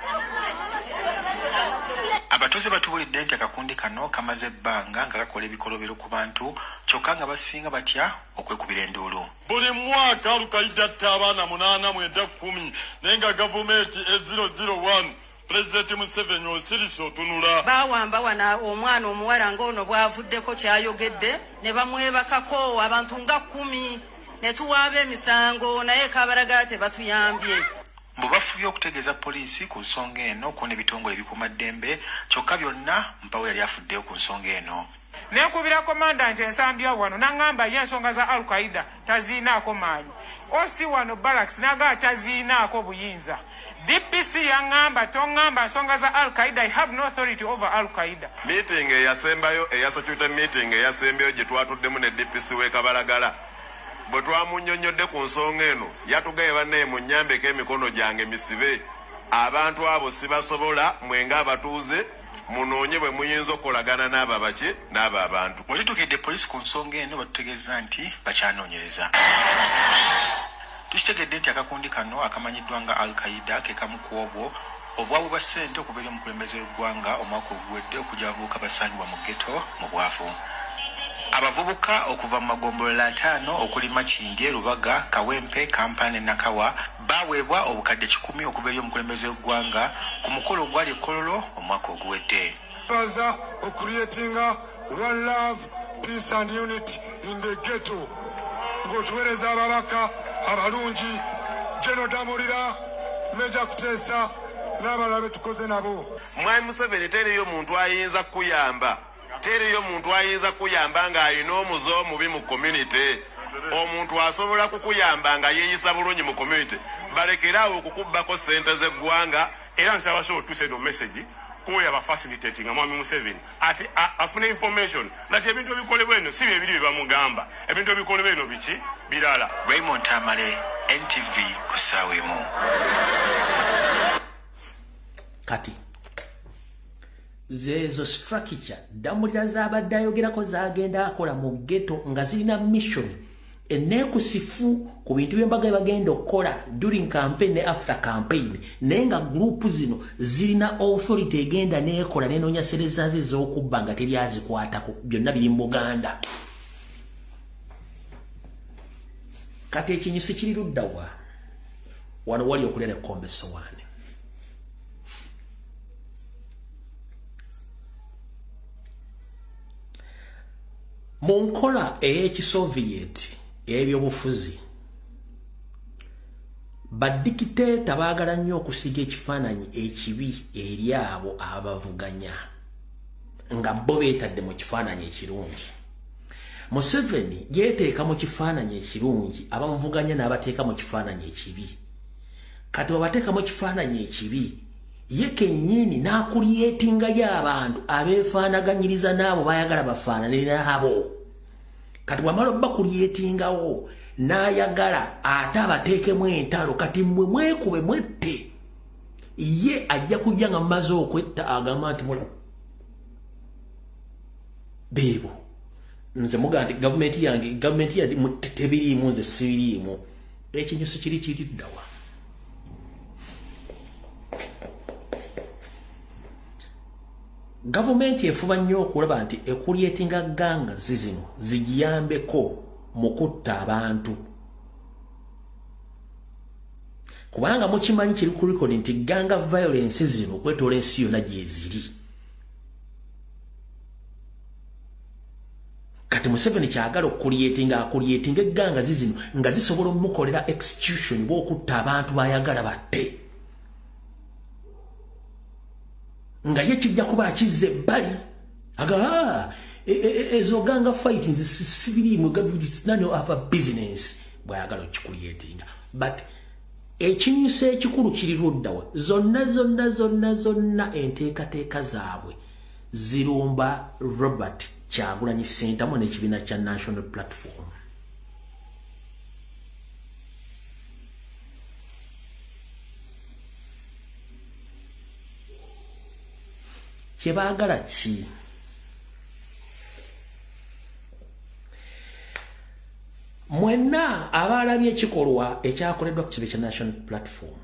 Abatuuze batubulidde nti akakundi kano kamaze ebbanga nga kakola ebikolobero ku bantu kyokka nga basinga batya okwekubira enduulu. Buli mwaka Al-Qaeda atta abaana 8 mu 10 naye nga gavumenti 001 Pulezidenti Museveni osirisa otunula. Bawamba wana omwana omuwala ng'ono bwavuddeko kyayogedde ne bamwebakako abantu nga 10 ne tuwaaba emisango naye Kabaragala tebatuyambye. Bafubye okutegeeza poliisi ku nsonga eno kuno ebitongole ebikuumaddembe kyokka byonna mpawo yali afuddeyo ku nsonga eno. Nekubira komandant ensambya wano n'angamba ye ensonga za Al-Qaeda taziinaako maanyi. Osi wano Barracks n'agamba taziinaako buyinza. DPC yangamba tongamba nsonga za Al-Qaeda. I have no authority over Al-Qaeda. Meeting eyasembayo eyasacute meeting eyasembayo gye twatuddemu ne DPC w'e Kabalagala bwe twamunnyonnyodde ku nsonga eno yatugaye bannaye munnyambeko emikono gyange misibe abantu abo sibasobola mwenga abatuuze munoonye bwe muyinza okukolagana n'abo abaki n'abo abantu. Bwe tutukidde poliisi ku nsonga eno batutegeeza nti bakyanoonyereza. Tukitegedde nti akakundi kano akamanyiddwa nga Al-Qaeda ke kamu ku obwo obwavu bwa ssente okuva eri omukulembeze w'eggwanga omwaka oguwedde okujja abavubuka basangibwa mu ghetto mu bwavu. Abavubuka okuva mu magombolola 5 okuli Makindye, Lubaga, Kawempe, Kampala ne Nakawa baweebwa obukadde 10 okuva eri omukulembeze w'eggwanga ku mukolo ogwali Kololo omwaka oguwedde. Baza creating one love, peace and unity in the ghetto. Ng'otuweereza ababaka abalungi General Damulira, Major Kuteesa n'abalala betukoze nabo. Mwami Museveni teriyo muntu ayinza kuyamba. Teriyo muntu ayinza kuyamba ng'alina omuze omubi mu community. Omuntu asobola kukuyamba nga yeeyisa bulungi mu community. Balekerawo okukubbako ssente z'eggwanga. Era nsaba so tuse no message kuwe aba facilitating Mwami Museveni ati afune information nati ebintu ebikolebwa eno si bye biri bamugamba, ebintu ebikolebwa eno biki birala. Raymond Tamale, NTV kusawemu. Kati zezo structure Damulira z'abadde ayogerako zagenda akola mu ghetto nga zirina mission enekusifu ku bintu by'embaga bagenda okukola during campaign ne after campaign, naye nga group zino zirina authority egenda neekola nenoonya serezaze z'okubba nga teri azikwatako, byonna biri mu Buganda. Kati ekinyusi kiri ludda wa wano wali okulera ekkombe sowaani. Mu nkola ey'ekisoviet ebyobufuzi badikiteeta baagala nnyo okusiga ekifaananyi ekibi eri abo abavuganya nga bo beetadde mu kifaananyi ekirungi. Museveni yeeteeka mu kifaananyi ekirungi, abamuvuganya n'abateeka mu kifaananyi ekibi. Kati obateeka mu kifaananyi ekibi ye kennyini n'akuliyeetingayo abantu abeefaanaganyiriza n'abo bayagala bafaanane n'abo. Kati wamala bakuliyeetingawo n'ayagala ate abateekemu entalo, kati mmwe mwekube mwette. Ye ajja kujja nga mmaze okwetta agamba nti mula beebo nze muga nti gavumenti yange tebiriimu, nze sibiriimu. Ekinyusi kiri kiriddawa. Gavumenti efuba nnyo okulaba nti ekulyetinga ganga zizino zigiyambeko mu kutta abantu. Kubanga mukimanyi kiri ku record nti ganga violence zino okwetoola ensi yonna gye ziri. Kati Museveni kyagala okulyetinga egganga zizino nga zisobola omukolera execution bw'okutta abantu bayagala batte. Nga ye kijja kuba akizze ebbali aga ezo ganga fighting sibiriimu, it's none of a business bw'ayagala okikuliyetinga. But ekinyusa ekikulu kiri luddawa, zonna enteekateeka zaabwe zirumba Robert Kyagulanyi Ssentamu n'ekibiina kya National Platform. Kyebaagala ki? Mwenna abalabye ekikolwa ekyakoleddwa ku kibiina kya National Platform,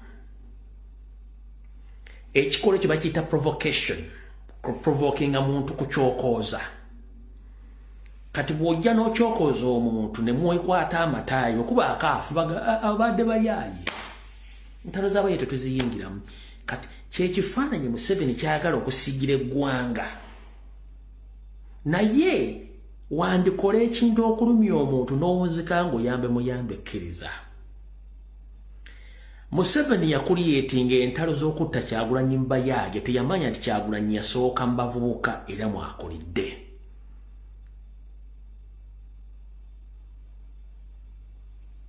ekikolwa kye bakiyita provocation, provokinga muntu kukyokooza. Kati bw'ojja n'okyokooza omuntu ne mwekwata amataayi okuba akaafu abadde bayaaye, ntalo z'abaye tetuziyingiramu. Kati kyekifaananyi Museveni kyagala okusigira eggwanga, naye wandikola ekintu okulumya omuntu n'omuzika ng'oyambe muyambe kkiriza. Museveni yakuliyetinga entalo z'okutta Kyagulanyi Mbayaage, teyamanya nti Kyagulanyi yasooka mu bavubuka era mwakolidde.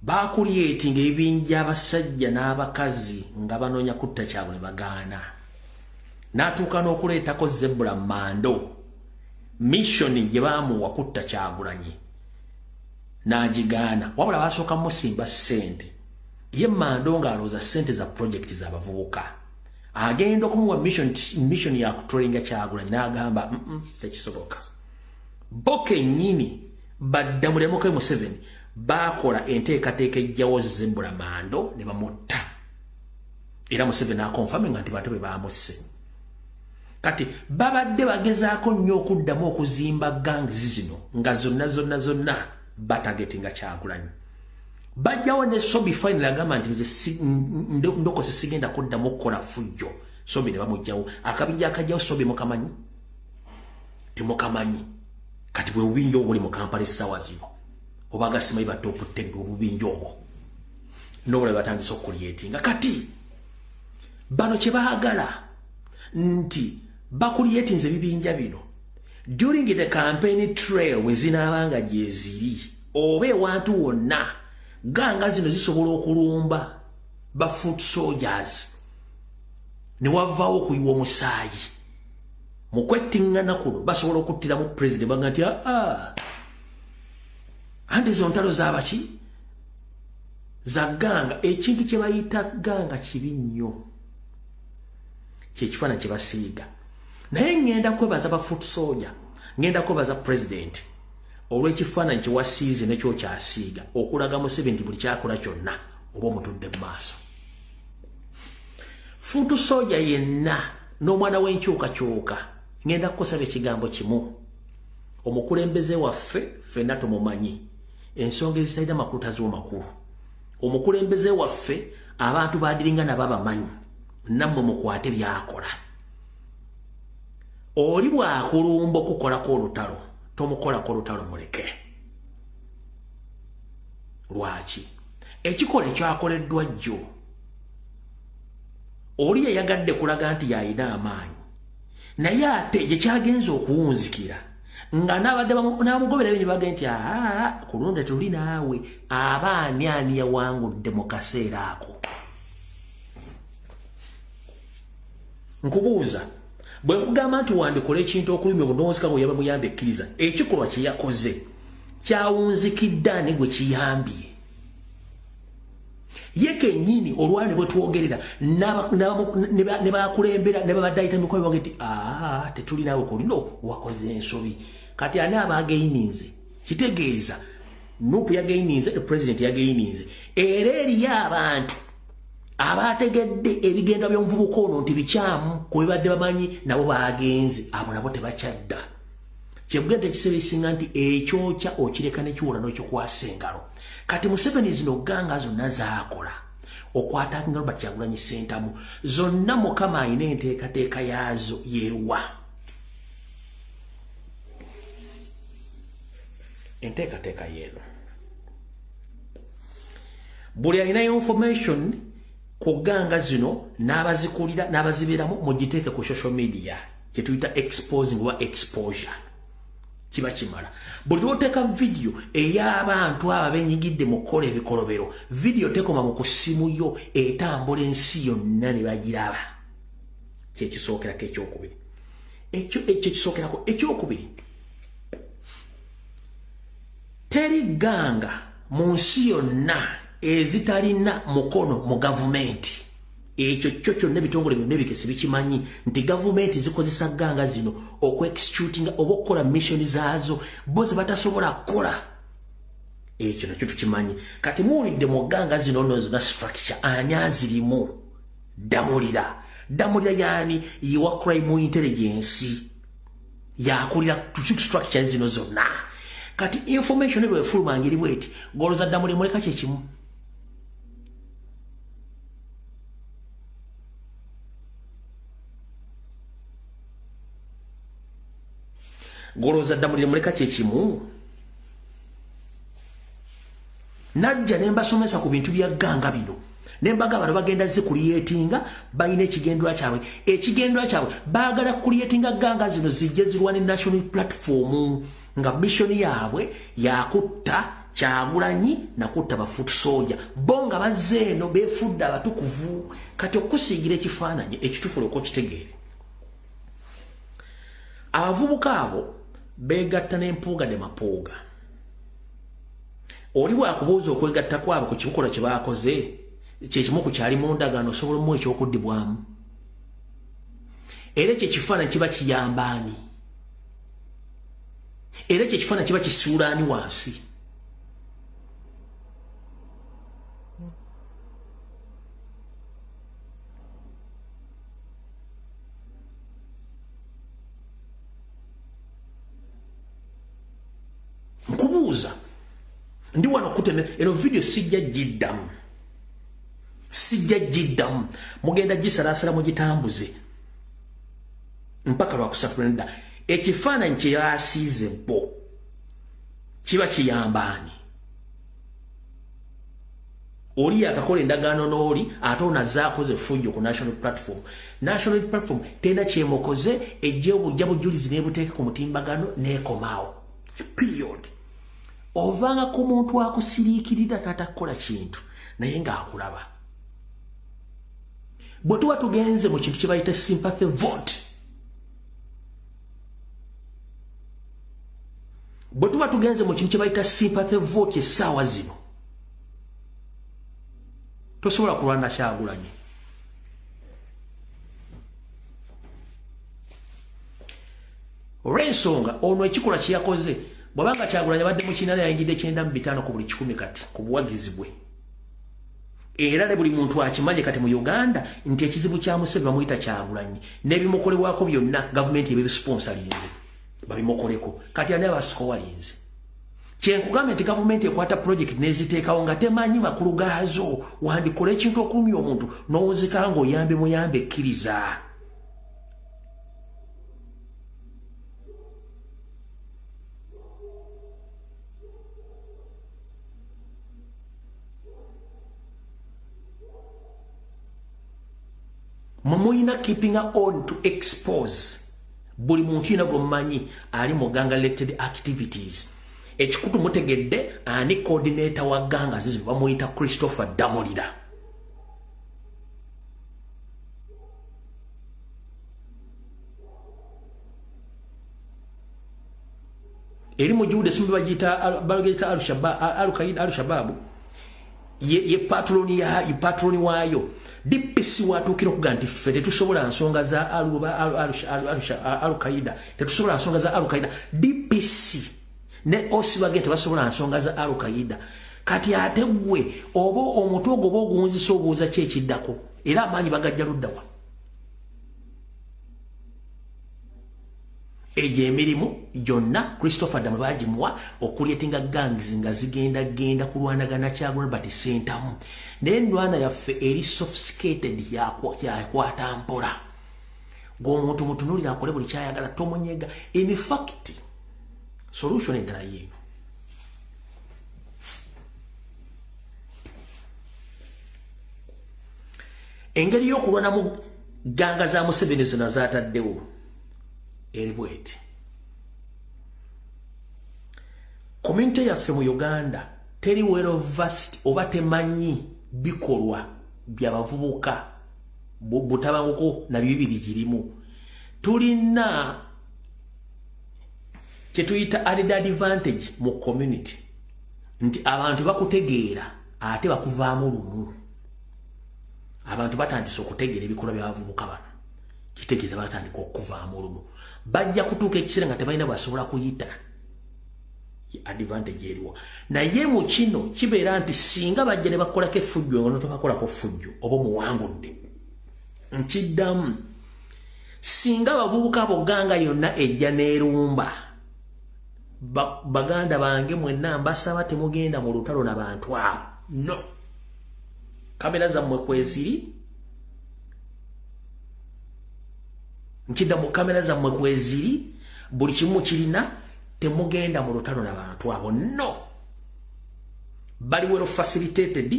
Bakuliyetinga ebinja abasajja n'abakazi nga banoonya kutta Kyagulanyi bagaana. N'atuuka n'okuleetako Zebra Mando, missioni gye baamuwa kutta Kyagulanyi n'agigaana, wabula basooka musimba ssente. Ye Mando ng'alowooza ssente za project z'abavubuka. Agenda okumuwa mission ya kutrollinga Kyagulanyi n'agamba tekisoboka. Bo kennyini baddamulemu Museveni bakola enteekateeka ejjawo Zebra Mando ne bamutta. era Museveni akonfirminga nti bantu be baamusse. Kati babadde bagezaako nnyo okuddamu okuzimba gangs zino nga zonna batagetinga Kyagulanyi. Bajjawo ne Sobi final agamba nti nze ndokose sigenda kuddamu okukola fujjo. Sobi ne bamugjawo. Akabinja akajjawo Sobi mukamanyi? Temukamanyi. Kati bwe bubinja obuli mu Kampala essaawa zino. Oba agasimayi batte okuttegeka obubinja obwo. N'obula batandise okuliyetinga. Kati bano kye baagala nti bakuliyetinze ebibinja bino during the campaign trail we zinaabanga gye ziri oba ewantu wonna ganga zino zisobola okulumba ba foot soldiers ne wavaawo okuyiwa omusaayi mu kwettiŋŋana kuno basobola okuttiramu president banga nti anti zo ntalo zaabaki za ganga ekintu kye bayita ganga kibi nnyo kyekifana kye basiiga naye ngenda kwebaza ba foot soldier ngenda kwebaza president olw'ekifaananyi kye wasiize nekyo kyasiiga okulaga Museveni buli kyakola kyonna oba omutudde mu maaso. Foot soldier yenna n'omwana w'enkyukakyuka ngenda kukusaba ekigambo kimu. Omukulembeze waffe ffenna tumumanyi ensonga ezitalina makulu taziwa makulu. Omukulembeze waffe abantu baadiringa nabo abamanyi nammwe mukwate byakola. Oli bwakulumba okukolako olutalo tomukolako olutalo muleke. Lwaki? Ekikola ekyakoleddwa jjo oli yayagadde kulaga nti yalina amaanyi naye ate gye kyagenza okuwunzikira nga n'abadde n'amugobera ebinyi bagenda nti kulunda tuli naawe abaani ani yawangudde mu kaseera ako. Nkubuuza bwe nkugamba nti wandikola ekintu okulumya obunonzika ngo yaba muyambe ekkiriza ekikolwa kye yakoze kyawunzikidde ani gwe kiyambye ye kennyini olwali bwe twogerera ne bakulembera ne babadde ayita emikono bange nti tetuli naawe kulino wakoze ensobi kati ani aba ageininze kitegeeza nupu yageininze president yageininze era eriyo abantu abategedde ebigenda by'omuvubuka ono nti bikyamu ku bibadde bamanyi nabo baagenze abo nabo tebakyadda. Kyebugedde ekiseera ekisinga nti ekyokya okireka nekiwula n'okikwasa engalo. Kati Museveni zino ganga zonna zaakola okwata engalo Kyagulanyi Ssentamu zonna Mukama alina enteekateeka yaazo yeewa. Enteekateeka yeeno buli alina information ku ganga zino n'abazikulira n'abazibeeramu mugiteeke ku social media kye tuyita exposing oba exposure. Kiba kimala buli lwoteeka video ey'abantu abo abenyigidde mu kukola ebikolobero video tekoma mu kusimu yo etambula ensi yonna ne bagiraba. Kyekisookerako ekyokubiri ekyo kisookerako ekyokubiri teri ganga mu nsi yonna ezitalina mukono mu gavumenti. Ekyo kyonna ebitongole byonna ebikesi bikimanyi nti gavumenti zikozesa ganga zino okweexecutinga oba okukola mission zaazo bo ze batasobola kukola. Ekyo nakyo tukimanyi. Kati muwulidde mu ganga zino nno zonna structure ani azirimu. Damulira yaani yiwa crime intelligence yakulira structure zino zonna. Kati information ebwe fuluma ngiri bweti goloza Damulira muleka kyekimu. Goloza Damulira muleka kyekimu. Najja ne mbasomesa ku bintu bya ganga bino. Ne mbaga bano bagenda zikuliyetinga balina ekigendwa kyabwe. Ekigendwa kyabwe baagala kuliyetinga ganga zino zijje zirwane national platform nga mission yaabwe yakutta Kyagulanyi nakutta ba foot soldier. Bonga bazze eno befudde abatukuvu. Kati okusiigira ekifaananyi ekitufulo okukitegeere. Abavubuka abo begatta n'empuuga de mapooga. Oli bwakubuuza okwegatta kwabo ku kibukola kye baakoze kyekimu ku kyali mu ndagaano osobola mu ekyokuddibwamu. Era ekyo ekifaananyi kiba kiyambaani. Era ekyo ekifaananyi kiba kisuulaani wansi. tuuza ndi wano kutemera eno video sijja giddamu mugenda gisalaasala mugitambuze mpaka lwakusafulanidda ekifaananyi kye yasiize bo kiba kiyambaani oli akakola endagaano n'oli ate onazzaako ze fujjo ku national platform tena kyemukoze ejja obujja bujulizi n'ebuteeke ku mutimbagano n'ekomaawo period ovanga ku muntu akusiriikirira tatakola kintu naye ng'akulaba bwe tuba tugenze mu kintu kye bayita sympathy vote bwe tuba tugenze mu kintu kye bayita sympathy vote essaawa zino tosobola kulwana Kyagulanyi olw'ensonga ono ekikola kye yakoze bw'abanga Kyagulanyi abadde mu kinana yayingidde 9 ku buli 10 kati ku buwagizi bwe era ne buli muntu akimanye kati mu Uganda nti ekizibu kya Museveni bamuyita Kyagulanyi n'ebimukolebwako byonna gavumenti ebibisponsalinze babimukoleko kati ani abasikowalinze kyenkugambye nti gavumenti ekwata project n'eziteekawo nga temanyi makulu gaazo wandikola ekintu okulumya omuntu n'owuzika ng'oyambe muyambe ekkiriza mumuyina keeping on to expose buli muntu yina gommanyi ali mu ganga related activities ekikutu mutegedde ani coordinator wa ganga zizo bamuyita Christopher Damolira eri mu Jude simbi bagita al-Shabaab ye patroni wayo DPC watukira okuga nti ffe tetusobola nsonga za Al-Qaeda tetusobola nsonga za Al-Qaeda DPC ne osi bagente tebasobola nsonga za Al-Qaeda kati ate gwe oba omuntu ogwo ogunzisa obuuza ki ekiddako era amaanyi bagajja luddawa ejo emirimu gyonna Christopher Damu bagimuwa okuleetinga gangs nga zigenda kulwanagana Kyagulanyi bati sentamu naye endwana yaffe eri sophisticated yakwata mpola ng'omuntu mutunulira akole buli kyayagala tomunyega in fact solution endala yeeno engeri y'okulwanamu ganga za Museveni zonna zaataddewo eribweti community yaffe mu Uganda teri well versed oba temanyi bikolwa by'abavubuka butabanguko na bibi bigirimu tulina kyetuyita added advantage mu community nti abantu bakutegeera ate bakuvaamu lumu abantu batandise okutegeera ebikolwa by'abavubuka bano kitegeeza batandika okuvaamu lumu bajja kutuuka ekiseera nga tebalina basobola kuyita advantage eriwa naye mu kino kibeera nti singa bajja ne bakolako effujjo nga notobakolako ffujjo oba muwangudde nkiddamu singa abavubuka abo ganga yonna ejja n'erumba baganda bange mwenna mbasaba temugenda mu lutalo n'abantu abo no kamera zammwe kweziri nkiddamu kamera zammwe kweziri buli kimu kirina temugenda mu lutalo n'abantu abo no bali well facilitated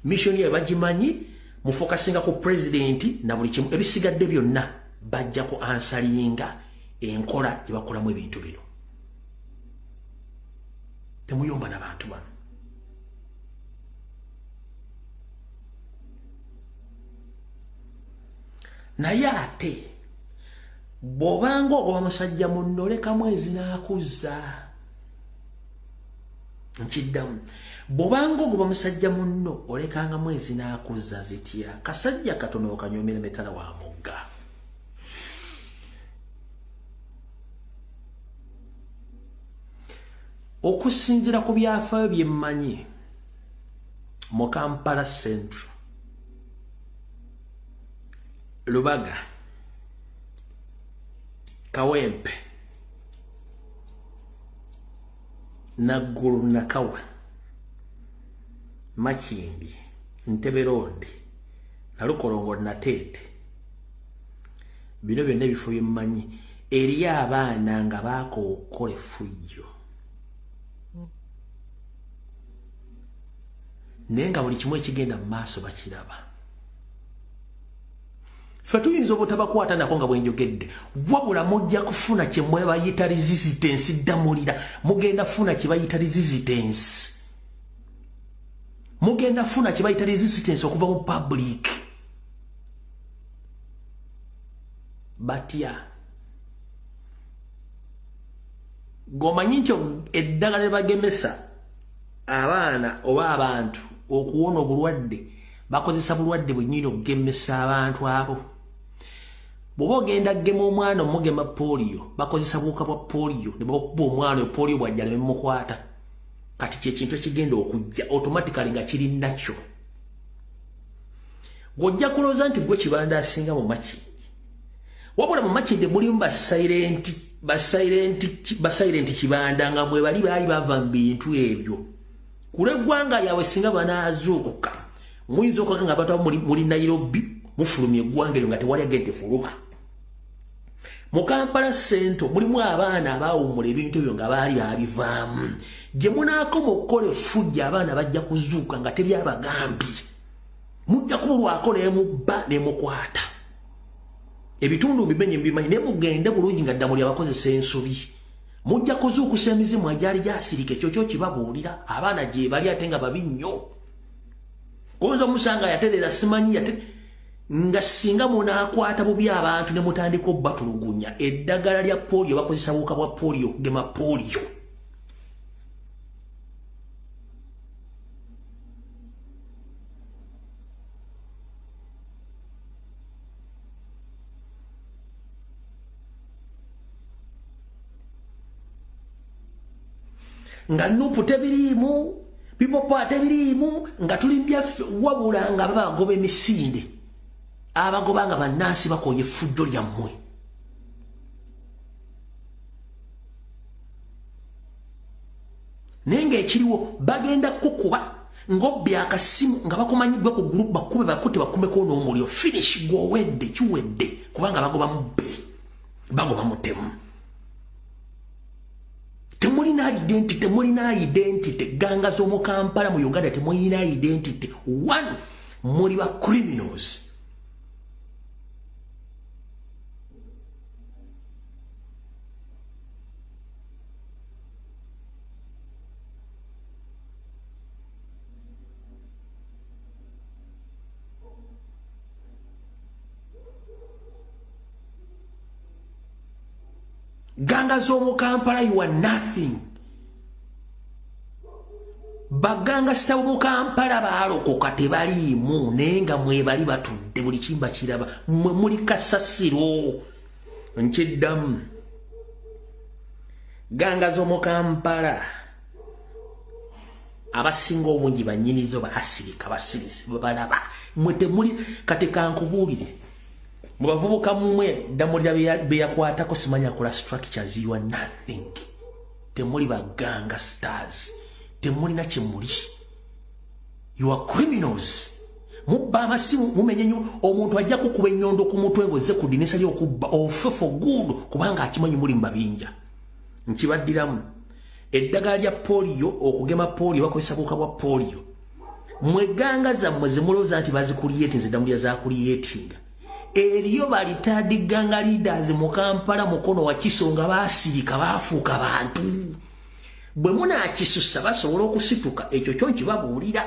mission ye bagimanyi mufokasinga ku president na buli kimu ebisigadde byonna bajja ku ansalinga enkola gye bakolamu ebintu bino temuyomba n'abantu bano naye ate bw'obanga ogoba musajja munno leka mwezi n'akuzza nkiddamu bw'obanga ogoba musajja munno olekanga mwezi n'akuzza zitya kasajja katono okanyomera metala wa mugga okusinziira ku byafaayo bye mmanyi mu Kampala Central Lubaga Kawempe Naggulu Nakawa Makindi Ntebe Road Nalukolongo Natete bino byonna ebifo byemmanyi eri abaana nga baakookola effujjo naye nga buli kimu ekigenda mu maaso bakiraba ffe tuyinza obutabakwata nako nga bwenjogedde wabula mujja kufuna kye mwe bayita resistance ddamulira mugenda funa kye bayita resistance mugenda funa kye bayita resistance okuva mu public batya gomanyi nti eddagala lyebagemesa abaana oba abantu okuwona obulwadde bakozesa bulwadde bwennyini okugemesa abantu abo bw'oba ogenda gema omwana omugema polio bakozesa buwuka bwa polio ne bakuba omwana polio bwajja ne mukwata kati kyekintu ekigenda okujja automatically nga kiri nakyo gojja kulooza nti gwe kibanda asinga mu Makindi wabula mu Makindi mulimu basilent kibanda nga mwe bali baali bava mu bintu ebyo kule eggwanga yaabwe singa banaazuukuka muyinza okukaka nga abantu muli Nairobi mufulumya eggwanga eryo nga tewali agente fuluma mu Kampala Central mulimu abaana abaawummula ebintu ebyo nga baali baabivaamu gye munaakoma okukola effujjo abaana bajja kuzuuka nga teri abagambye mujja kubulwako n'emubba n'emukwata ebitundu bimenye bimanyi ne mugende bulungi nga ddamuli abakozesa ensobi mujja kuzuukusa emizimu agyali gyasirika ekyo kibabuulira abaana gye bali ate nga babi nnyo oyinza omusanga yaterera simanyi nga singa munaakwata bubi abantu ne mutandika obbatulugunya eddagala lya polio bakozesa buwuka bwa polio okugema polio nga nupu tebiriimu bipopa tebiriimu nga tulimbya wabula nga babagoba emisinde abagoba nga bannansi bakoye effujjo lyammwe naye ng'ekiriwo bagenda kukuba ng'obbya akasimu nga bakumanyiddwa ku gurupu bakube bakute bakumeko n'omuliro finish gw'owedde kiwedde kubanga bagoba mubbe bagoba mutemu temulina identity ganga z'omu Kampala mu Uganda temulina identity one muli ba criminals ganga z'omu Kampala you are nothing baganga sitabu mu Kampala baalokoka tebaliimu naye nga mwe bali batudde buli kimba kiraba mwe muli kasasiro nkiddamu ganga z'omu Kampala abasinga obungi bannyinizo baasirika basirisi balaba mwe temuli kati kankubuulire mu bavubuka mmwe ddamulira beyakwatako simanya kola structures you are nothing temuli baganga stars temulina kyemuli you are criminals mubba amasimu mumenye nnyo omuntu ajja kukuba ennyondo ku mutwe ng'ozze ku ddinisa ly'okubba ofe for good kubanga akimanyi muli mu mabinja nkibaddiramu eddagala lya polio okugema polio bakozesa buwuka bwa polio mweganga zammwe zemulowooza nti bazikuliyeti nze ddamulira zakuliyetinga eriyo balitaadiganga leaders mu Kampala mukono wa kisonga baasirika baafuuka bantu bwe munaakisusa basobola okusituka ekyo kyo kibabuulira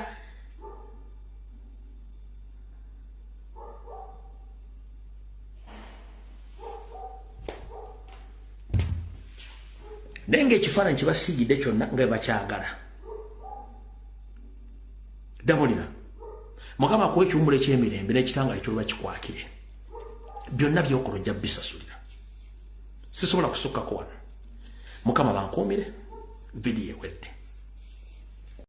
naye ng'ekifaananyi kibasiigidde kyonna nga bakyagala ddamulira Mukama akuwa ekiwummulo eky'emirembe n'ekitangaala ky'oluba kikwakire byonna byokola ojja bisasulira sisobola kusukkako wano Mukama bankuumire vidiyo ewedde